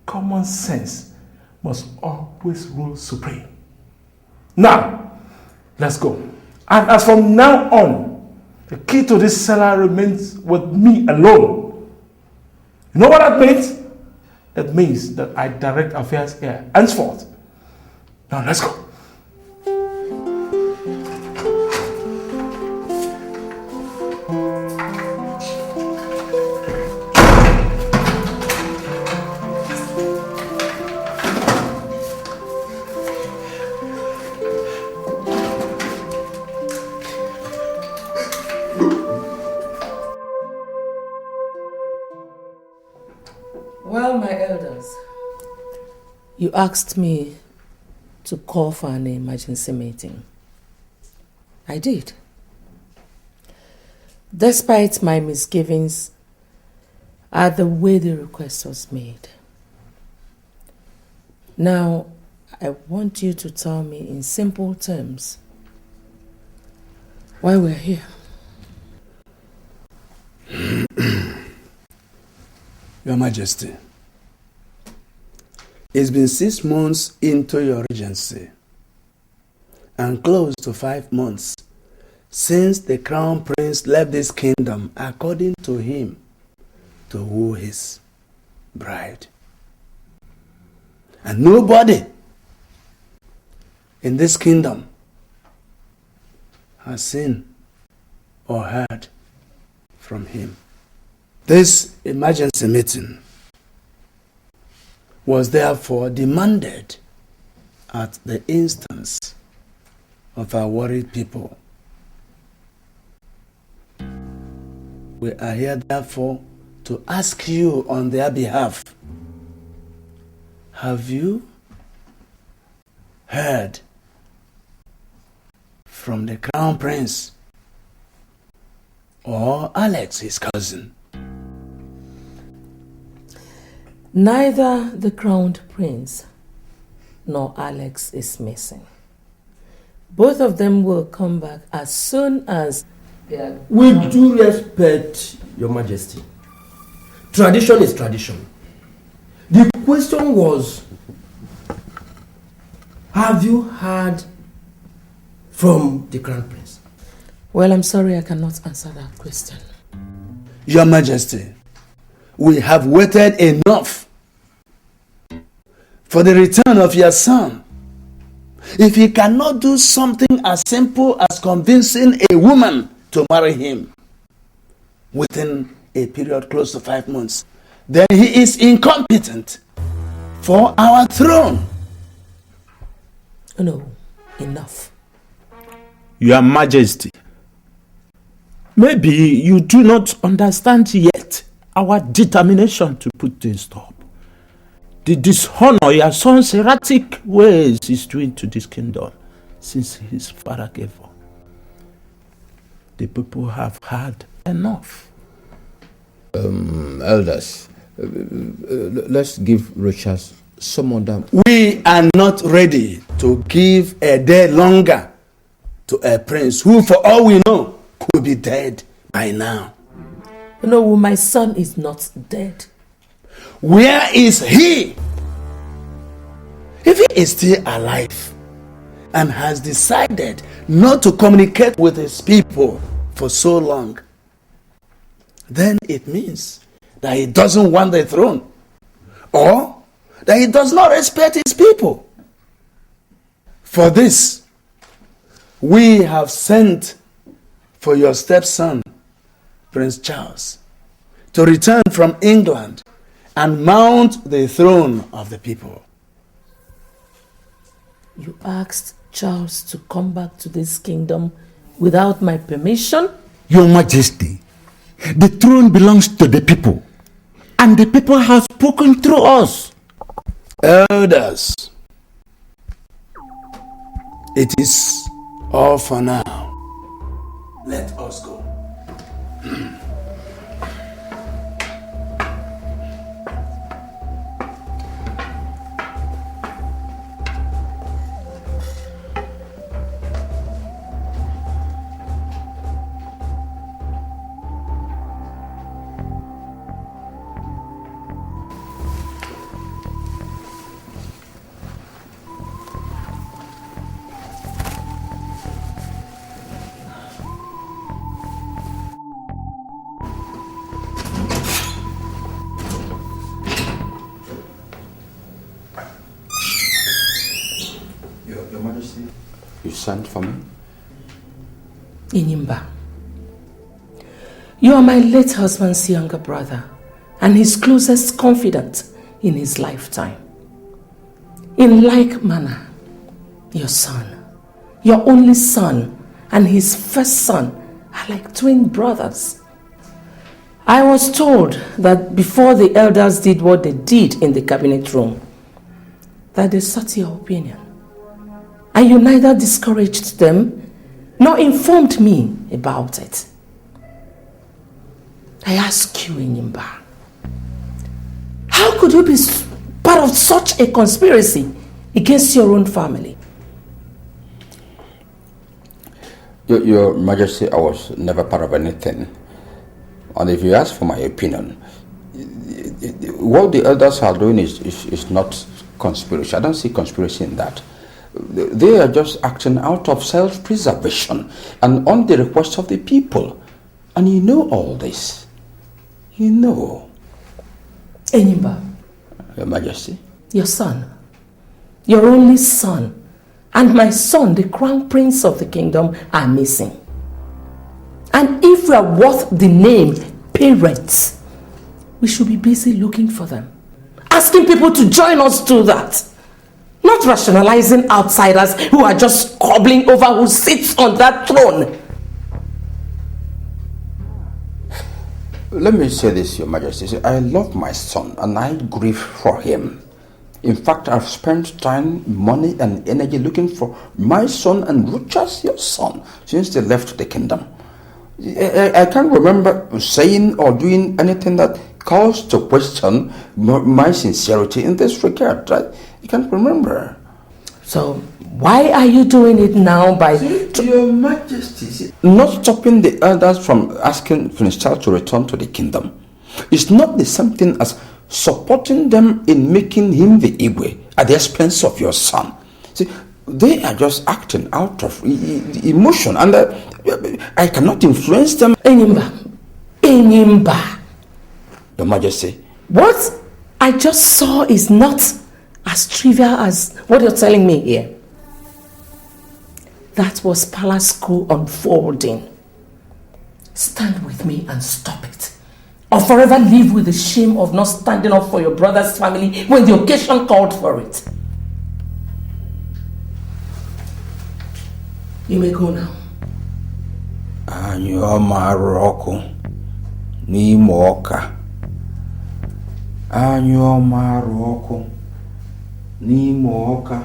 common sense must always rule supreme. Now, let's go. And as from now on, the key to this cellar remains with me alone. You know what that means? It means that I direct affairs here henceforth. Now let's go. Well, my elders, you asked me to call for an emergency meeting. I did. Despite my misgivings at the way the request was made. Now, I want you to tell me in simple terms why we're here. Your Majesty, it's been 6 months into your regency and close to 5 months since the crown prince left this kingdom according to him to woo his bride. And nobody in this kingdom has seen or heard from him. This emergency meeting was therefore demanded at the instance of our worried people We are here therefore to ask you on their behalf. Have you heard from the Crown Prince or Alex, his cousin? Neither the Crowned Prince nor Alex is missing. Both of them will come back as soon as they are... With due respect, Your Majesty, tradition is tradition. The question was, have you heard from the Crown Prince? Well, I'm sorry I cannot answer that question. Your Majesty, we have waited enough for the return of your son. If he cannot do something as simple as convincing a woman to marry him within a period close to 5 months, then he is incompetent for our throne. No, enough. Your Majesty, maybe you do not understand yet our determination to put this stop. The dishonor your son's erratic ways is doing to this kingdom since his father gave up. The people have had enough. Elders, let's give Richard some other... We are not ready to give a day longer to a prince who, for all we know, could be dead by now. No, my son is not dead. Where is he? If he is still alive and has decided not to communicate with his people for so long, then it means that he doesn't want the throne, or that he does not respect his people. For this, we have sent for your stepson, Prince Charles, to return from England and mount the throne of the people. You asked Charles to come back to this kingdom without my permission? Your Majesty, the throne belongs to the people, and the people have spoken through us. Elders, it is all for now. Let us go. Your Majesty, you sent for me? Inimba, you are my late husband's younger brother and his closest confidant in his lifetime. In like manner, your son, your only son, and his first son are like twin brothers. I was told that before the elders did what they did in the cabinet room, that they sought your opinion. And you neither discouraged them nor informed me about it. I ask you, Inimba, how could you be part of such a conspiracy against your own family? Your Majesty, I was never part of anything. And if you ask for my opinion, what the elders are doing is not conspiracy. I don't see conspiracy in that. They are just acting out of self-preservation and on the request of the people. And you know all this. You know. Inimba, Your Majesty. your son, your only son, and my son, the crown prince of the kingdom, are missing. And if we are worth the name parents, we should be busy looking for them, asking people to join us do that. Not rationalizing outsiders who are just squabbling over who sits on that throne. Let me say this, Your Majesty. See, I love my son and I grieve for him. In fact, I've spent time, money, and energy looking for my son and Ruchas, your son, since they left the kingdom. I can't remember saying or doing anything that calls to question my sincerity in this regard. I can't remember. So, why are you doing it now by... Your Majesty, not stopping the elders from asking Prince Charles to return to the kingdom. It's not the same thing as supporting them in making him the Igwe at the expense of your son. See, they are just acting out of emotion, and I cannot influence them. Enyimba. Your Majesty. What I just saw is not as trivial as what you're telling me here. That was palace school unfolding. Stand with me and stop it. Or forever live with the shame of not standing up for your brother's family when the occasion called for it. You may go now. Anyoma Roku Nimoka. Anyoma Roku Nimoka.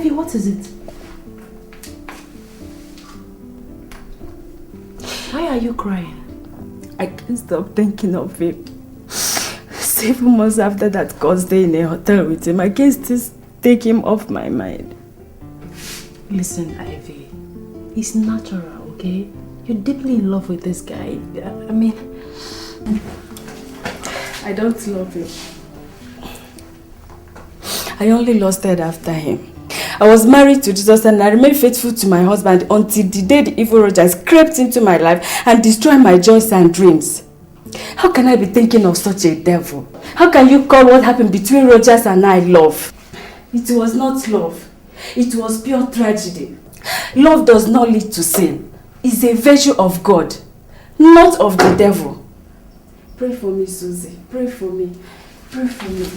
What is it? Why are you crying? I can't stop thinking of him. 7 months after that course day in a hotel with him, I can't still take him off my mind. Listen, Ivy. It's natural, okay? You're deeply in love with this guy. I mean... I don't love him. I only lost it after him. I was married to Jesus and I remained faithful to my husband until the day the evil Rogers crept into my life and destroyed my joys and dreams. How can I be thinking of such a devil? How can you call what happened between Rogers and I love? It was not love. It was pure tragedy. Love does not lead to sin. It's a virtue of God, not of the devil. Pray for me, Susie. Pray for me. Pray for me.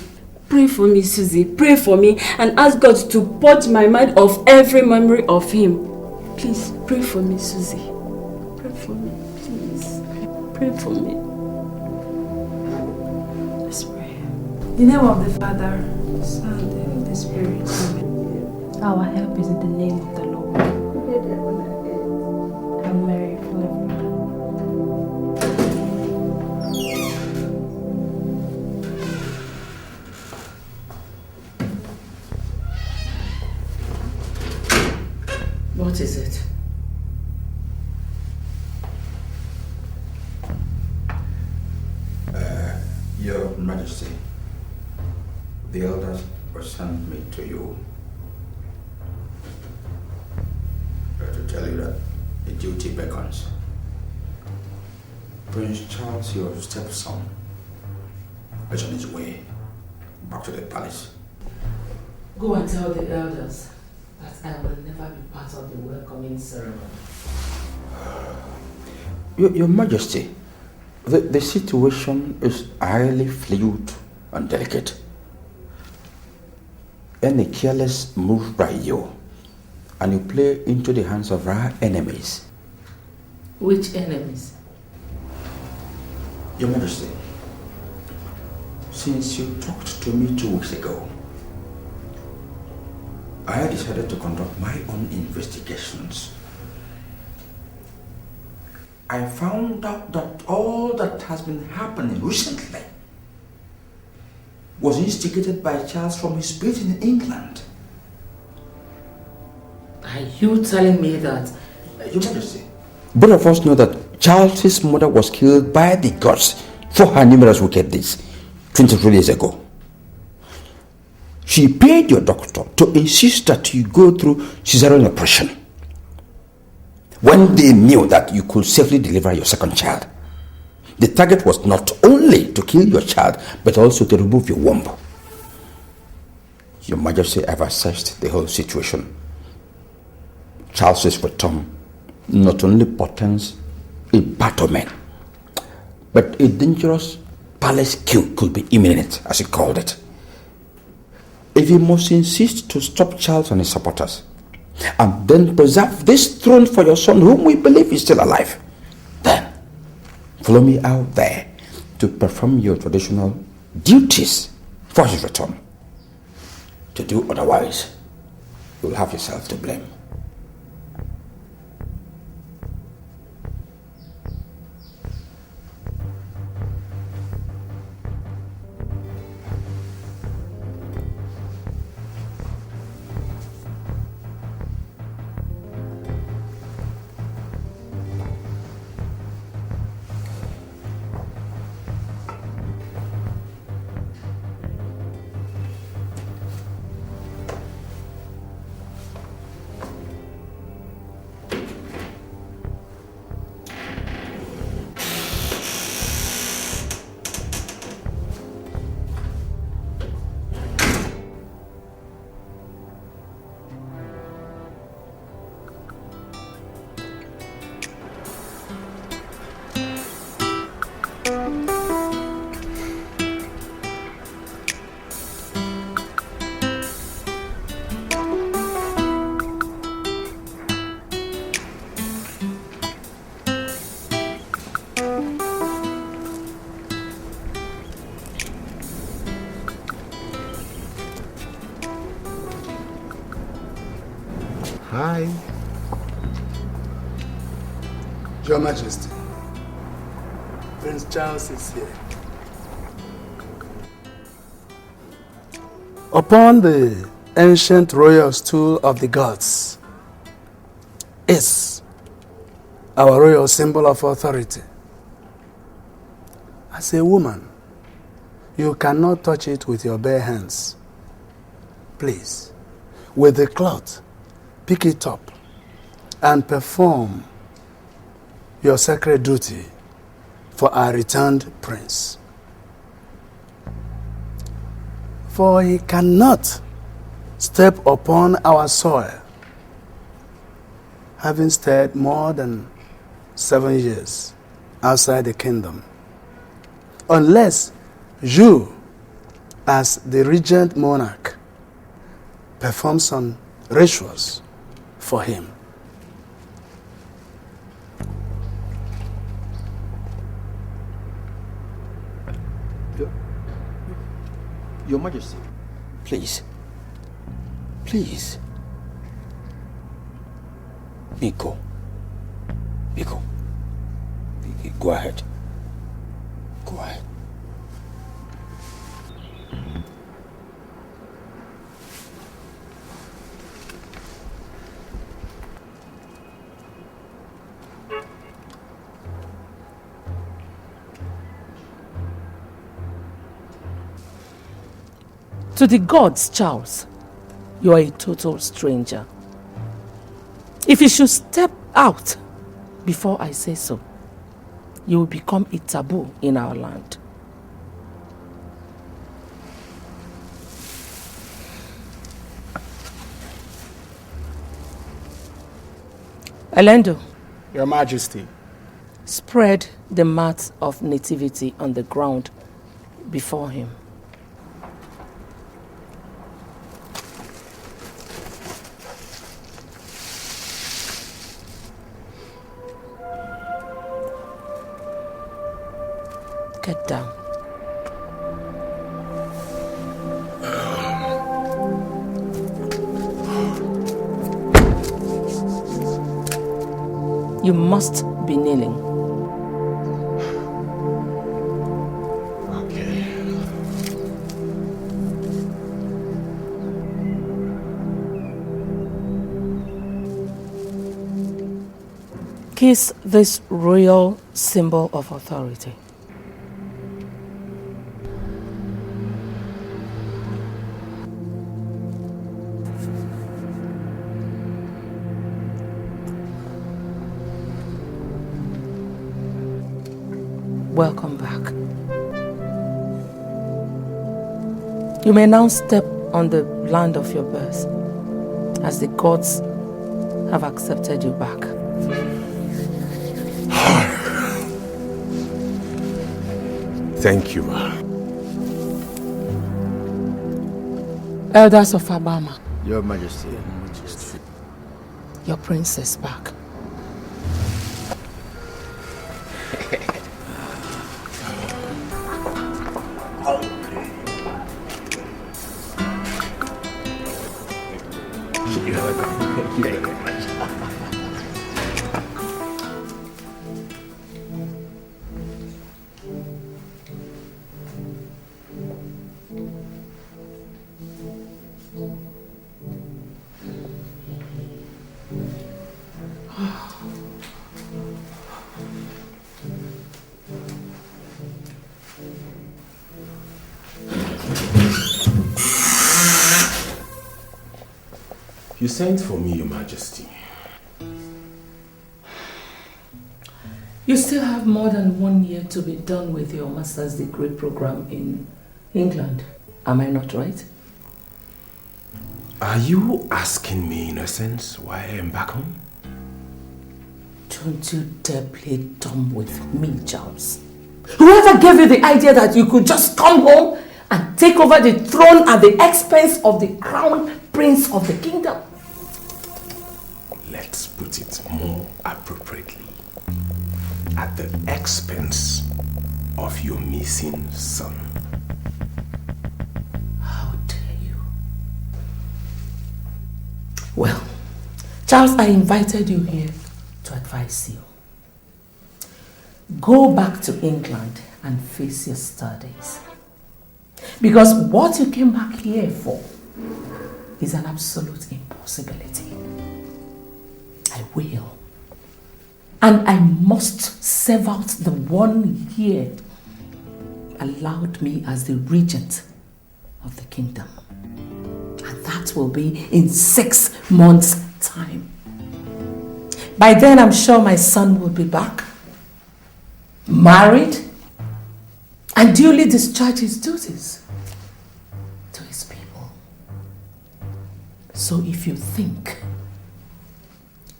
Pray for me, Susie. Pray for me and ask God to purge my mind of every memory of him. Please, pray for me, Susie. Pray for me, please. Pray for me. Let's pray. In the name of the Father, Son, and the Spirit. Amen. Our help is in the name of the Lord. And Mary, full of grace. What is it? Your Majesty, the elders were sent me to you to tell you that the duty beckons. Prince Charles, your stepson, is on his way back to the palace. Go and tell the elders that I will never be part of the welcoming ceremony. Your Majesty, the situation is highly fluid and delicate. Any careless move by you, and you play into the hands of our enemies. Which enemies? Your Majesty, since you talked to me 2 weeks ago, I decided to conduct my own investigations. I found out that all that has been happening recently was instigated by Charles from his base in England. Are you telling me that? Your Majesty, both of us know that Charles's mother was killed by the gods for her numerous wicked deeds 23 years ago. She paid your doctor to insist that you go through cesarean operation when they knew that you could safely deliver your second child. The target was not only to kill your child, but also to remove your womb. Your Majesty, I've assessed the whole situation. Charles's return not only portends a battlement, but a dangerous palace coup could be imminent, as he called it. If you must insist to stop Charles and his supporters, and then preserve this throne for your son, whom we believe is still alive, then follow me out there to perform your traditional duties for his return. To do otherwise, you'll have yourself to blame. Hi. Your Majesty, Prince Charles is here. Upon the ancient royal stool of the gods is our royal symbol of authority. As a woman, you cannot touch it with your bare hands. Please, with the cloth, pick it up and perform your sacred duty for our returned prince. For he cannot step upon our soil, having stayed more than 7 years outside the kingdom, unless you, as the regent monarch, perform some rituals for him. Your Majesty, please. Please. Biko. Go ahead. Go ahead. To the gods, Charles, you are a total stranger. If you should step out before I say so, you will become a taboo in our land. Elendo. Your Majesty. Spread the mat of nativity on the ground before him. Get down. You must be kneeling. Okay. kiss this royal symbol of authority. Welcome back. You may now step on the land of your birth, as the gods have accepted you back. Thank you. Elders of Abama, Your Majesty. your prince is back. You sent for me, Your Majesty. You still have more than 1 year to be done with your master's degree program in England. Am I not right? Are you asking me, in essence, why I am back home? Don't you dare play dumb with me, Charles. Whoever gave you the idea that you could just come home and take over the throne at the expense of the crown prince of the kingdom? Let's put it more appropriately. At the expense of your missing son. How dare you? Well, Charles, I invited you here to advise you. Go back to England and face your studies. Because what you came back here for is an absolute impossibility. I will. And I must serve out the 1 year allowed me as the regent of the kingdom. And that will be in 6 months' time. By then, I'm sure my son will be back, married, and duly discharge his duties to his people. So if you think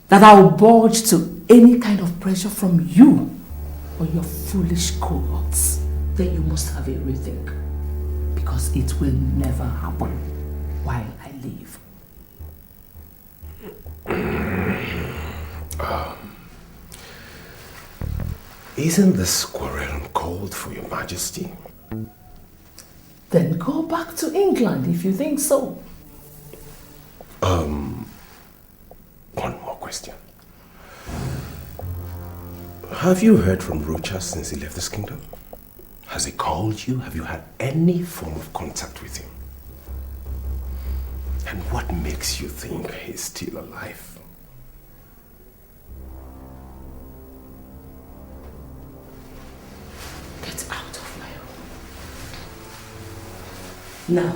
that I'll budge to any kind of pressure from you or your foolish cohorts, then you must have a rethink, because it will never happen while I live. Isn't this quarrel called for, Your Majesty? Then go back to England if you think so. One more question. Have you heard from Rochas since he left this kingdom? Has he called you? Have you had any form of contact with him? And what makes you think he's still alive? Get out of my home. Now.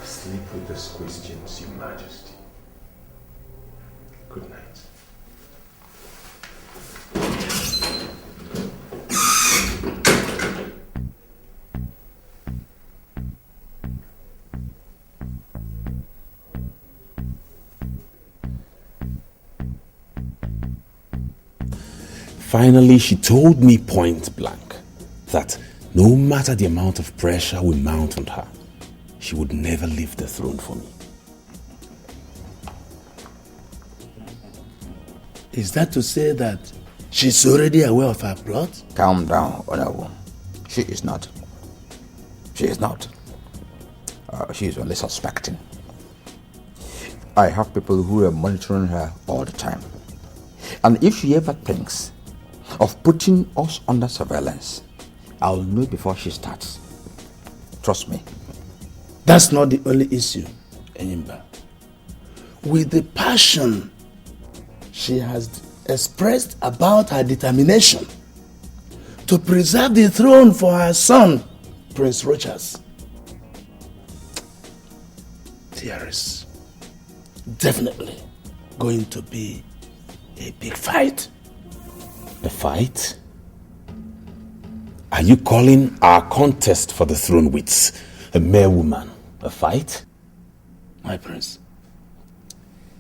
Sleep with these questions, Your Majesty. Good night. Finally, she told me point blank that no matter the amount of pressure we mount on her, she would never leave the throne for me. Is that to say that she's already aware of her plot? Calm down, Honorable. She is not. She is not. She is only suspecting. I have people who are monitoring her all the time. And if she ever thinks of putting us under surveillance, I'll know before she starts. Trust me. That's not the only issue, Enyimba. with the passion she has expressed about her determination to preserve the throne for her son, Prince Rochas, there is definitely going to be a big fight. A fight? Are you calling our contest for the throne with a mere woman a fight? My prince,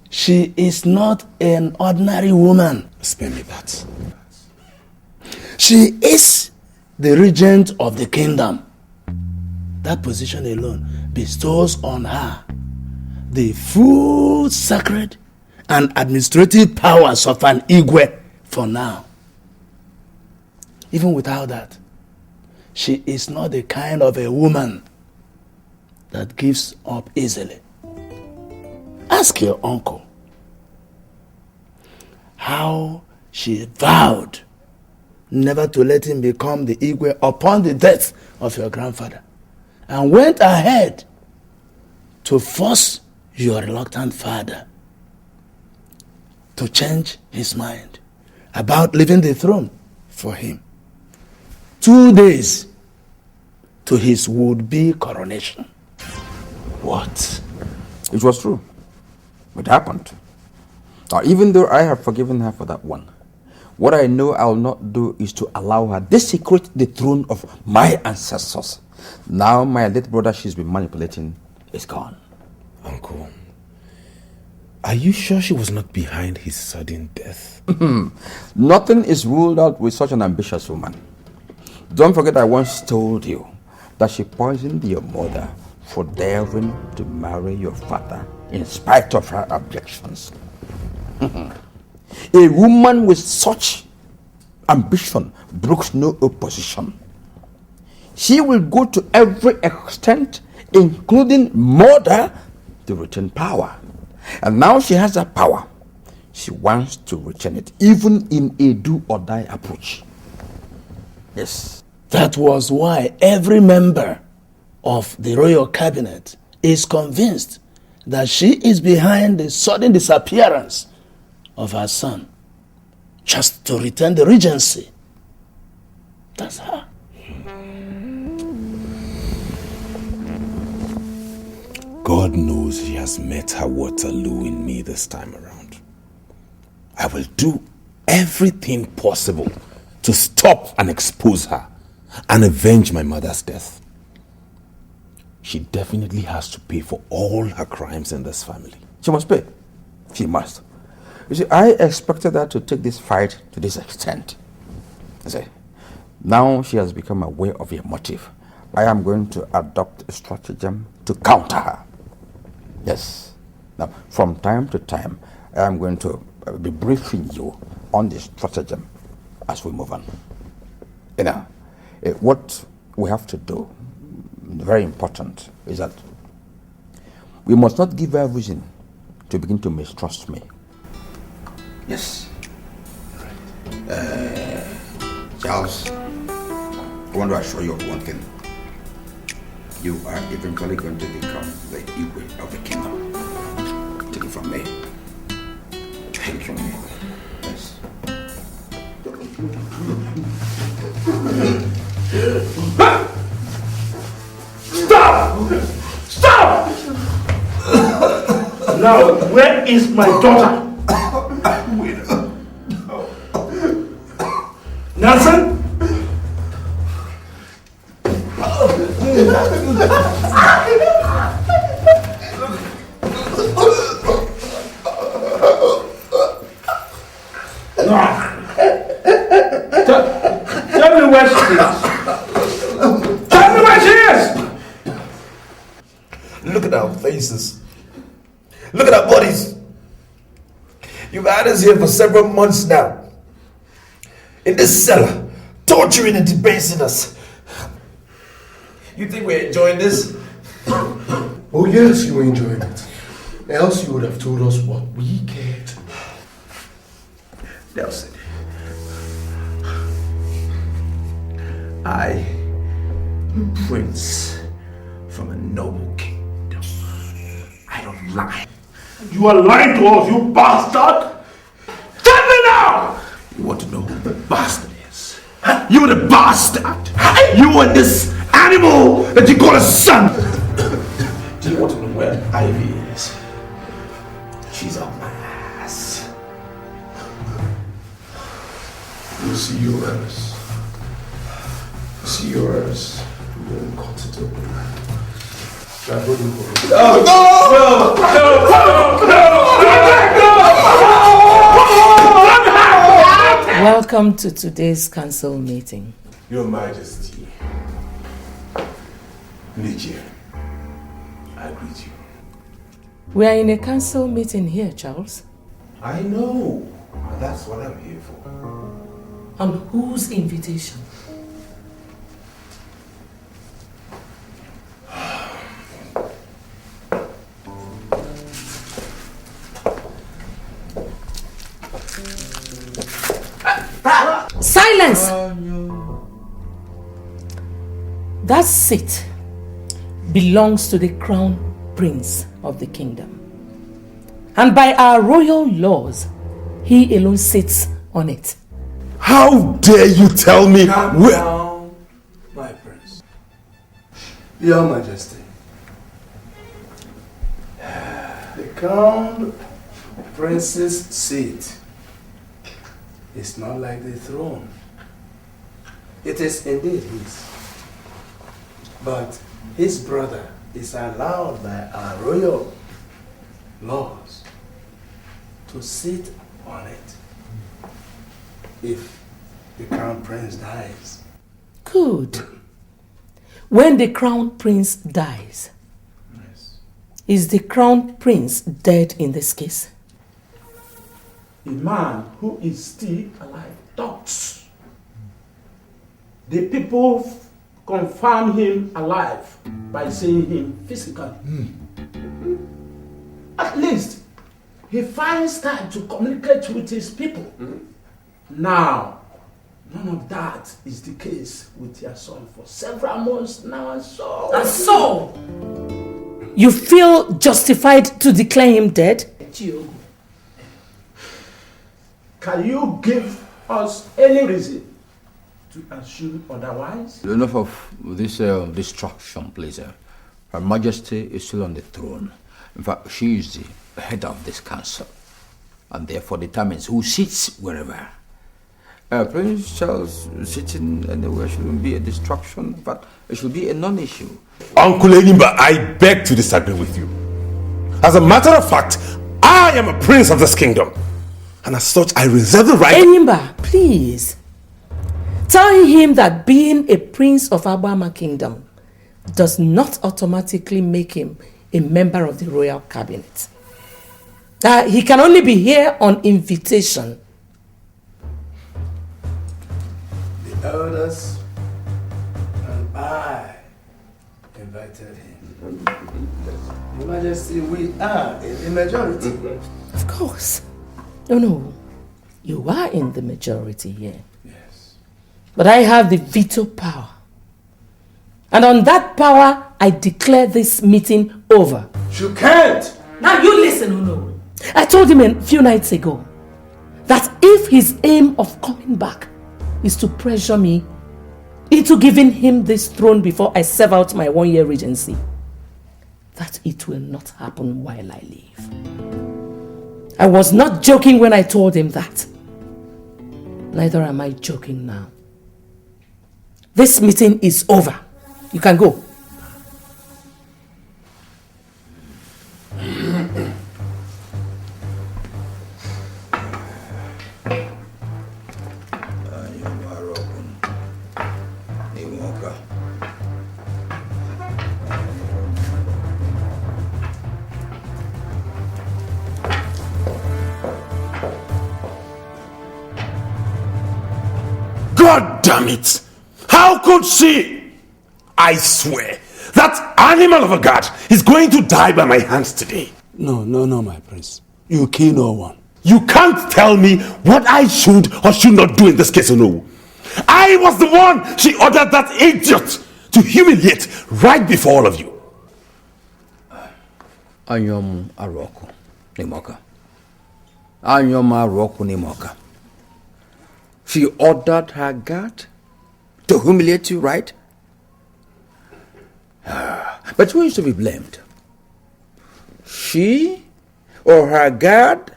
she is not an ordinary woman. Spare me that. She is the regent of the kingdom. That position alone bestows on her the full sacred and administrative powers of an Igwe for now. Even without that, she is not the kind of a woman that gives up easily. Ask your uncle how she vowed never to let him become the Igwe upon the death of your grandfather, and went ahead to force your reluctant father to change his mind about leaving the throne for him 2 days to his would-be coronation. What? It was true. It happened. Now, even though I have forgiven her for that one, what I know I'll not do is to allow her desecrate the throne of my ancestors. Now my late brother she's been manipulating is gone. Uncle, are you sure she was not behind his sudden death? Nothing is ruled out with such an ambitious woman. Don't forget I once told you that she poisoned your mother for daring to marry your father in spite of her objections. A woman with such ambition brooks no opposition. She will go to every extent, including murder, to retain power. And now she has that power. She wants to retain it, even in a do-or-die approach. Yes. That was why every member of the royal cabinet is convinced that she is behind the sudden disappearance of her son, just to retain the regency. That's her. God knows she has met her Waterloo in me this time around. I will do everything possible to stop and expose her and avenge my mother's death. She definitely has to pay for all her crimes in this family. She must pay. She must. You see, I expected her to take this fight to this extent. I say, now she has become aware of your motive. I am going to adopt a stratagem to counter her. Yes. Now, from time to time, I am going to be briefing you on this stratagem as we move on. You know, what we have to do, very important, is that we must not give her reason to begin to mistrust me. Yes. Charles, I want to assure you of one thing. You are eventually going to become the Igwe of the kingdom. Take it from me. Take it from me. Yes. Stop! Stop! Now, where is my daughter? Nelson? Tell me where she is. Tell me where she is. Look at our faces. Look at our bodies. You've had us here for several months now. In this cellar, torturing and debasing us. You think we're enjoying this? Oh yes, you're enjoying it. Else you would have told us what we cared to know. Nelson, I am a prince from a noble kingdom. I don't lie. You are lying to us, you bastard! Tell me now! You want to know who the bastard is? You are the bastard! You and this animal that you call a son! Do you want to know where Ivy is? She's up my ass. You see yours. See yours. You won't cut it open. Welcome to today's council meeting. Your Majesty, Niger, I greet you. We are in a council meeting here, Charles. I know. That's what I'm here for. On whose invitation? Silence! That seat belongs to the crown prince of the kingdom. And by our royal laws, he alone sits on it. How dare you tell me where... Down, my prince. Your Majesty. The crown prince's seat is not like the throne. It is indeed his. But his brother is allowed by our royal laws to sit on it if the crown prince dies. Good. When the crown prince dies, is the crown prince dead in this case? A man who is still alive talks. The people confirm him alive by seeing him physically. At least he finds time to communicate with his people. Now, none of that is the case with your son for several months now, and so you feel justified to declare him dead? Can you give us any reason to assume otherwise? Enough of this distraction, please. Her Majesty is still on the throne. In fact, she is the head of this council, and therefore determines who sits wherever. Prince Charles sitting anywhere shouldn't be a distraction, but it should be a non-issue. Uncle Enimba, I beg to disagree with you. As a matter of fact, I am a prince of this kingdom. And as such, I reserve the right... Enimba, please. Tell him that being a prince of Abama Kingdom does not automatically make him a member of the royal cabinet. He can only be here on invitation. The elders and I invited him. Your Majesty, we are in the majority. Of course. No. You are in the majority here. Yes. But I have the veto power. And on that power, I declare this meeting over. You can't! Now you listen, Uno. I told him a few nights ago that if his aim of coming back is to pressure me into giving him this throne before I serve out my 1-year regency, that it will not happen while I live. I was not joking when I told him that. Neither am I joking now. This meeting is over. You can go. God damn it! How could she? I swear, that animal of a god is going to die by my hands today. No, my prince. You kill no one. You can't tell me what I should or should not do in this case, no. I was the one she ordered that idiot to humiliate right before all of you. Anyom Aroko. Nimoka. Anyoma Roku Nimoka. She ordered her guard to humiliate you, right? But who is to be blamed? She or her guard,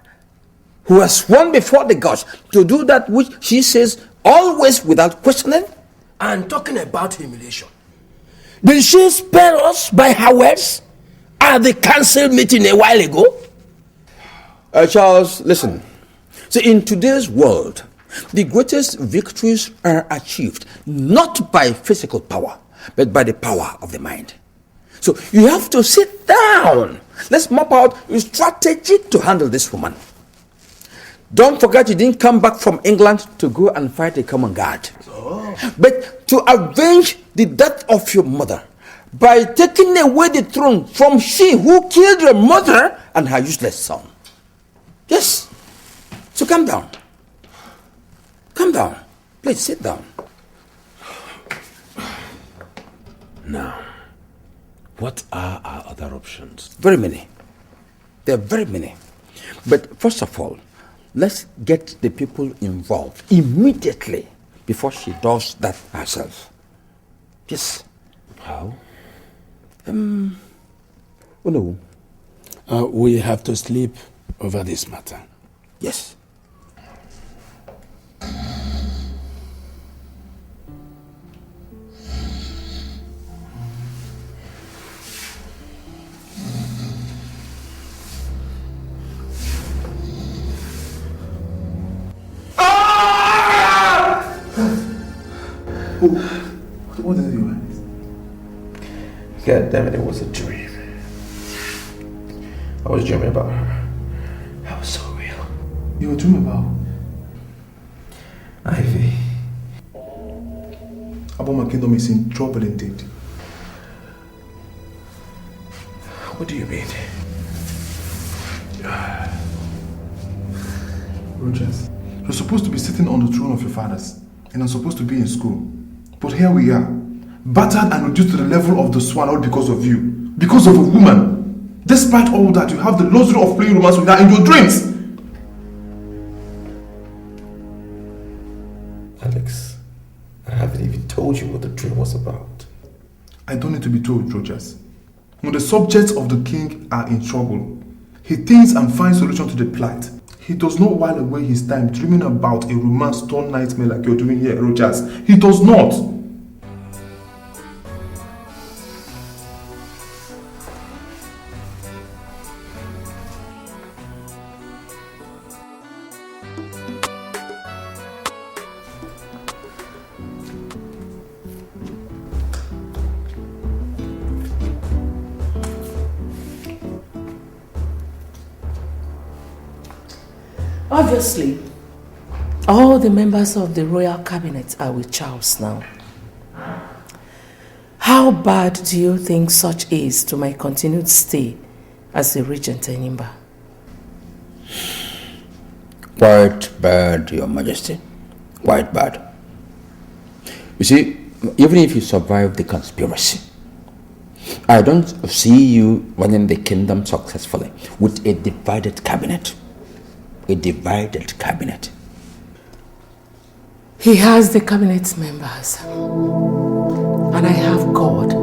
who has sworn before the gods to do that which she says always without questioning? And talking about humiliation, did she spare us by her words at the council meeting a while ago? Charles, listen. See, in today's world, the greatest victories are achieved not by physical power, but by the power of the mind. So you have to sit down. Let's map out a strategy to handle this woman. Don't forget you didn't come back from England to go and fight a common guard. But to avenge the death of your mother by taking away the throne from she who killed your mother and her useless son. Yes. So calm down. Calm down. Please sit down. Now, what are our other options? Very many. There are very many. But first of all, let's get the people involved immediately before she does that herself. Yes. How? Oh no. We have to sleep over this matter. Yes. What did you want? God damn it, it was a dream. I was dreaming about her. That was so real. You were dreaming about? Ivy. About my kingdom is in trouble indeed. What do you mean? Rogers, you're supposed to be sitting on the throne of your fathers, and I'm supposed to be in school. But here we are, battered and reduced to the level of the swan, all because of you. Because of a woman. Despite all that, you have the luxury of playing romance with her in your dreams. Alex, I haven't even told you what the dream was about. I don't need to be told, Rogers. When the subjects of the king are in trouble, he thinks and finds solution to the plight. He does not while away his time dreaming about a romance-torn nightmare like you're doing here, Rogers. He does not. Obviously, all the members of the royal cabinet are with Charles now. How bad do you think such is to my continued stay as the regent in Imba? Quite bad, Your Majesty. Quite bad. You see, even if you survive the conspiracy, I don't see you running the kingdom successfully with a divided cabinet. A divided cabinet. He has the cabinet members, and I have God,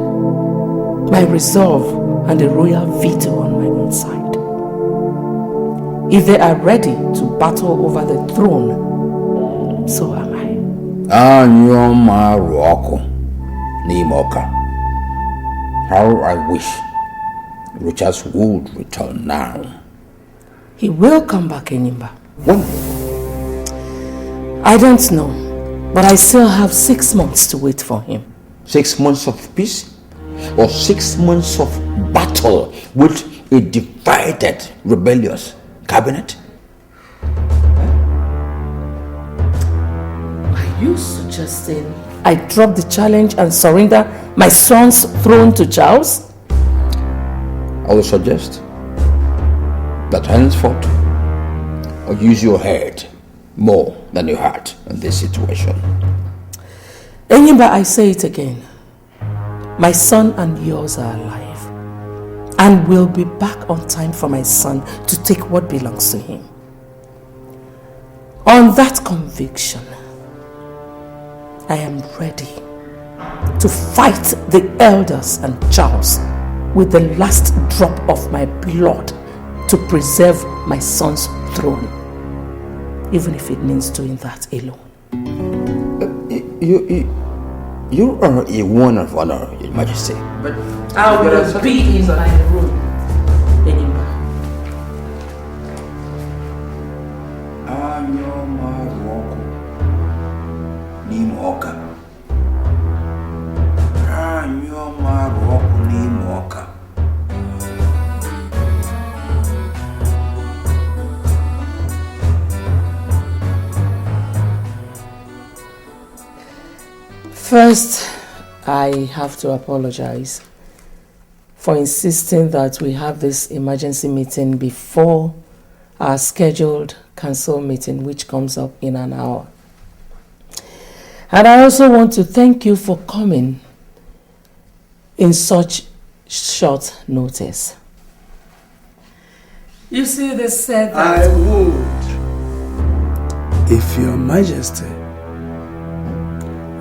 my resolve, and the royal veto on my own side. If they are ready to battle over the throne, so am I. Anyoma Roko Nimoka. How I wish Richard would return now. He will come back in Imba. When? I don't know, but I still have 6 months to wait for him. 6 months of peace? Or 6 months of battle with a divided, rebellious cabinet? Are you suggesting I drop the challenge and surrender my son's throne to Charles? I will suggest that henceforth, or use your head more than your heart in this situation. Enyimba, I say it again. My son and yours are alive. and will be back on time for my son to take what belongs to him. On that conviction, I am ready to fight the elders and Charles with the last drop of my blood to preserve my son's throne, even if it means doing that alone. You are a one of honor, Your Majesty. But I will be in my room anymore. First, I have to apologize for insisting that we have this emergency meeting before our scheduled council meeting, which comes up in an hour. And I also want to thank you for coming in such short notice. You see, they said that I would, if Your Majesty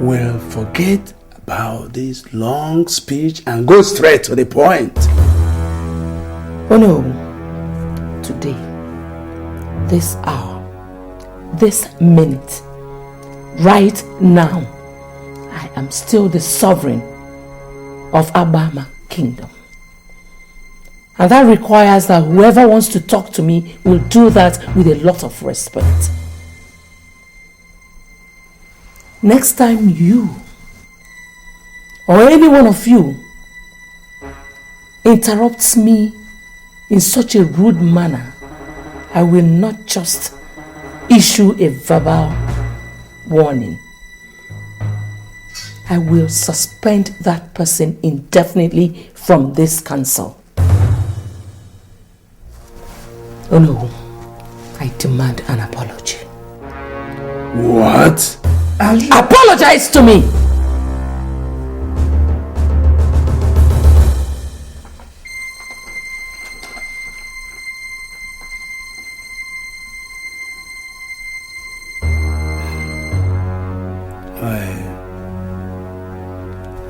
will forget about this long speech and go straight to the point. Oh no, today, this hour, this minute, right now, I am still the sovereign of Abama Kingdom. And that requires that whoever wants to talk to me will do that with a lot of respect. Next time you or any one of you interrupts me in such a rude manner, I will not just issue a verbal warning. I will suspend that person indefinitely from this council. Oh no, I demand an apology. What? Apologize to me!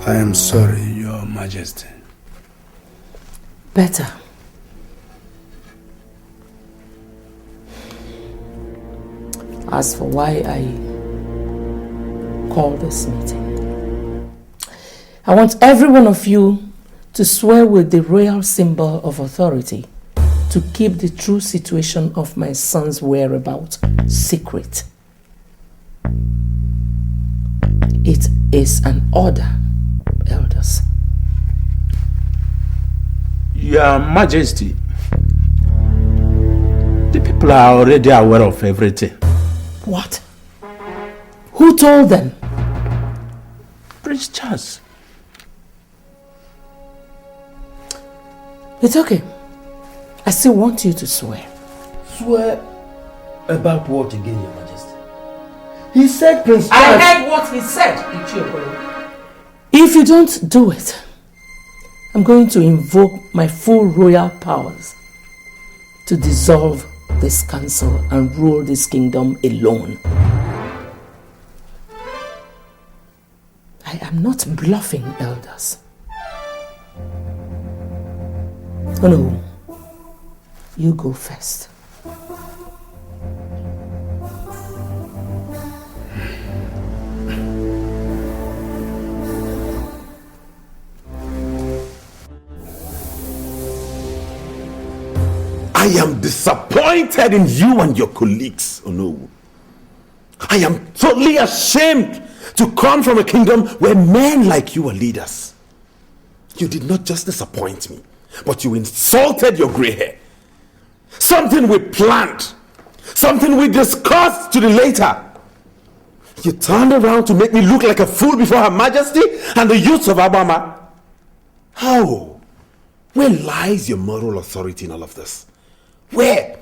I am sorry, Your Majesty. Better. As for why I call this meeting, I want every one of you to swear with the royal symbol of authority to keep the true situation of my son's whereabouts secret. It is an order, elders. Your Majesty, the people are already aware of everything. What? Who told them? Prince Charles. It's okay. I still want you to swear. Swear about what again, Your Majesty? He said Prince Charles... I heard what he said, Ichiokwelu. If you don't do it, I'm going to invoke my full royal powers to dissolve this council and rule this kingdom alone. I am not bluffing, elders. Oh no, you go first. I am disappointed in you and your colleagues, Onowu. I am totally ashamed to come from a kingdom where men like you are leaders. You did not just disappoint me, but you insulted your gray hair. Something we planned, something we discussed to the later. You turned around to make me look like a fool before Her Majesty and the youths of Abama. How? Where lies your moral authority in all of this? Where?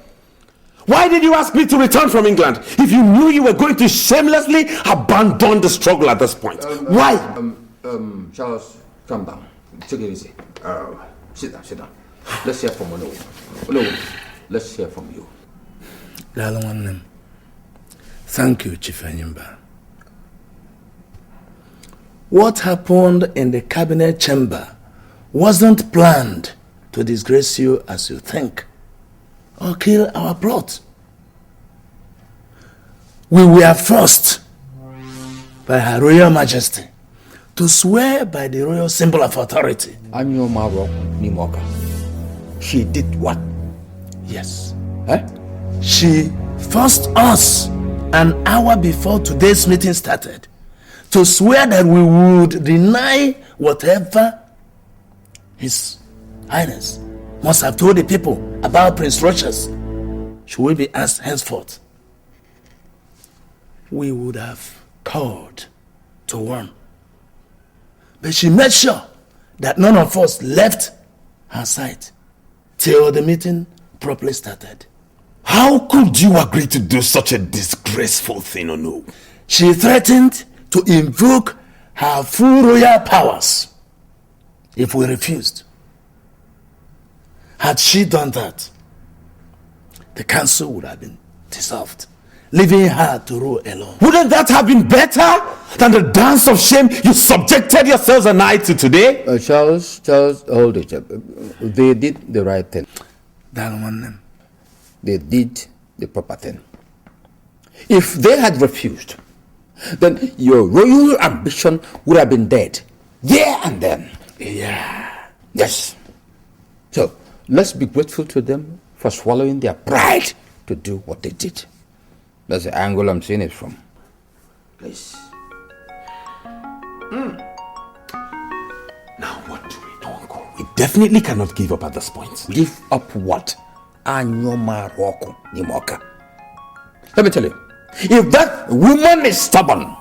Why did you ask me to return from England if you knew you were going to shamelessly abandon the struggle at this point? Why? Charles, calm down. Take it easy. Sit down. Let's hear from Ono. Ono, let's hear from you. Thank you, Chief Enyimba. What happened in the cabinet chamber wasn't planned to disgrace you as you think or kill our plot. We were forced by Her Royal Majesty to swear by the royal symbol of authority. Anyo Maro Nimoka. She did what? Yes. She forced us an hour before today's meeting started to swear that we would deny whatever His Highness must have told the people about Prince Rochas. Should we be asked henceforth, we would have called to warn. But she made sure that none of us left her side till the meeting properly started. How could you agree to do such a disgraceful thing, Ono? She threatened to invoke her full royal powers if we refused. Had she done that, the council would have been dissolved, leaving her to rule alone. Wouldn't that have been better than the dance of shame you subjected yourselves and I to today? Charles, hold it. They did the right thing. They did the proper thing. If they had refused, then your royal ambition would have been dead there and then. Yeah. Yes. So, let's be grateful to them for swallowing their pride to do what they did. That's the angle I'm seeing it from. Please. Now what do we do, Uncle? We definitely cannot give up at this point. Give up what? Anyoma Roko Nimoka. Let me tell you, if that woman is stubborn,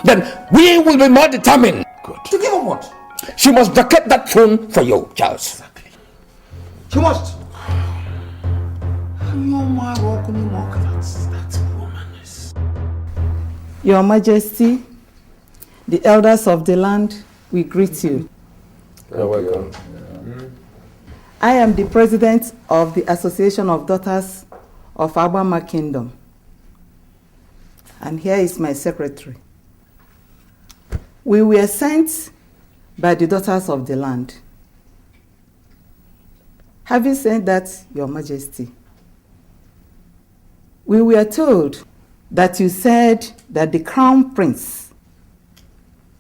then we will be more determined. Good. To give up what? She must vacate that throne for you, Charles. Exactly. She must. Anyoma Roko Nimoka. That woman is... Your Majesty, the elders of the land, we greet you. You're welcome. I am the president of the Association of Daughters of Abama Kingdom. And here is my secretary. We were sent by the daughters of the land. Having said that, Your Majesty, we were told that you said that the Crown Prince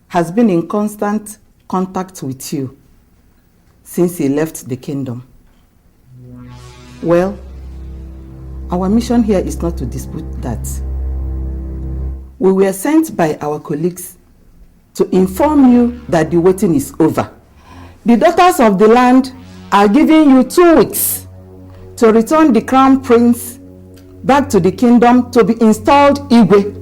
has been in constant contact with you since he left the kingdom. Well, our mission here is not to dispute that. We were sent by our colleagues to inform you that the waiting is over. The daughters of the land are giving you 2 weeks to return the Crown Prince back to the kingdom to be installed Igwe,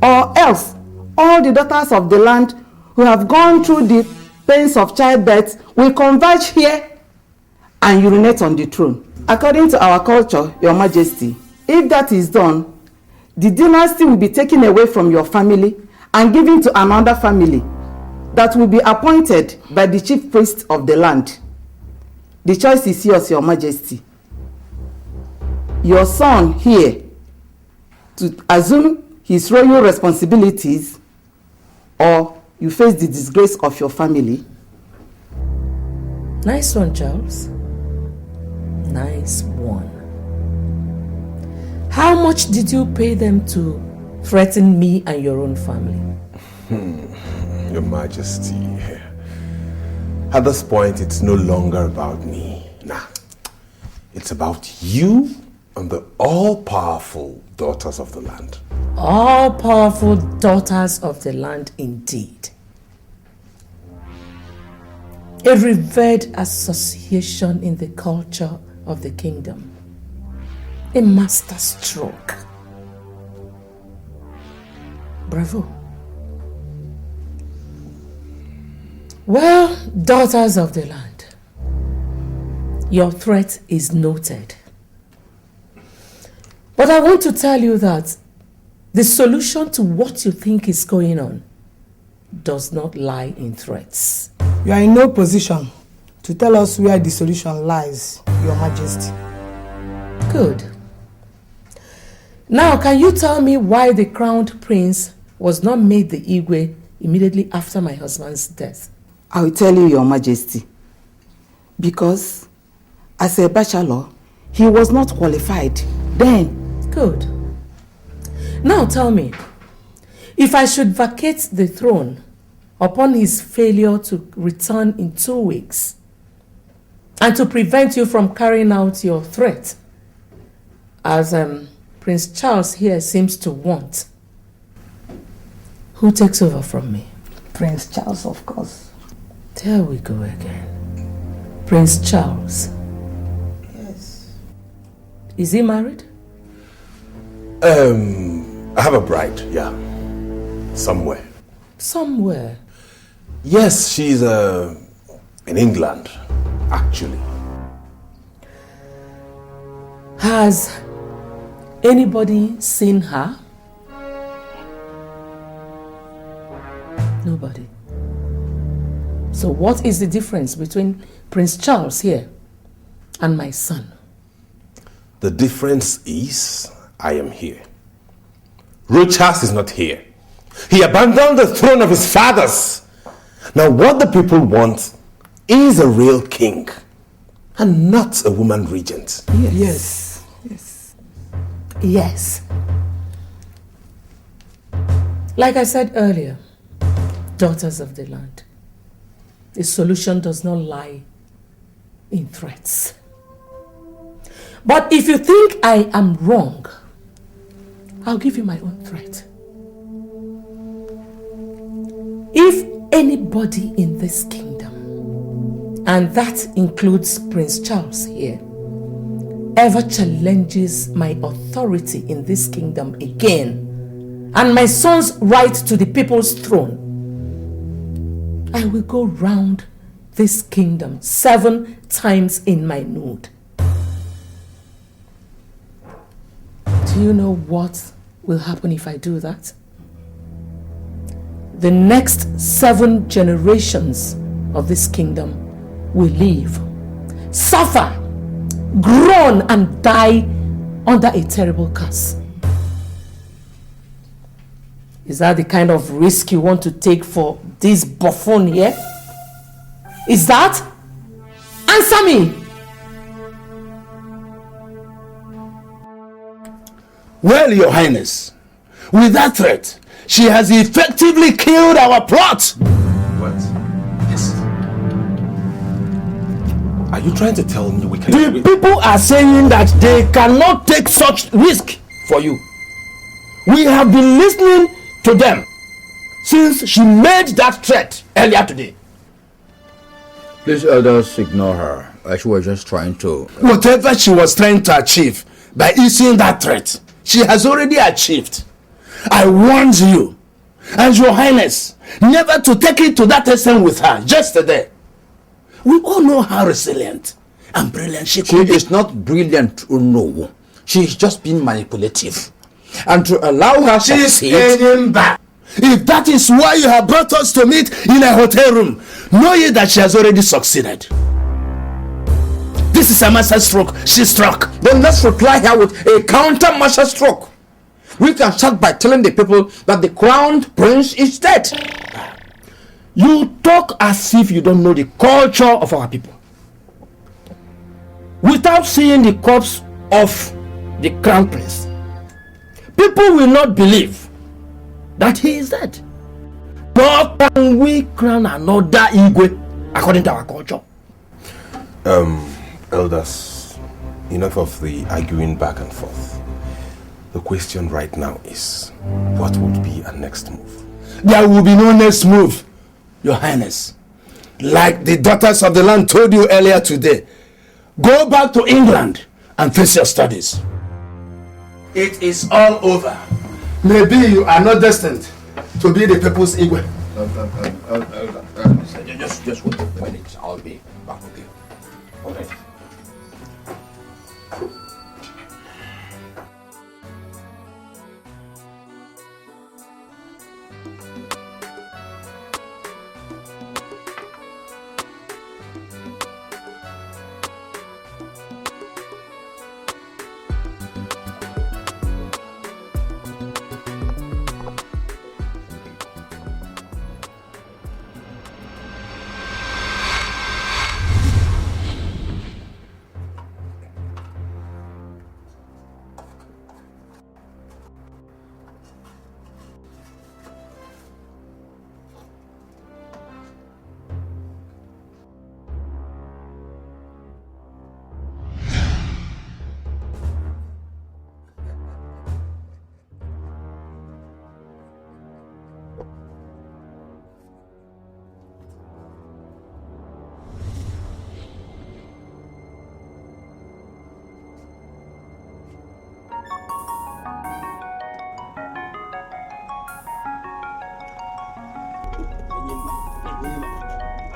or else all the daughters of the land who have gone through the pains of childbirth will converge here and urinate on the throne. According to our culture, Your Majesty, if that is done, the dynasty will be taken away from your family and given to another family that will be appointed by the chief priest of the land. The choice is yours, Your Majesty. Your son here to assume his royal responsibilities, or you face the disgrace of your family. Nice one, Charles. Nice one. How much did you pay them to threaten me and your own family? Your Majesty, at this point, it's no longer about me. Nah, it's about you and the all-powerful daughters of the land. All-powerful daughters of the land indeed. A revered association in the culture of the kingdom. A master stroke. Bravo. Well, daughters of the land, your threat is noted. But I want to tell you that the solution to what you think is going on does not lie in threats. You are in no position to tell us where the solution lies, Your Majesty. Good. Now, can you tell me why the crowned prince was not made the Igwe immediately after my husband's death? I will tell you, Your Majesty. Because as a bachelor, he was not qualified then. Good. Now tell me, if I should vacate the throne upon his failure to return in 2 weeks, and to prevent you from carrying out your threat, as Prince Charles here seems to want, who takes over from me? Prince Charles, of course. There we go again. Prince Charles. Yes. Is he married? I have a bride, yeah. Somewhere. Somewhere? Yes, she's in England, actually. Has anybody seen her? Nobody. So what is the difference between Prince Charles here and my son? The difference is I am here. Rochas is not here. He abandoned the throne of his fathers. Now what the people want is a real king and not a woman regent. Yes. Yes. Yes. Like I said earlier, daughters of the land, the solution does not lie in threats. But if you think I am wrong, I'll give you my own threat. If anybody in this kingdom, and that includes Prince Charles here, ever challenges my authority in this kingdom again, and my son's right to the people's throne, I will go round this kingdom 7 times in my nude. Do you know what will happen if I do that? The next 7 generations of this kingdom will live, suffer, groan, and die under a terrible curse. Is that the kind of risk you want to take for this buffoon here? Is that? Answer me! Well, Your Highness, with that threat, she has effectively killed our plot. What? Yes. Are you trying to tell me we can... The people are saying that they cannot take such risk for you. We have been listening to them since she made that threat earlier today. Please, elders, ignore her. She was just trying to... Whatever she was trying to achieve by issuing that threat, she has already achieved. I warned you and Your Highness never to take it to that extent with her yesterday. We all know how resilient and brilliant she could be. She is not brilliant, no. She is just being manipulative. And to allow her She is succeed... aiming back. If that is why you have brought us to meet in a hotel room, know ye that she has already succeeded. This is a master stroke she struck. Then let's reply her with a counter master stroke. We can start by telling the people that the crowned prince is dead. You talk as if you don't know the culture of our people. Without seeing the corpse of the crown prince, people will not believe that he is dead. But can we crown another Igwe according to our culture? Elders, enough of the arguing back and forth. The question right now is, what would be our next move? There will be no next move, Your Highness. Like the daughters of the land told you earlier today, go back to England and face your studies. It is all over. Maybe you are not destined to be the people's Igwe. Just wait a minute. I'll be back with you. Okay.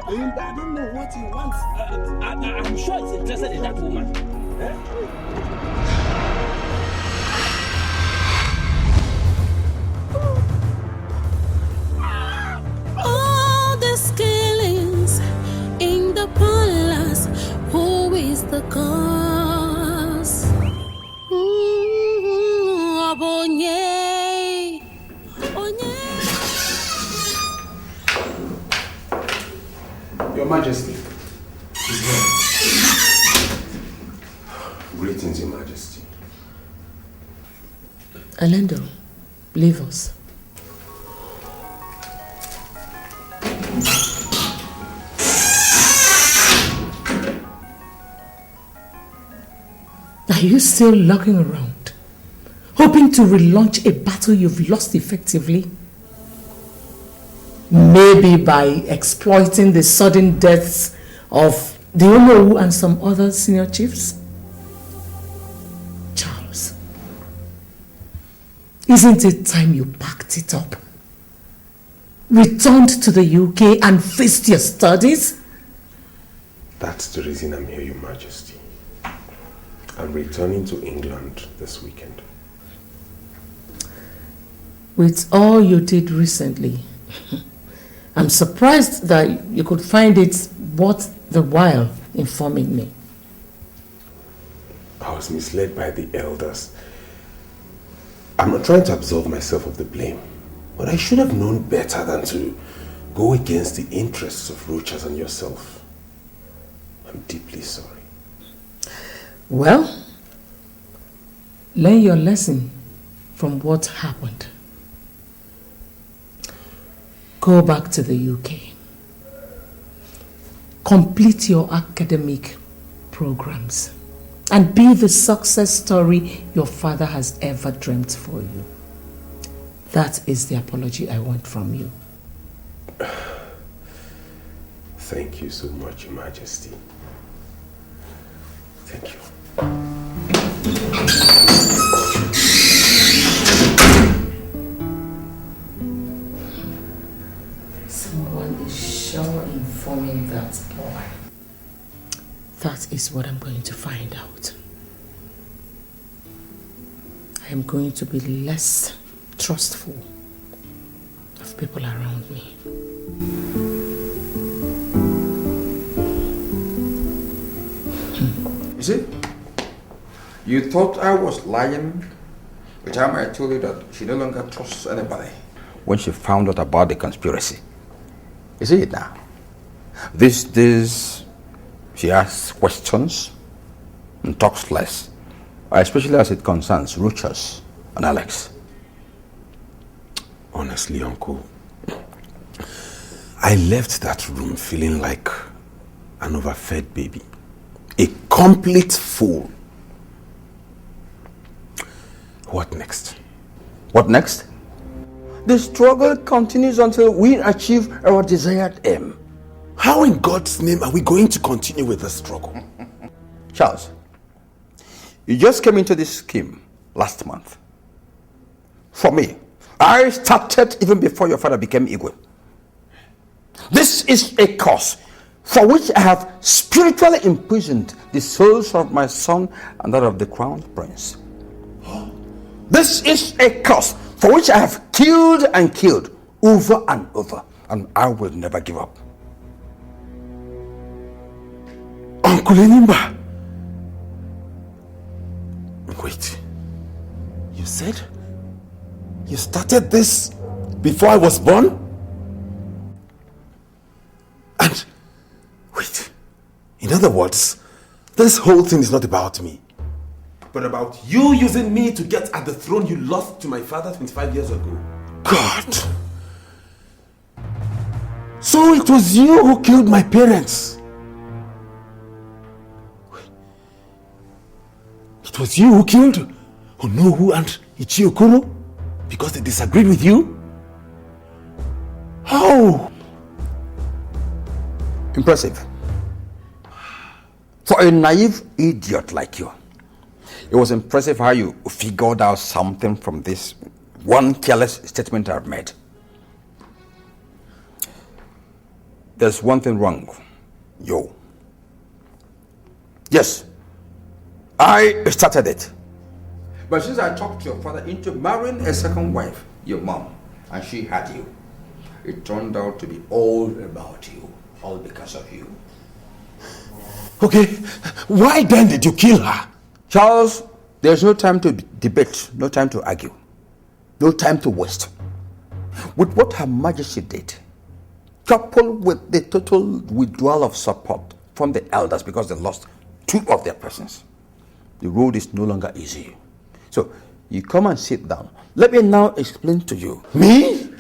I don't know what he wants. I'm sure he's interested in that woman. All the skillings in the palace, who is the cause? Abonye, Onye. Your Majesty is here. Greetings, Your Majesty. Alendo, leave us. Are you still looking around, hoping to relaunch a battle you've lost effectively? Maybe by exploiting the sudden deaths of the Onowu and some other senior chiefs? Charles, isn't it time you packed it up? Returned to the UK and faced your studies? That's the reason I'm here, Your Majesty. I'm returning to England this weekend. With all you did recently, I'm surprised that you could find it worth the while informing me. I was misled by the elders. I'm not trying to absolve myself of the blame, but I should have known better than to go against the interests of Rochas and yourself. I'm deeply sorry. Well, learn your lesson from what happened. Go back to the UK. Complete your academic programs and be the success story your father has ever dreamt for you. That is the apology I want from you. Thank you so much, Your Majesty. Thank you. Someone is sure informing that boy. That is what I'm going to find out. I am going to be less trustful of people around me. You see, you thought I was lying the time I told you that she no longer trusts anybody. When she found out about the conspiracy. You see it now? These days, she asks questions and talks less, especially as it concerns Rochas and Alex. Honestly, Uncle, I left that room feeling like an overfed baby. A complete fool. What next? What next? The struggle continues until we achieve our desired aim. How in God's name are we going to continue with the struggle? Charles, you just came into this scheme last month. For me, I started even before your father became Igwe. This is a cause for which I have spiritually imprisoned the souls of my son and that of the crown prince. This is a cause for which I have killed and killed over and over, and I will never give up. Uncle Enimba! Wait, you said you started this before I was born? And wait, in other words, this whole thing is not about me, but about you using me to get at the throne you lost to my father 25 years ago. God! So it was you who killed my parents. It was you who killed Onowu and Ichiokuro because they disagreed with you? How? Impressive. For a naive idiot like you, it was impressive how you figured out something from this one careless statement I've made. there's one thing wrong. Yo. Yes, I started it. But since I talked your father into marrying a second wife, your mom, and she had you, it turned out to be all about you, all because of you. Okay, why then did you kill her? Charles, there's no time to debate, no time to argue, no time to waste. With what Her Majesty did, coupled with the total withdrawal of support from the elders because they lost 2 of their persons, the road is no longer easy. So, you come and sit down. Let me now explain to you. Me?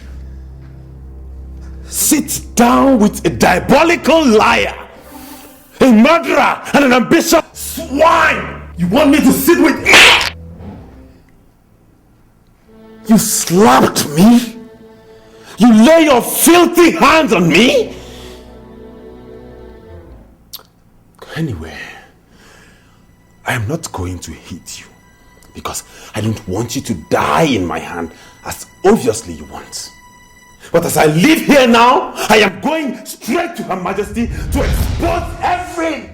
Sit down with a diabolical liar, a murderer, and an ambitious swine! You want me to sit with it? You slapped me? You lay your filthy hands on me? Anyway, I am not going to hit you because I don't want you to die in my hand as obviously you want. But as I live here now, I am going straight to Her Majesty to expose every...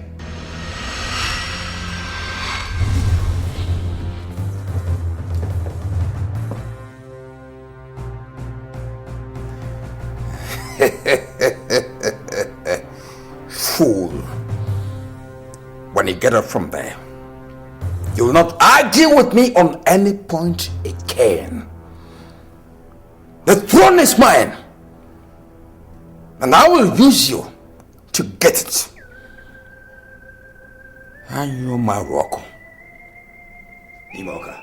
Fool. When you get up from there, you will not argue with me on any point again. The throne is mine, and I will use you to get it. And you're my rock. Imoka.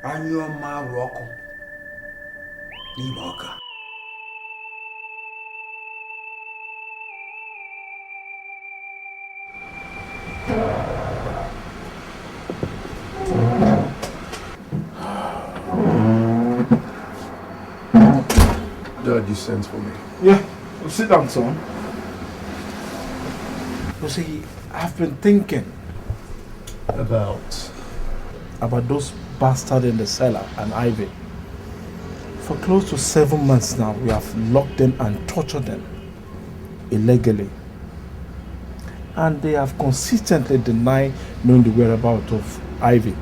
And you're my rock. Imoka. Dad, you sent for me. Yeah, well, sit down, son. You see, I've been thinking about those bastards in the cellar and Ivy. For close to 7 months now, we have locked them and tortured them illegally. And they have consistently denied knowing the whereabouts of Ivy.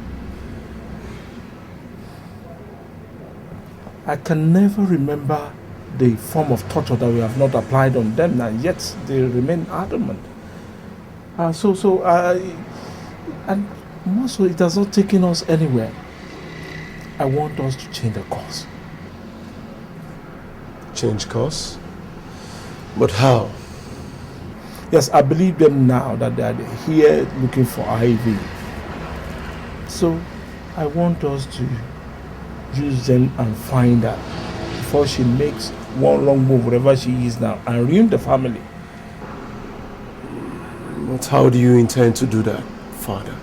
I can never remember the form of torture that we have not applied on them, and yet they remain adamant. And more so, it has not taken us anywhere. I want us to change the course. Change course? But how? Yes, I believe them now that they are here looking for Ivy. So I want us to use them and find her before she makes one wrong move wherever she is now and ruin the family. But how do you intend to do that, Father?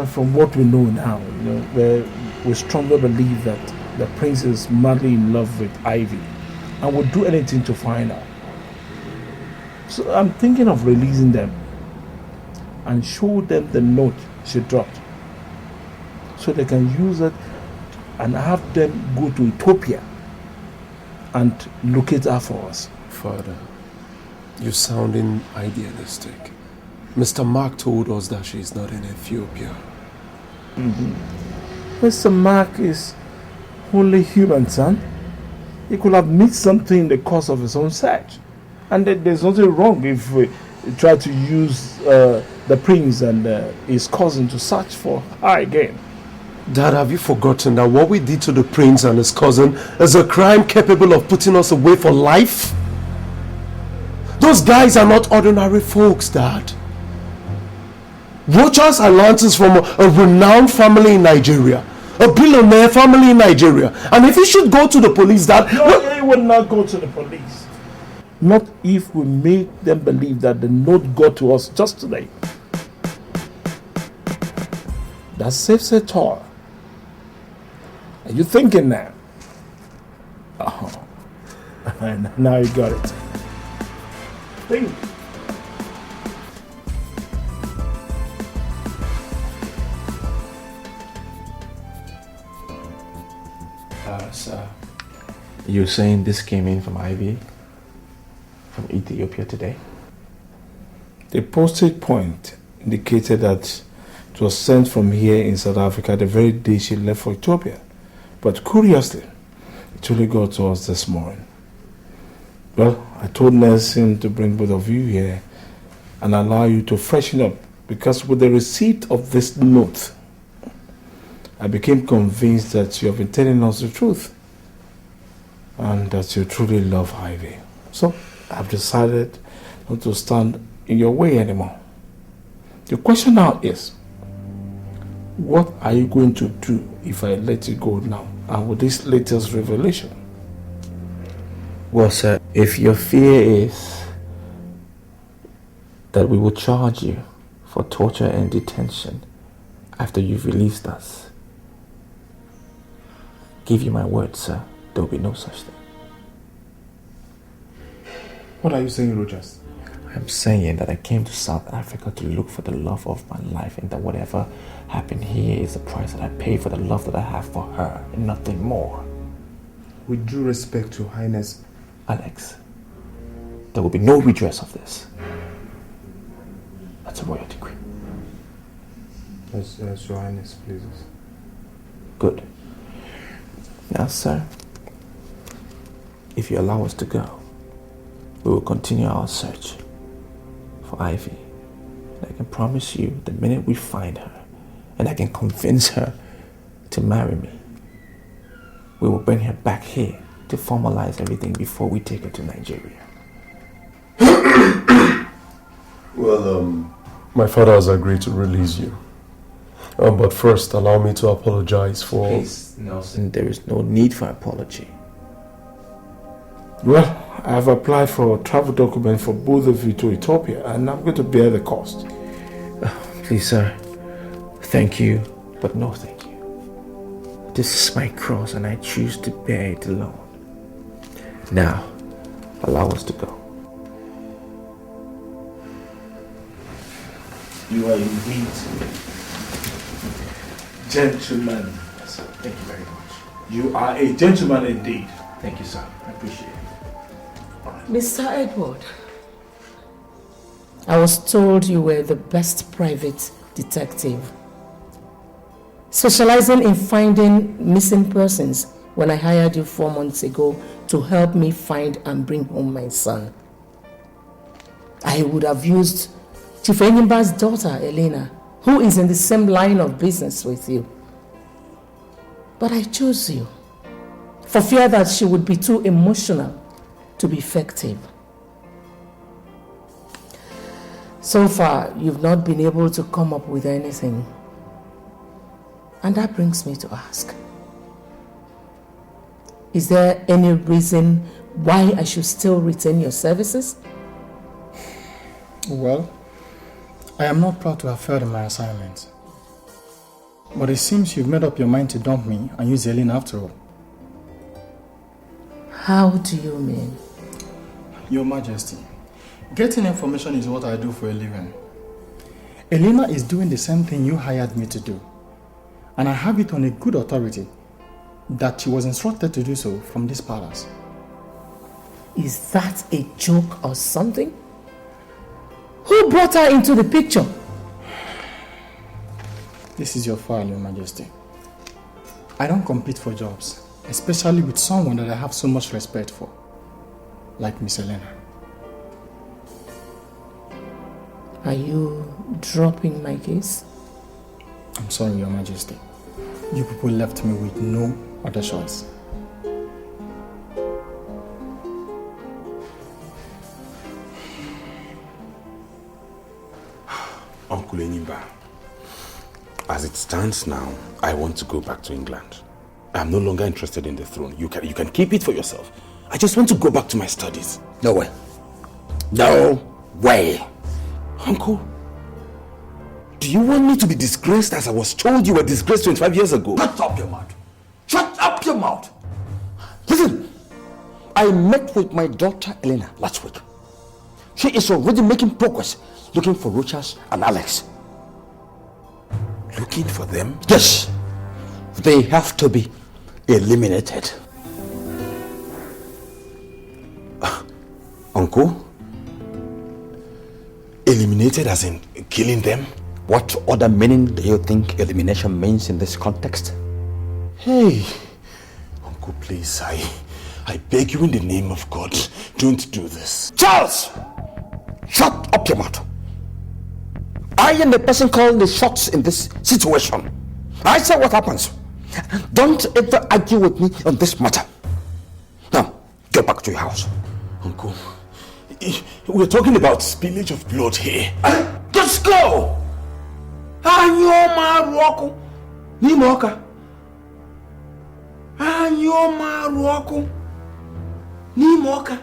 From what we know now, we strongly believe that the prince is madly in love with Ivy and would do anything to find her. So I'm thinking of releasing them and show them the note she dropped so they can use it and have them go to Ethiopia and locate her for us. Father, you're sounding idealistic. Mr. Mark told us that she's not in Ethiopia. Mr. Mark is only human, son. He could have missed something in the course of his own search. And there's nothing wrong if we try to use the prince and his cousin to search for her again. Dad, have you forgotten that what we did to the prince and his cousin is a crime capable of putting us away for life? Those guys are not ordinary folks, Dad. Rochas are lanterns from a renowned family in Nigeria. A billionaire family in Nigeria. And if he should go to the police, Dad... No, he would not go to the police. Not if we make them believe that the note got to us just today. That saves it all. Are you thinking now? Oh, now you got it. Think. Sir, You're saying this came in from Ivy? From Ethiopia today? The postage point indicated that it was sent from here in South Africa the very day she left for Ethiopia. But curiously, it only got to us this morning. Well, I told Nelson to bring both of you here and allow you to freshen up, because with the receipt of this note, I became convinced that you have been telling us the truth and that you truly love Ivy. So I've decided not to stand in your way anymore. The question now is, what are you going to do if I let you go now and with this latest revelation? Well, sir, if your fear is that we will charge you for torture and detention after you've released us, give you my word, sir, there will be no such thing. What are you saying, Rogers? I'm saying that I came to South Africa to look for the love of my life, and that whatever happened here is the price that I pay for the love that I have for her, and nothing more. With due respect to Your Highness, Alex, there will be no redress of this. That's a royal decree. As Your Highness pleases. Good. Now, sir, if you allow us to go, we will continue our search for Ivy. And I can promise you, the minute we find her, and I can convince her to marry me, we will bring her back here to formalize everything before we take her to Nigeria. Well, my father has agreed to release you. But first, allow me to apologize for... Please, Nelson, there is no need for apology. Well, I have applied for a travel document for both of you to Ethiopia, and I'm going to bear the cost. Please, sir, thank you, but no thank you. This is my cross, and I choose to bear it alone. Now, allow us to go. You are indeed gentleman. Yes, thank you very much. You are a gentleman indeed. Thank you, sir. I appreciate it. Mr. Edward, I was told you were the best private detective, specializing in finding missing persons when I hired you 4 months ago to help me find and bring home my son. I would have used Chief Enyimba's daughter, Elena, who is in the same line of business with you. But I chose you for fear that she would be too emotional to be effective. So far, you've not been able to come up with anything. And that brings me to ask, is there any reason why I should still retain your services? Well, I am not proud to have failed in my assignment. But it seems you've made up your mind to dump me and use Elena after all. How do you mean? Your Majesty, getting information is what I do for a living. Elena is doing the same thing you hired me to do. And I have it on a good authority that she was instructed to do so from this palace. Is that a joke or something? Who brought her into the picture? This is your file, Your Majesty. I don't compete for jobs, especially with someone that I have so much respect for, like Miss Elena. Are you dropping my case? I'm sorry, Your Majesty. You people left me with no other choice. Uncle Enyimba, as it stands now, I want to go back to England. I'm no longer interested in the throne. You can keep it for yourself. I just want to go back to my studies. No way. No way. Uncle, do you want me to be disgraced as I was told you were disgraced 25 years ago? Shut up your mouth. Shut up your mouth. Listen, I met with my daughter Elena last week. She is already making progress looking for Rochas and Alex. Looking for them? Yes. They have to be eliminated. Uncle? Eliminated as in killing them? What other meaning do you think elimination means in this context? Hey, Uncle, please, I beg you in the name of God, don't do this. Charles! Shut up your mouth. I am the person calling the shots in this situation. I say what happens. Don't ever argue with me on this matter. Now, go back to your house. Uncle, we're talking about spillage of blood here. Just go! Anyoma ruoku ni moka. Anyoma ruoku ni moka.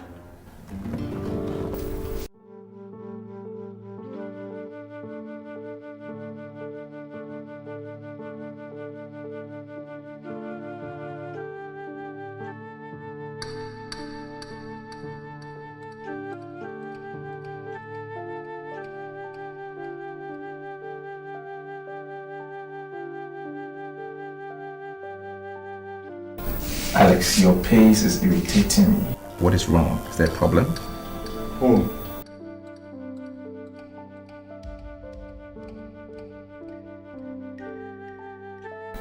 Alex, your pace is irritating me. What is wrong? Is there a problem? Home.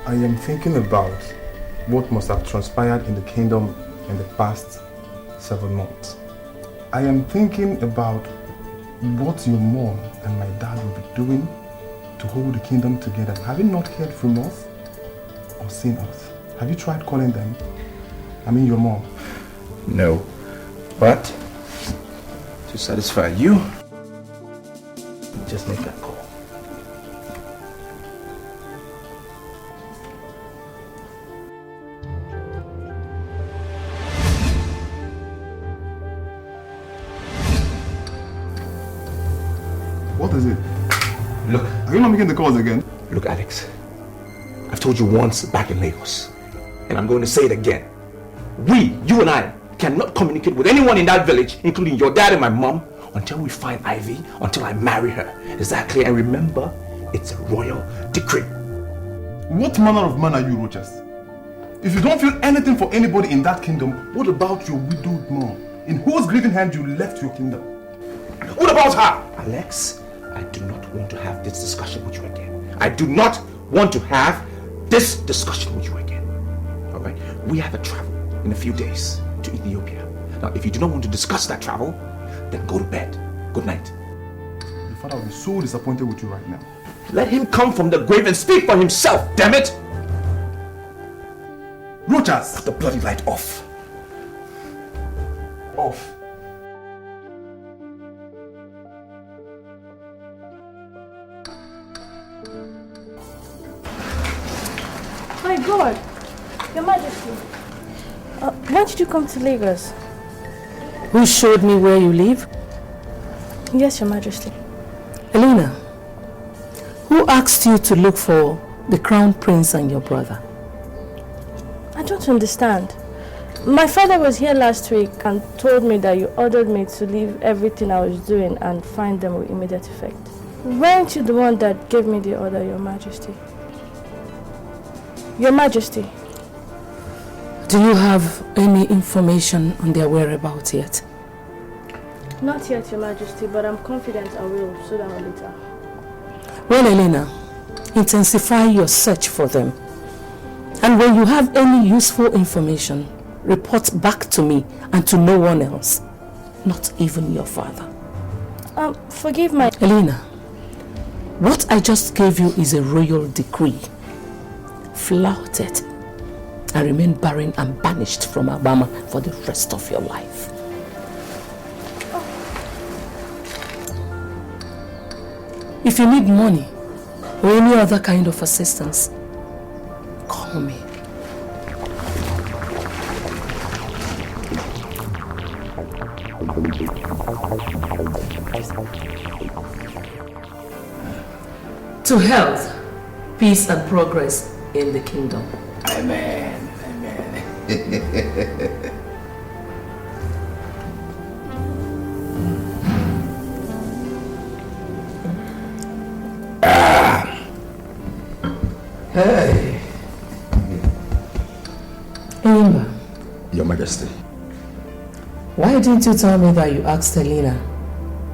I am thinking about what must have transpired in the kingdom in the past 7 months. I am thinking about what your mom and my dad will be doing to hold the kingdom together. Have you not heard from us or seen us? Have you tried calling them? I mean your mom. No. But to satisfy you, just make that call. What is it? Look. Are you not making the calls again? Look, Alex. I've told you once back in Lagos, and I'm going to say it again. You and I, cannot communicate with anyone in that village, including your dad and my mom, until we find Ivy, until I marry her. Is that clear? And remember, it's a royal decree. What manner of man are you, Rochas? If you don't feel anything for anybody in that kingdom, what about your widowed mom, in whose grieving hand you left your kingdom? What about her? Alex, I do not want to have this discussion with you again. I do not want to have this discussion with you again. Alright? We have a travel in a few days to Ethiopia. Now, if you do not want to discuss that travel, then go to bed. Good night. Your father will be so disappointed with you right now. Let him come from the grave and speak for himself, damn it! Rochas! Put the bloody light off. Off. My God, Your Majesty. When did you come to Lagos? Who showed me where you live? Yes, Your Majesty. Elena, who asked you to look for the Crown Prince and your brother? I don't understand. My father was here last week and told me that you ordered me to leave everything I was doing and find them with immediate effect. Weren't you the one that gave me the order, Your Majesty? Your Majesty. Do you have any information on their whereabouts yet? Not yet, Your Majesty, but I'm confident I will sooner or later. Well, Elena, intensify your search for them. And when you have any useful information, report back to me and to no one else, not even your father. Forgive my... Elena, what I just gave you is a royal decree. Flout it and remain barren and banished from Alabama for the rest of your life. If you need money or any other kind of assistance, call me. To health, peace and progress in the kingdom. Amen. Amen. Hey. Remember, Your Majesty. Why didn't you tell me that you asked Elena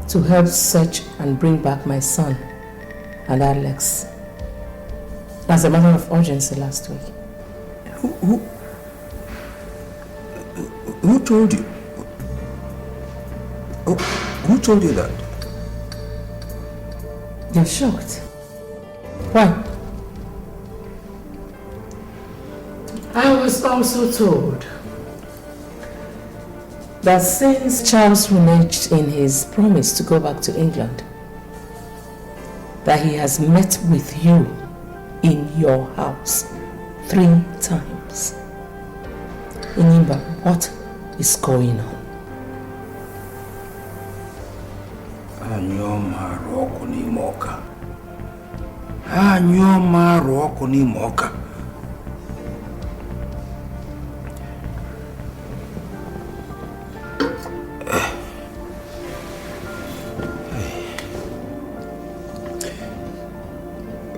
to help search and bring back my son and Alex as a matter of urgency last week? Who told you? Who told you that? You're shocked. Why? I was also told that since Charles reneged in his promise to go back to England, that he has met with you in your house 3 times. Inimba, what is going on? Anyoma roko ni moka. Anyoma roko ni moka.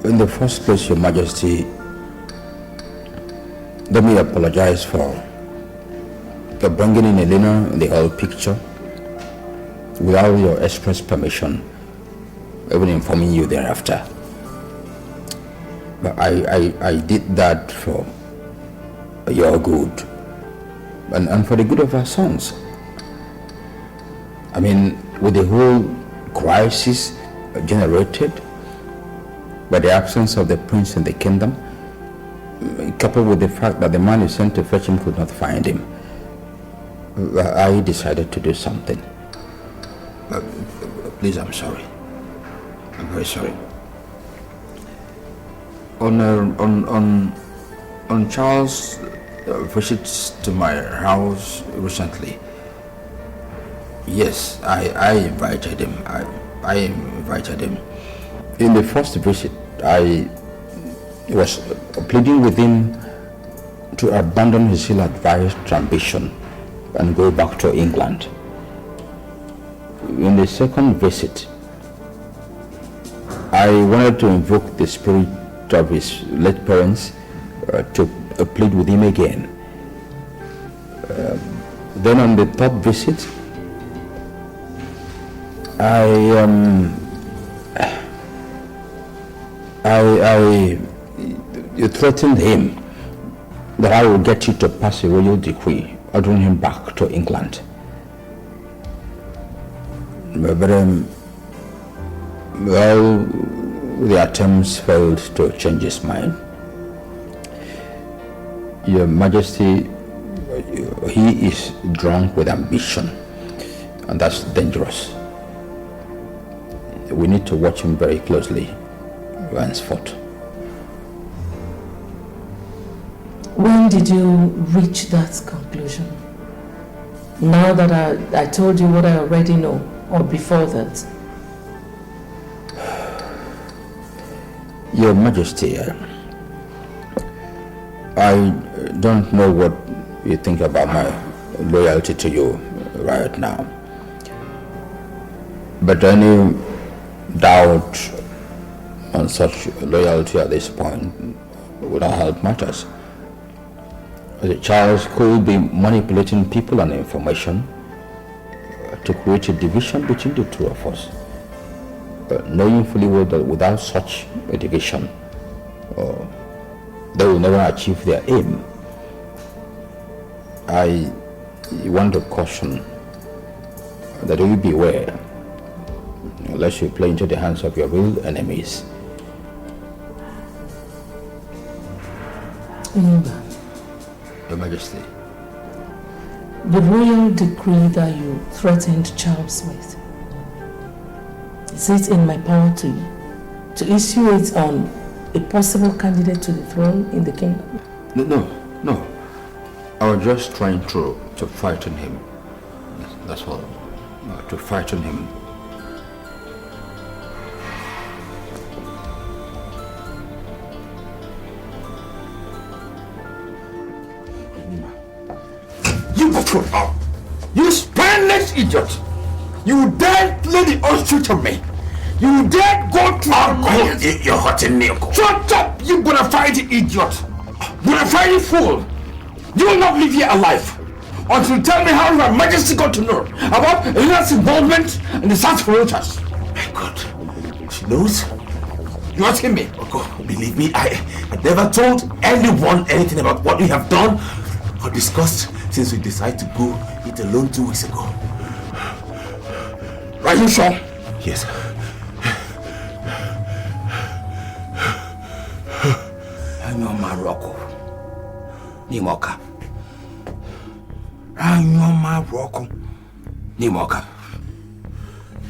In the first place, Your Majesty, let me apologize for bringing in Elena in the whole picture without your express permission, even informing you thereafter. But I did that for your good and for the good of our sons. I mean, with the whole crisis generated by the absence of the prince in the kingdom, coupled with the fact that the man you sent to fetch him could not find him, I decided to do something. Please, I'm sorry. I'm very sorry. On Charles' visits to my house recently, yes, I invited him. I invited him. In the first visit, I was pleading with him to abandon his ill-advised ambition and go back to England. In the second visit, I wanted to invoke the spirit of his late parents to plead with him again. Then on the third visit, I threatened him that I will get you to pass a royal decree ordering him back to England. But well, the attempts failed to change his mind. Your Majesty, he is drunk with ambition, and that's dangerous. We need to watch him very closely henceforth. When did you reach that conclusion? Now that I told you what I already know, or before that? Your Majesty, I don't know what you think about my loyalty to you right now. But any doubt on such loyalty at this point would not help matters. Charles could be manipulating people and information to create a division between the two of us, knowing fully well that without such a division, they will never achieve their aim. I want to caution that you beware, lest you play into the hands of your real enemies. Remember, Your Majesty, the royal decree that you threatened Charles with, is it in my power to issue it on a possible candidate to the throne in the kingdom? No. I was just trying to frighten him. That's all. To frighten him. You spineless idiot! You dare play the ostrich on me! You dare go to you're hurting me. Shut up, you bona fide idiot! Bona fide fool! You will not live here alive! until you tell me how Her Majesty got to know about Elena's involvement in the search for Rochas. My God, she knows? You asking me? Oh God, believe me, I never told anyone anything about what we have done or discussed since we decided to go it alone 2 weeks ago. Are you sure? Yes. Anyo Maroko. Nimoka. Anyo Maroko. Nimoka.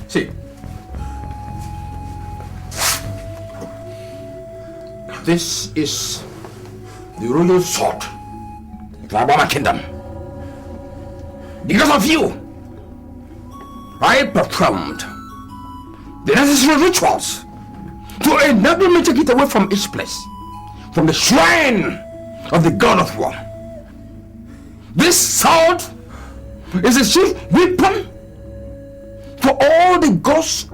See. This is the royal sword of the Obama Kingdom. Because of you, I performed the necessary rituals to enable me to get away from each place, from the shrine of the god of war. This sword is the chief weapon for all the ghosts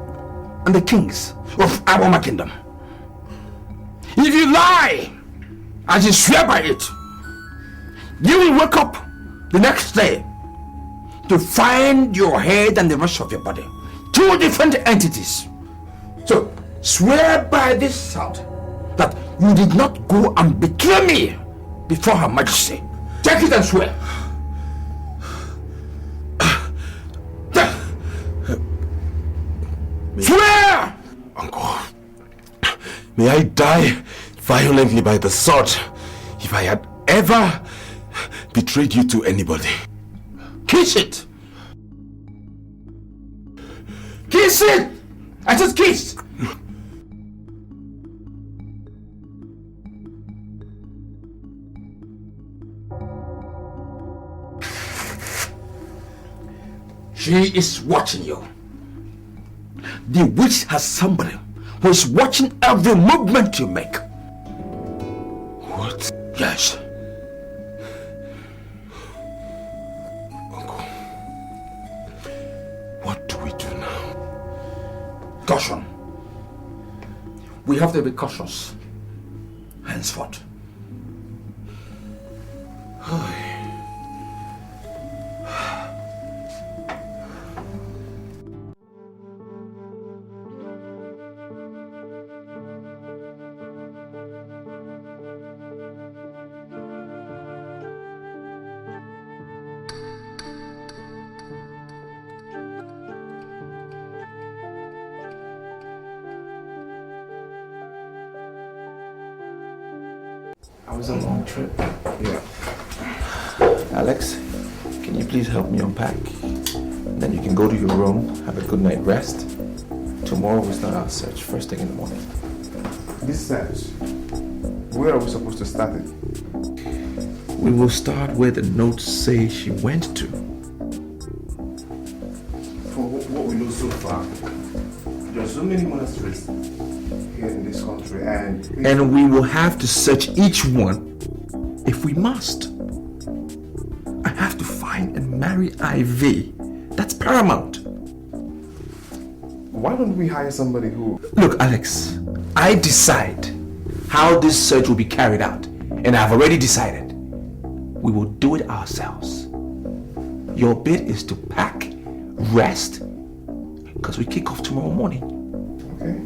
and the kings of Obama Kingdom. If you lie, as you swear by it, you will wake up the next day to find your head and the rest of your body. Two different entities. So, swear by this sword that you did not go and betray me before Her Majesty. Take it and swear. Swear! Uncle, may I die violently by the sword if I had ever betrayed you to anybody. Kiss it! Kiss it! I just kissed! She is watching you. The witch has somebody who is watching every movement you make. What? Yes. Uncle, what do we do now? Caution. We have to be cautious. Henceforth. It was a long trip. Yeah. Alex, can you please help me unpack? Then you can go to your room, have a good night rest. Tomorrow we start our search, first thing in the morning. This search, where are we supposed to start it? We will start where the notes say she went to. For what we know so far, there are so many monasteries here in this country, and we will have to search each one if we must. I have to find and marry Ivy. That's paramount. Why don't we hire somebody who... Look, Alex, I decide how this search will be carried out, and I've already decided. We will do it ourselves. Your bit is to pack, rest, because we kick off tomorrow morning. Okay.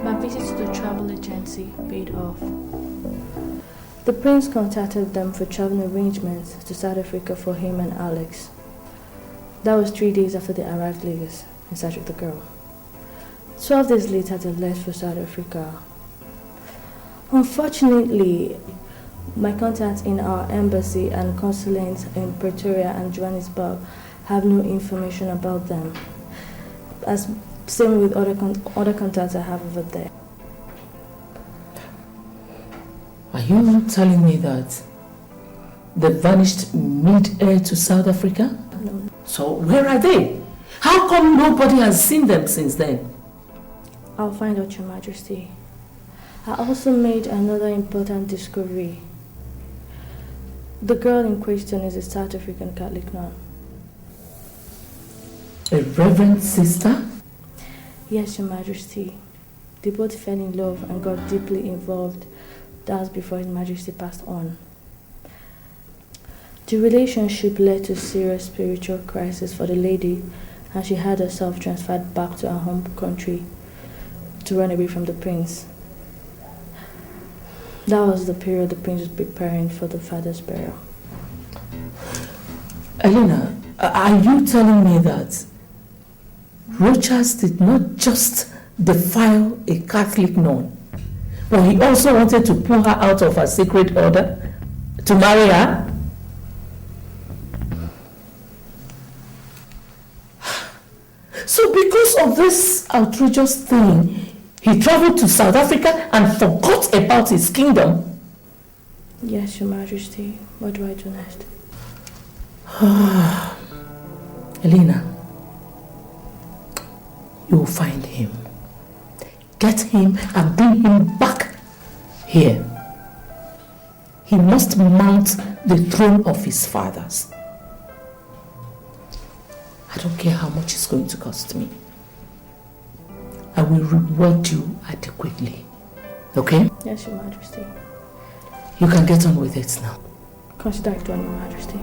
My visit to the travel agency paid off. The prince contacted them for traveling arrangements to South Africa for him and Alex. That was 3 days after they arrived in Lagos in search of the girl. 12 days later, they left for South Africa. Unfortunately, my contacts in our embassy and consulates in Pretoria and Johannesburg have no information about them. As same with other contacts I have over there. Are you telling me that they vanished mid-air to South Africa? No. So where are they? How come nobody has seen them since then? I'll find out, Your Majesty. I also made another important discovery. The girl in question is a South African Catholic nun. A Reverend sister? Yes, Your Majesty. They both fell in love and got deeply involved That was before His Majesty passed on. The relationship led to serious spiritual crisis for the lady, and she had herself transferred back to her home country to run away from the prince. That was the period the prince was preparing for the father's burial. Elena, are you telling me that Rochas did not just defile a Catholic nun, but he also wanted to pull her out of her sacred order to marry her? So because of this outrageous thing, he traveled to South Africa and forgot about his kingdom? Yes, Your Majesty. What do I do next? Elena, you will find him. Get him and bring him back here. He must mount the throne of his fathers. I don't care how much it's going to cost me. I will reward you adequately. Okay? Yes, Your Majesty. You can get on with it now. Consider it done, Your Majesty.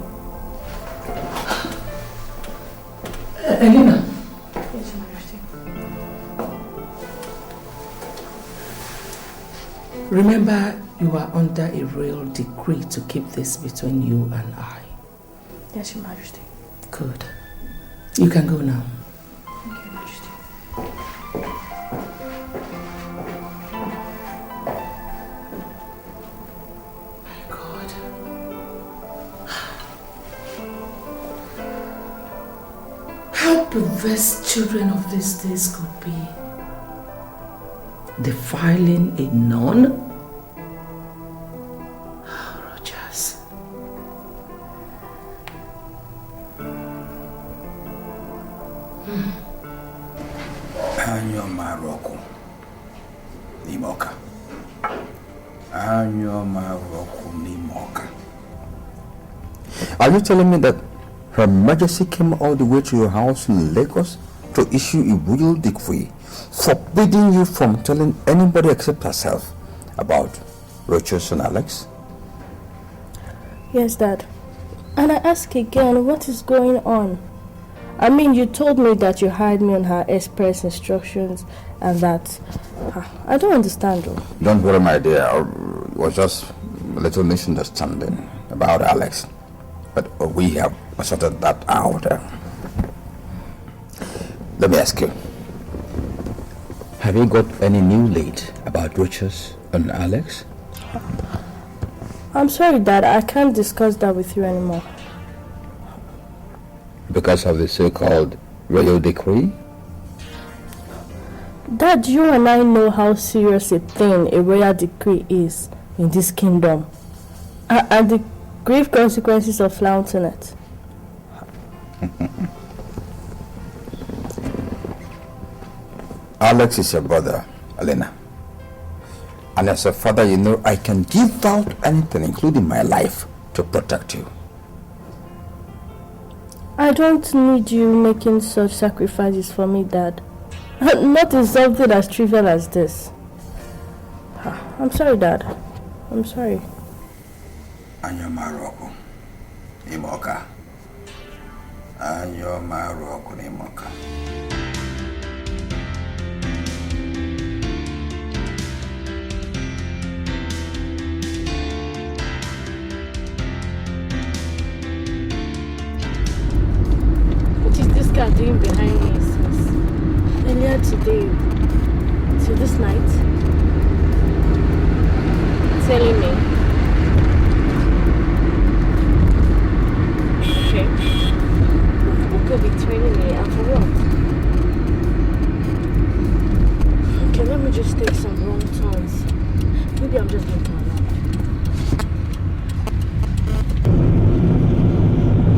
Elena. Yes, Your Majesty. Remember, you are under a royal decree to keep this between you and I. Yes, Your Majesty. Good. You can go now. Thank you, Your Majesty. My God. How perverse children of these days could be. Defiling a nun? Rogers. Anyo Maroko. Nimoka. Anyo Maroko Nimoka. Are you telling me that Her Majesty came all the way to your house in Lagos to issue a royal decree forbidding you from telling anybody except herself about Rochas and Alex? Yes, Dad. And I ask again, what is going on? I mean, you told me that you hired me on her express instructions and that... I don't understand though. Don't worry, my dear. It was just a little misunderstanding about Alex. But we have sorted that out. Let me ask you. Have you got any new lead about Rochas and Alex? I'm sorry, Dad. I can't discuss that with you anymore. Because of the so-called royal decree? Dad, you and I know how serious a thing a royal decree is in this kingdom. And the grave consequences of flouting it. Alex is your brother, Elena. And as a father, you know I can give out anything, including my life, to protect you. I don't need you making such sacrifices for me, Dad. Not in something as trivial as this. I'm sorry, Dad. I'm sorry. Anyo Maroko Nimoka. Anyo Maroko Nimoka. What is this guy doing behind me since earlier today till this night? Telling me. Okay. Who could be training me and for what? Okay, let me just take some wrong turns. Maybe I'm just looking around.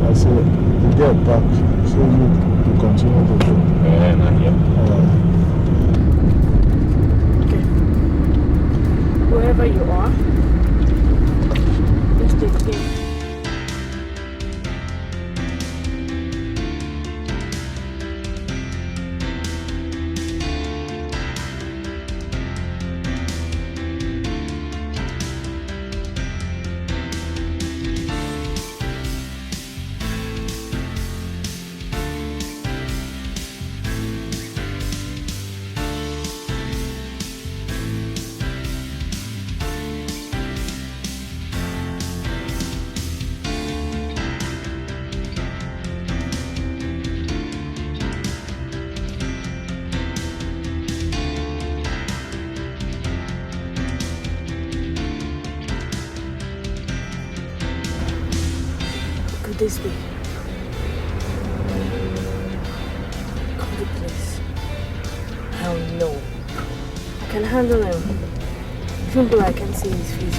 I said, you get back, so you continue the job. Not yet. Okay. Wherever you are, let's do it again. this be? Could you please? Hell no. I can handle him. Even though I can see his face.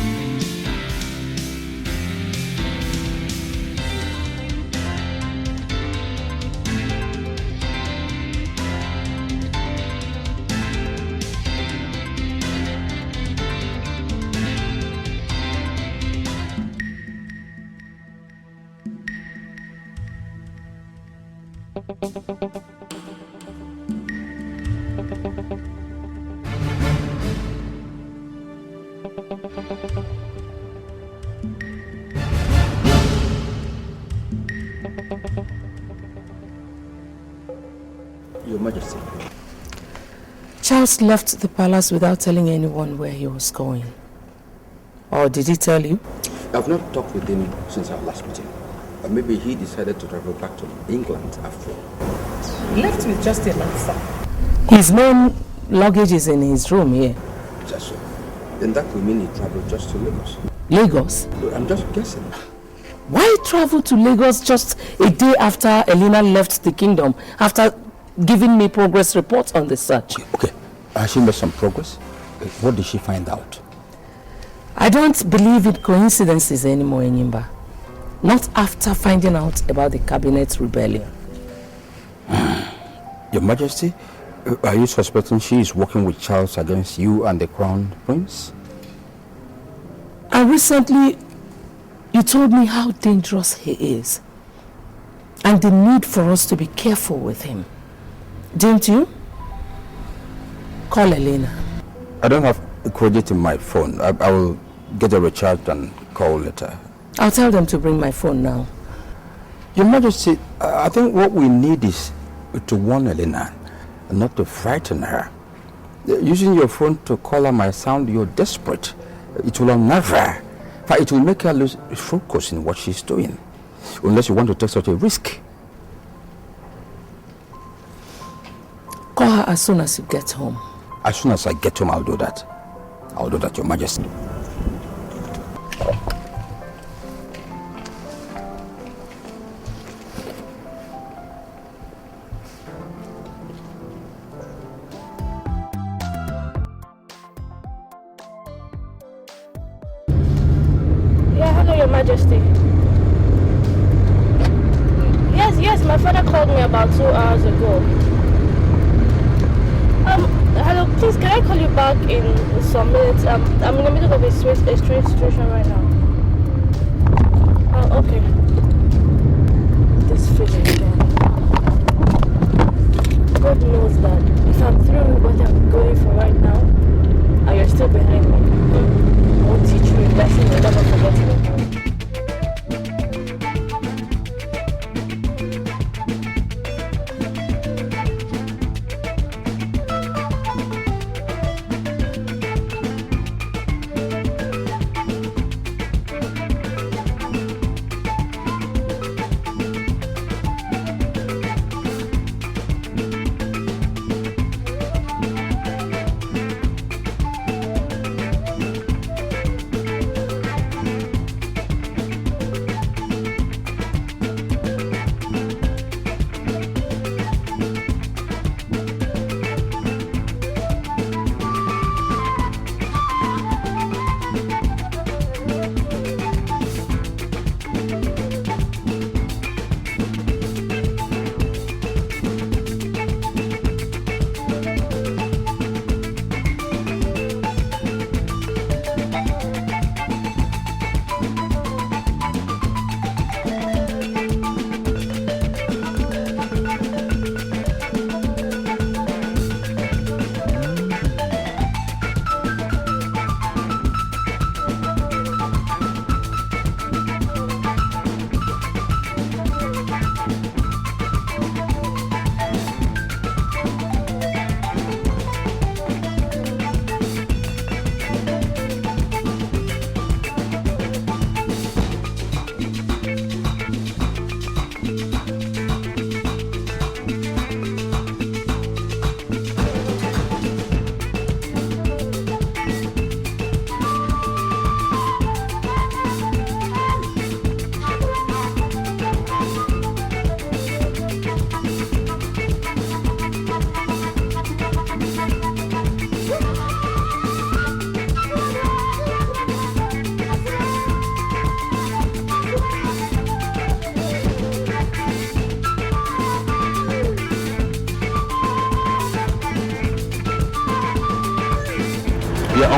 Your Majesty. Charles left the palace without telling anyone where he was going. Or did he tell you? I've not talked with him since our last meeting. Or maybe he decided to travel back to England after all. He left with just a letter. His main luggage is in his room here. Just so. Then that will mean he traveled just to Lagos. Lagos? I'm just guessing. Why travel to Lagos just a day after Elena left the kingdom, after giving me progress reports on the search? Okay, has she made some progress? What did she find out? I don't believe in coincidences anymore, Enyimba. Not after finding out about the cabinet rebellion. Your Majesty, are you suspecting she is working with Charles against you and the Crown Prince? And recently, you told me how dangerous he is and the need for us to be careful with him. Didn't you? Call Elena. I don't have credit in my phone. I will get a recharge and call later. I'll tell them to bring my phone now. Your Majesty, I think what we need is to warn Elena, not to frighten her. Using your phone to call her might sound you're desperate. It will unnerve her. It will make her lose focus in what she's doing. Unless you want to take such a risk. Call her as soon as you get home. As soon as I get home, I'll do that. I'll do that, Your Majesty. Yeah, hello, Your Majesty. Yes, my father called me about 2 hours ago. Hello, please, can I call you back in some minutes? I'm in the middle of a strange situation right now. Oh, okay. This feeling again. God knows that if I'm through with what I'm going for right now, and you're still behind me, I will teach you a lesson you'll never forget again.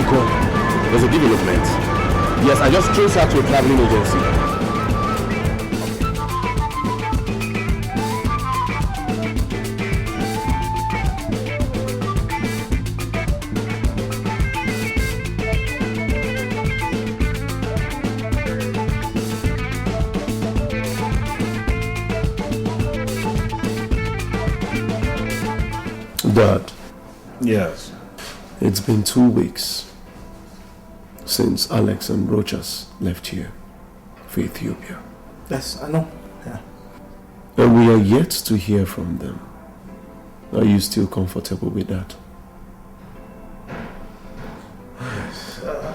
Uncle, there's a development. Yes, I just traced her to a traveling agency. Dad. Yes. It's been 2 weeks since Alex and Rochas left here for Ethiopia. Yes, I know. Yeah. And we are yet to hear from them. Are you still comfortable with that?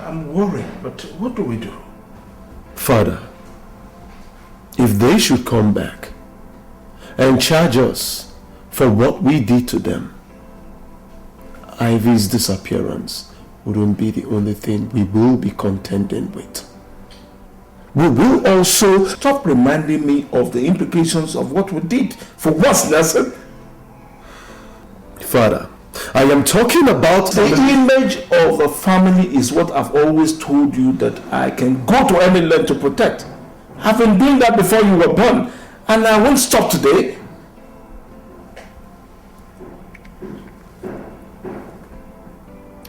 I'm worried, but what do we do? Father, if they should come back and charge us for what we did to them, Ivy's disappearance wouldn't be the only thing we will be contending with. We will also stop reminding me of the implications of what we did. For what's Nelson? Father, I am talking about the image of a family is what I've always told you that I can go to any length to protect. I've been doing that before you were born, and I won't stop today.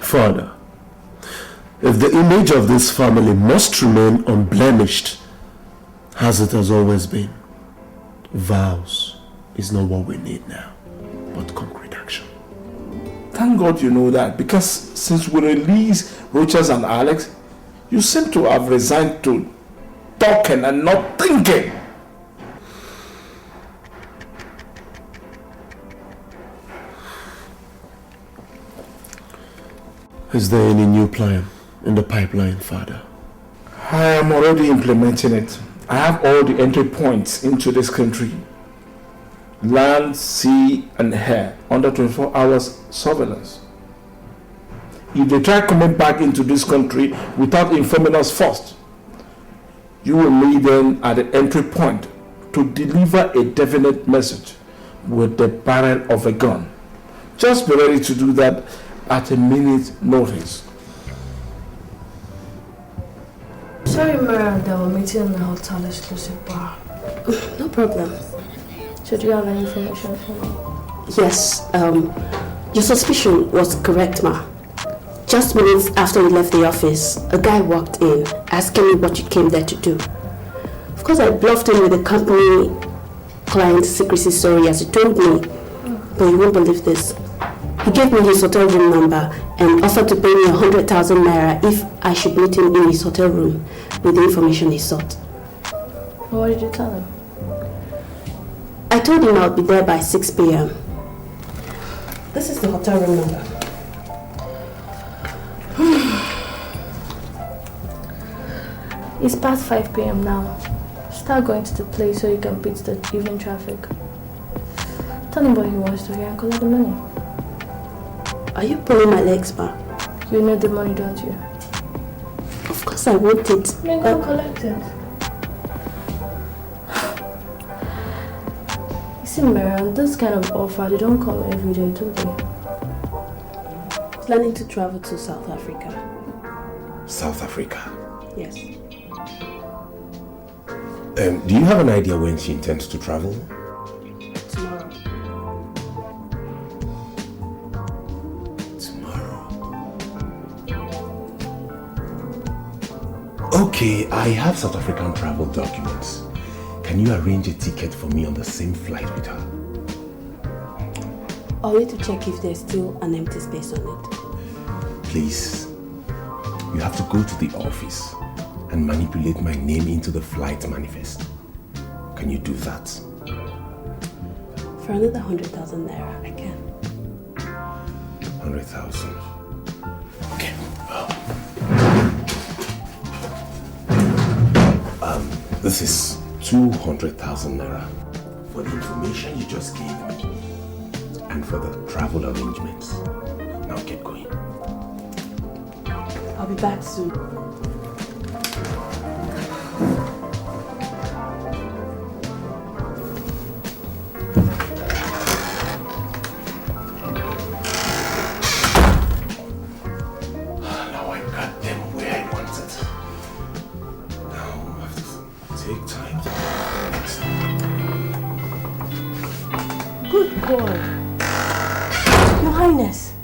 Father, if the image of this family must remain unblemished, as it has always been, vows is not what we need now, but concrete action. Thank God you know that, because since we released Rochas and Alex, you seem to have resigned to talking and not thinking. Is there any new plan in the pipeline, Father? I am already implementing it. I have all the entry points into this country. Land, sea and air under 24 hours surveillance. If they try coming back into this country without informing us first, you will meet them at the entry point to deliver a definite message with the barrel of a gun. Just be ready to do that at a minute's notice. Sorry, Mara, that we're meeting in the hotel exclusive bar. No problem. So do you have any information for me? Yes, your suspicion was correct, Ma. Just minutes after you left the office, a guy walked in, asking me what you came there to do. Of course, I bluffed him with the company client's secrecy story as he told me, but you won't believe this. He gave me his hotel room number and offered to pay me 100,000 naira if I should meet him in his hotel room with the information he sought. What did you tell him? I told him I'll be there by 6 p.m. This is the hotel room number. It's past 5 p.m. now. Start going to the place so you can beat the evening traffic. Tell him what he wants to hear and collect the money. Are you pulling my legs back? You need the money, don't you? Of course I want it. Then go collect it. You see, Mariam, this kind of offer, they don't come every day, do they? Planning to travel to South Africa. South Africa? Yes. Do you have an idea when she intends to travel? Tomorrow. Okay, I have South African travel documents. Can you arrange a ticket for me on the same flight with her? I'll need to check if there's still an empty space on it. Please, you have to go to the office and manipulate my name into the flight manifest. Can you do that? For another 100,000 naira, I can. 100,000. Okay. This is 200,000 naira for the information you just gave me and for the travel arrangements. Now get going. I'll be back soon. Now I boy. Your Highness.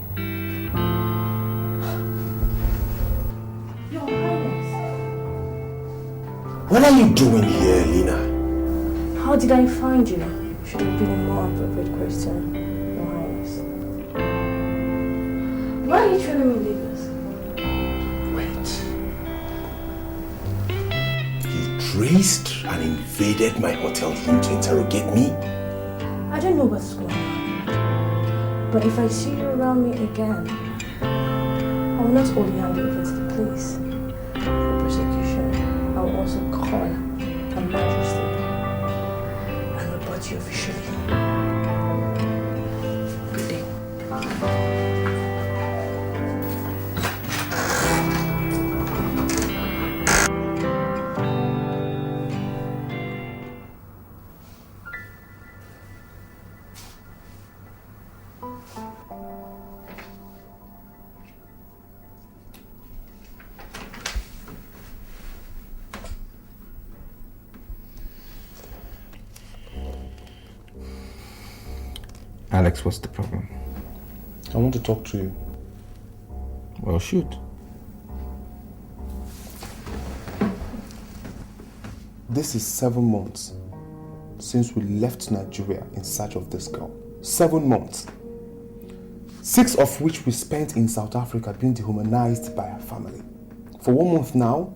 Your Highness. What are you doing here, Lena? How did I find you? Should have been a more appropriate question, Your Highness. Why are you telling me leave us? Traced and invaded my hotel room to interrogate me? I don't know what's going on. But if I see you around me again, I will not only hand you over to the police for prosecution, I will also call Her Majesty and report you officially. Good day. Alex, what's the problem? I want to talk to you. Well, shoot. This is 7 months since we left Nigeria in search of this girl. 7 months. 6 of which we spent in South Africa being dehumanized by her family. For 1 month now,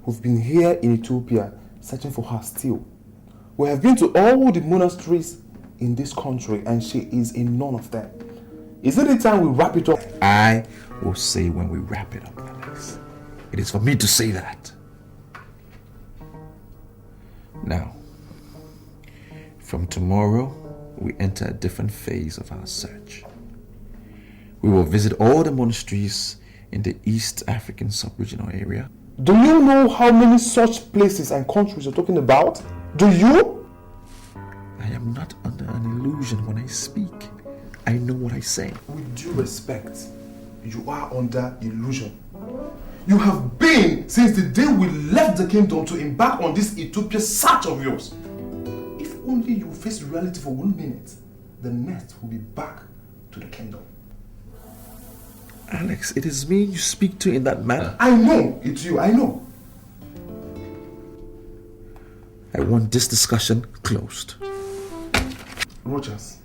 we've been here in Ethiopia searching for her still. We have been to all the monasteries in this country and she is in none of them. Is it the time we wrap it up? I will say when we wrap it up, Alex. It is for me to say that. Now, from tomorrow, we enter a different phase of our search. We will visit all the monasteries in the East African sub-regional area. Do you know how many such places and countries you're talking about? Do you? I am not under an illusion when I speak. I know what I say. With due respect, you are under illusion. You have been since the day we left the kingdom to embark on this Ethiopia search of yours. If only you face reality for 1 minute, the next will be back to the kingdom. Alex, it is me you speak to in that manner. I know it's you, I know. I want this discussion closed. Rogers,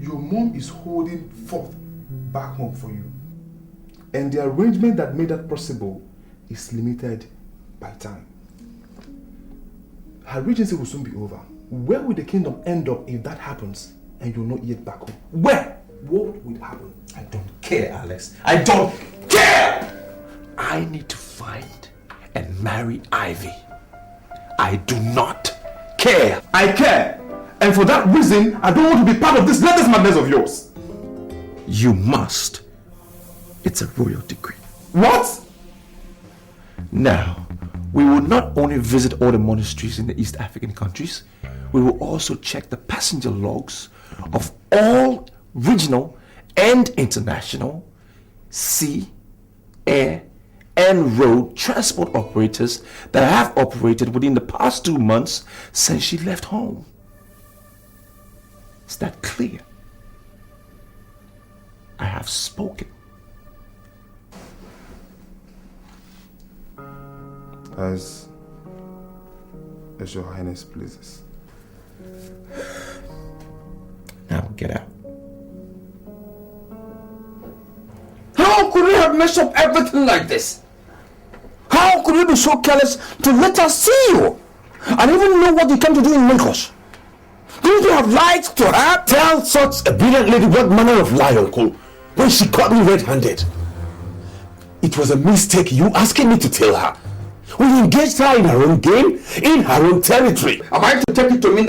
your mom is holding forth back home for you. And the arrangement that made that possible is limited by time. Her regency will soon be over. Where will the kingdom end up if that happens and you're not yet back home? Where? What will happen? I don't care, Alex. I don't care! I need to find and marry Ivy. I do not care. I care. And for that reason, I don't want to be part of this latest madness of yours. You must. It's a royal decree. What? Now, we will not only visit all the monasteries in the East African countries, we will also check the passenger logs of all regional and international sea, air, and road transport operators that have operated within the past 2 months since she left home. Is that clear? I have spoken. As Your Highness pleases. Now get out. How could you have messed up everything like this? How could you be so careless to let us see you? And even know what you came to do in Lagos? Didn't you have lied to her? Tell such a brilliant lady what manner of lie, uncle, when she caught me red-handed. It was a mistake you asking me to tell her. We engaged her in her own game, in her own territory. Am I to take it to mean